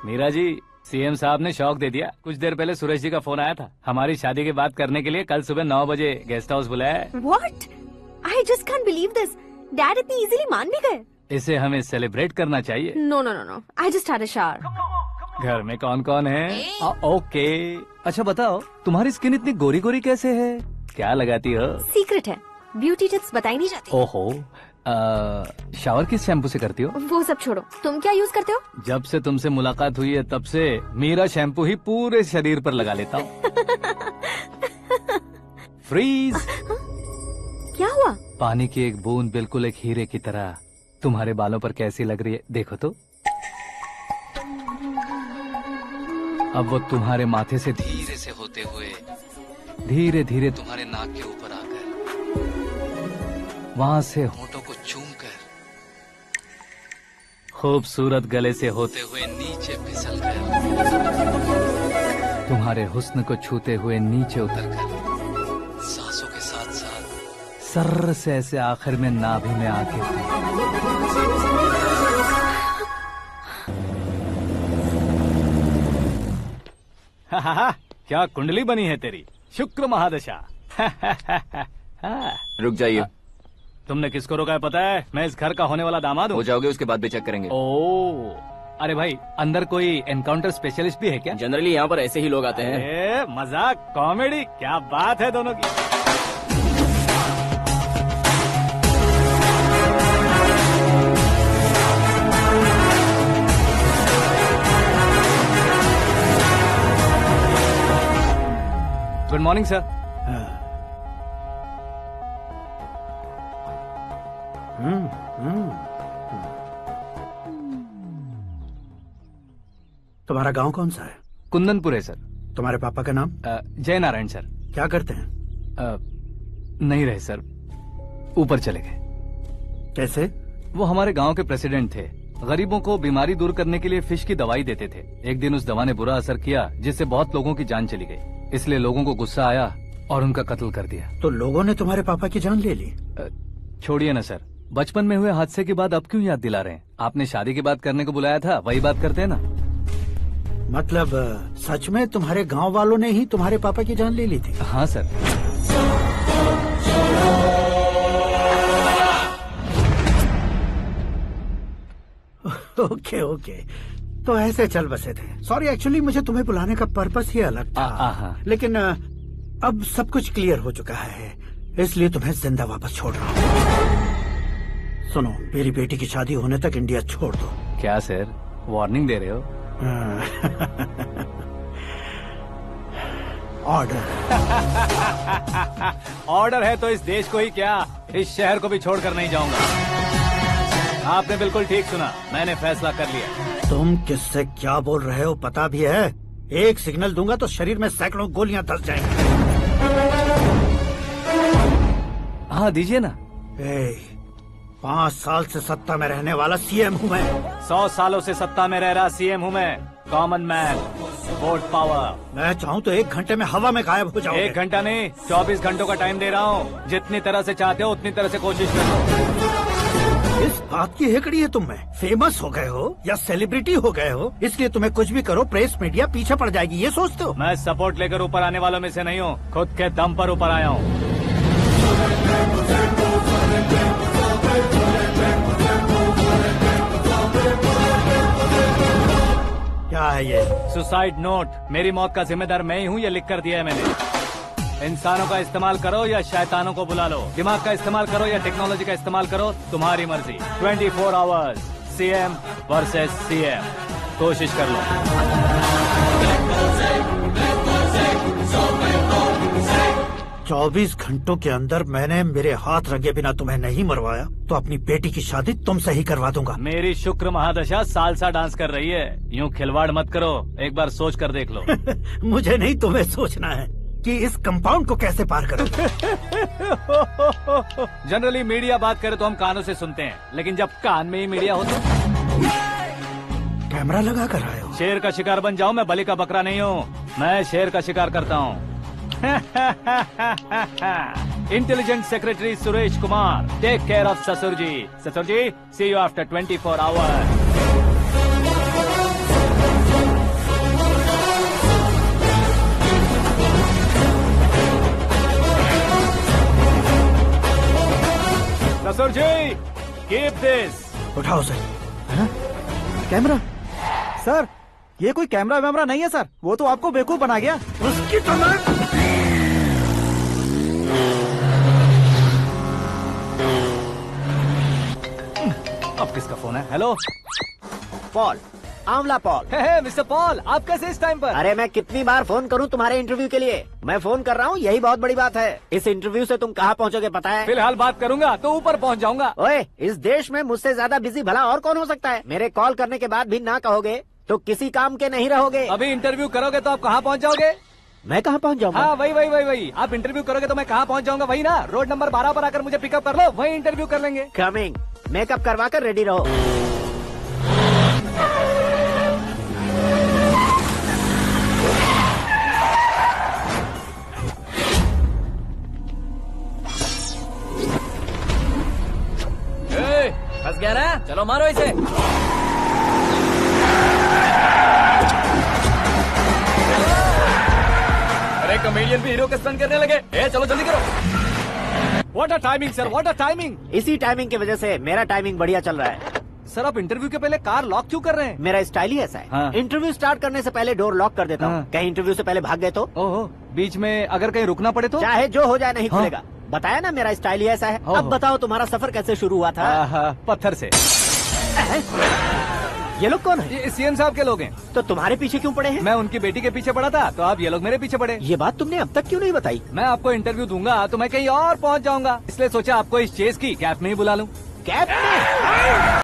मीरा जी, सीएम साहब ने शौक दे दिया। कुछ देर पहले सुरेश जी का फोन आया था, हमारी शादी की बात करने के लिए कल सुबह 9 बजे गेस्ट हाउस बुलाया। What? I just can't believe this. Dad इतनी इजीली मान भी गए। इसे हमें सेलिब्रेट करना चाहिए। No no no no. I just had a shower. घर में कौन कौन है? ओके। अच्छा बताओ, तुम्हारी स्किन इतनी गोरी गोरी कैसे है? क्या लगाती हो? सीक्रेट है, ब्यूटी टिप्स बताई नहीं जाती। ओहो, शावर किस शैम्पू से करती हो? वो सब छोड़ो, तुम क्या यूज करते हो? जब से तुमसे मुलाकात हुई है तब से मेरा शैम्पू ही पूरे शरीर पर लगा लेता हूँ। फ्रीज। क्या हुआ? पानी की एक बूंद बिल्कुल एक हीरे की तरह तुम्हारे बालों पर कैसी लग रही है, देखो तो। अब वो तुम्हारे माथे से धीरे से होते हुए धीरे धीरे तुम्हारे नाक के ऊपर आकर वहां से होठों को चूमकर खूबसूरत गले से होते हुए नीचे फिसलकर तुम्हारे हुस्न को छूते हुए नीचे उतरकर सांसों के साथ साथ सर्र से ऐसे आखिर में नाभि में आके क्या कुंडली बनी है तेरी, शुक्र महादशा। रुक जाइए। तुमने किसको रोका है पता है? मैं इस घर का होने वाला दामाद हूँ। हो जाओगे उसके बाद भी चेक करेंगे। ओ, अरे भाई, अंदर कोई एनकाउंटर स्पेशलिस्ट भी है क्या? जनरली यहाँ पर ऐसे ही लोग आते हैं। मजाक, कॉमेडी, क्या बात है दोनों की। Good morning sir. तुम्हारा गांव कौन सा है? कुंदनपुर है सर। तुम्हारे पापा का नाम? जय नारायण सर। क्या करते हैं? नहीं रहे सर, ऊपर चले गए। कैसे? वो हमारे गांव के प्रेसिडेंट थे। गरीबों को बीमारी दूर करने के लिए फिश की दवाई देते थे। एक दिन उस दवा ने बुरा असर किया, जिससे बहुत लोगों की जान चली गई। इसलिए लोगों को गुस्सा आया और उनका कत्ल कर दिया। तो लोगों ने तुम्हारे पापा की जान ले ली? छोड़िए ना सर, बचपन में हुए हादसे के बाद अब क्यों याद दिला रहे हैं? आपने शादी की बात करने को बुलाया था, वही बात करते हैं ना। मतलब सच में तुम्हारे गांव वालों ने ही तुम्हारे पापा की जान ले ली थी? हाँ सर। ओके ओके, तो ऐसे चल बसे थे। सॉरी, एक्चुअली मुझे तुम्हें बुलाने का पर्पस ही अलग था। लेकिन अब सब कुछ क्लियर हो चुका है, इसलिए तुम्हें जिंदा वापस छोड़ रहा हूँ। सुनो, मेरी बेटी की शादी होने तक इंडिया छोड़ दो। क्या सर, वार्निंग दे रहे हो? ऑर्डर। ऑर्डर है तो इस देश को ही क्या, इस शहर को भी छोड़कर नहीं जाऊंगा। आपने बिल्कुल ठीक सुना, मैंने फैसला कर लिया। तुम किससे क्या बोल रहे हो पता भी है? एक सिग्नल दूंगा तो शरीर में सैकड़ों गोलियां धस जाएंगी। हाँ दीजिए ना। 5 साल से सत्ता में रहने वाला सीएम हूँ मैं। 100 सालों से सत्ता में रह रहा सीएम हूँ मैं, कॉमन मैन। Support power. मैं चाहूँ तो 1 घंटे में हवा में गायब हो जाओगे। 1 घंटा नहीं, 24 घंटों का टाइम दे रहा हूँ। जितनी तरह से चाहते हो उतनी तरह से कोशिश करो। इस बात की हेकड़ी है तुम में। फेमस हो गए हो या सेलिब्रिटी हो गए हो, इसलिए तुम्हें कुछ भी करो प्रेस मीडिया पीछे पड़ जाएगी, ये सोचते हो? मैं सपोर्ट लेकर ऊपर आने वालों में से नहीं हूँ, खुद के दम पर ऊपर आया हूँ। क्या है ये? Suicide note. मेरी मौत का जिम्मेदार मैं ही हूँ, ये लिख कर दिया है मैंने। इंसानों का इस्तेमाल करो या शैतानों को बुला लो, दिमाग का इस्तेमाल करो या टेक्नोलॉजी का इस्तेमाल करो, तुम्हारी मर्जी। 24 आवर्स सीएम वर्सेस सीएम, कोशिश कर लो। 24 घंटों के अंदर मैंने मेरे हाथ रंगे बिना तुम्हें नहीं मरवाया तो अपनी बेटी की शादी तुमसे ही करवा दूंगा। मेरी शुक्र महादशा सालसा डांस कर रही है, यूँ खिलवाड़ मत करो, एक बार सोच कर देख लो। मुझे नहीं, तुम्हें सोचना है कि इस कंपाउंड को कैसे पार करो। जनरली मीडिया बात करे तो हम कानों से सुनते हैं, लेकिन जब कान में ही मीडिया हो तो कैमरा लगा कर आए हो। शेर का शिकार बन जाऊं, मैं बलि का बकरा नहीं हूँ, मैं शेर का शिकार करता हूँ। Intelligent secretary Suresh Kumar, take care of ससुर जी। ससुर जी, सी यू आफ्टर 24 आवर्स। ससुर जी, कीप दिस। उठाओ सर। कैमरा? सर, ये कोई कैमरा वैमरा नहीं है सर, वो तो आपको बेवकूफ बना गया। उसकी तो मैं... अब किसका फोन है? हेलो पॉल, आंवला पॉल। मिस्टर पॉल, आप कैसे इस टाइम पर? अरे मैं कितनी बार फोन करूं तुम्हारे इंटरव्यू के लिए? मैं फोन कर रहा हूं, यही बहुत बड़ी बात है। इस इंटरव्यू से तुम कहां पहुंचोगे पता है? फिलहाल बात करूंगा तो ऊपर पहुंच जाऊंगा। ओए, इस देश में मुझसे ज्यादा बिजी भला और कौन हो सकता है? मेरे कॉल करने के बाद भी ना कहोगे तो किसी काम के नहीं रहोगे। अभी इंटरव्यू करोगे तो आप कहाँ पहुँच जाओगे? मैं कहाँ पहुँच जाऊंगा? हाँ, वही। आप इंटरव्यू करोगे तो मैं कहाँ पहुँच जाऊंगा? वही ना, रोड नंबर 12 पर आकर मुझे पिकअप कर लो, वही इंटरव्यू कर लेंगे। कमिंग। मेकअप करवा कर रेडी रहो। फंस गया ना, चलो मारो इसे। अरे कॉमेडियन भी हीरो के स्टंट करने लगे। चलो जल्दी करो। What a timing sir, what a timing. इसी टाइमिंग की वजह से मेरा टाइमिंग बढ़िया चल रहा है। सर, आप इंटरव्यू के पहले कार लॉक क्यों कर रहे हैं? मेरा स्टाइल ही ऐसा है। हाँ। इंटरव्यू स्टार्ट करने से पहले डोर लॉक कर देता हूँ। कहीं इंटरव्यू से पहले भाग गए तो? ओहो, बीच में अगर कहीं रुकना पड़े तो? चाहे जो हो जाए नहीं खुलेगा। बताया ना, मेरा स्टाइल ही ऐसा है। अब बताओ तुम्हारा सफर कैसे शुरू हुआ था? पत्थर से। ये लोग कौन है? ये सीएम साहब के लोग हैं। तो तुम्हारे पीछे क्यों पड़े हैं? मैं उनकी बेटी के पीछे पड़ा था, तो आप ये लोग मेरे पीछे पड़े। ये बात तुमने अब तक क्यों नहीं बताई? मैं आपको इंटरव्यू दूंगा तो मैं कहीं और पहुंच जाऊंगा, इसलिए सोचा आपको इस चेस की कैब में ही बुला लूं। कैब में?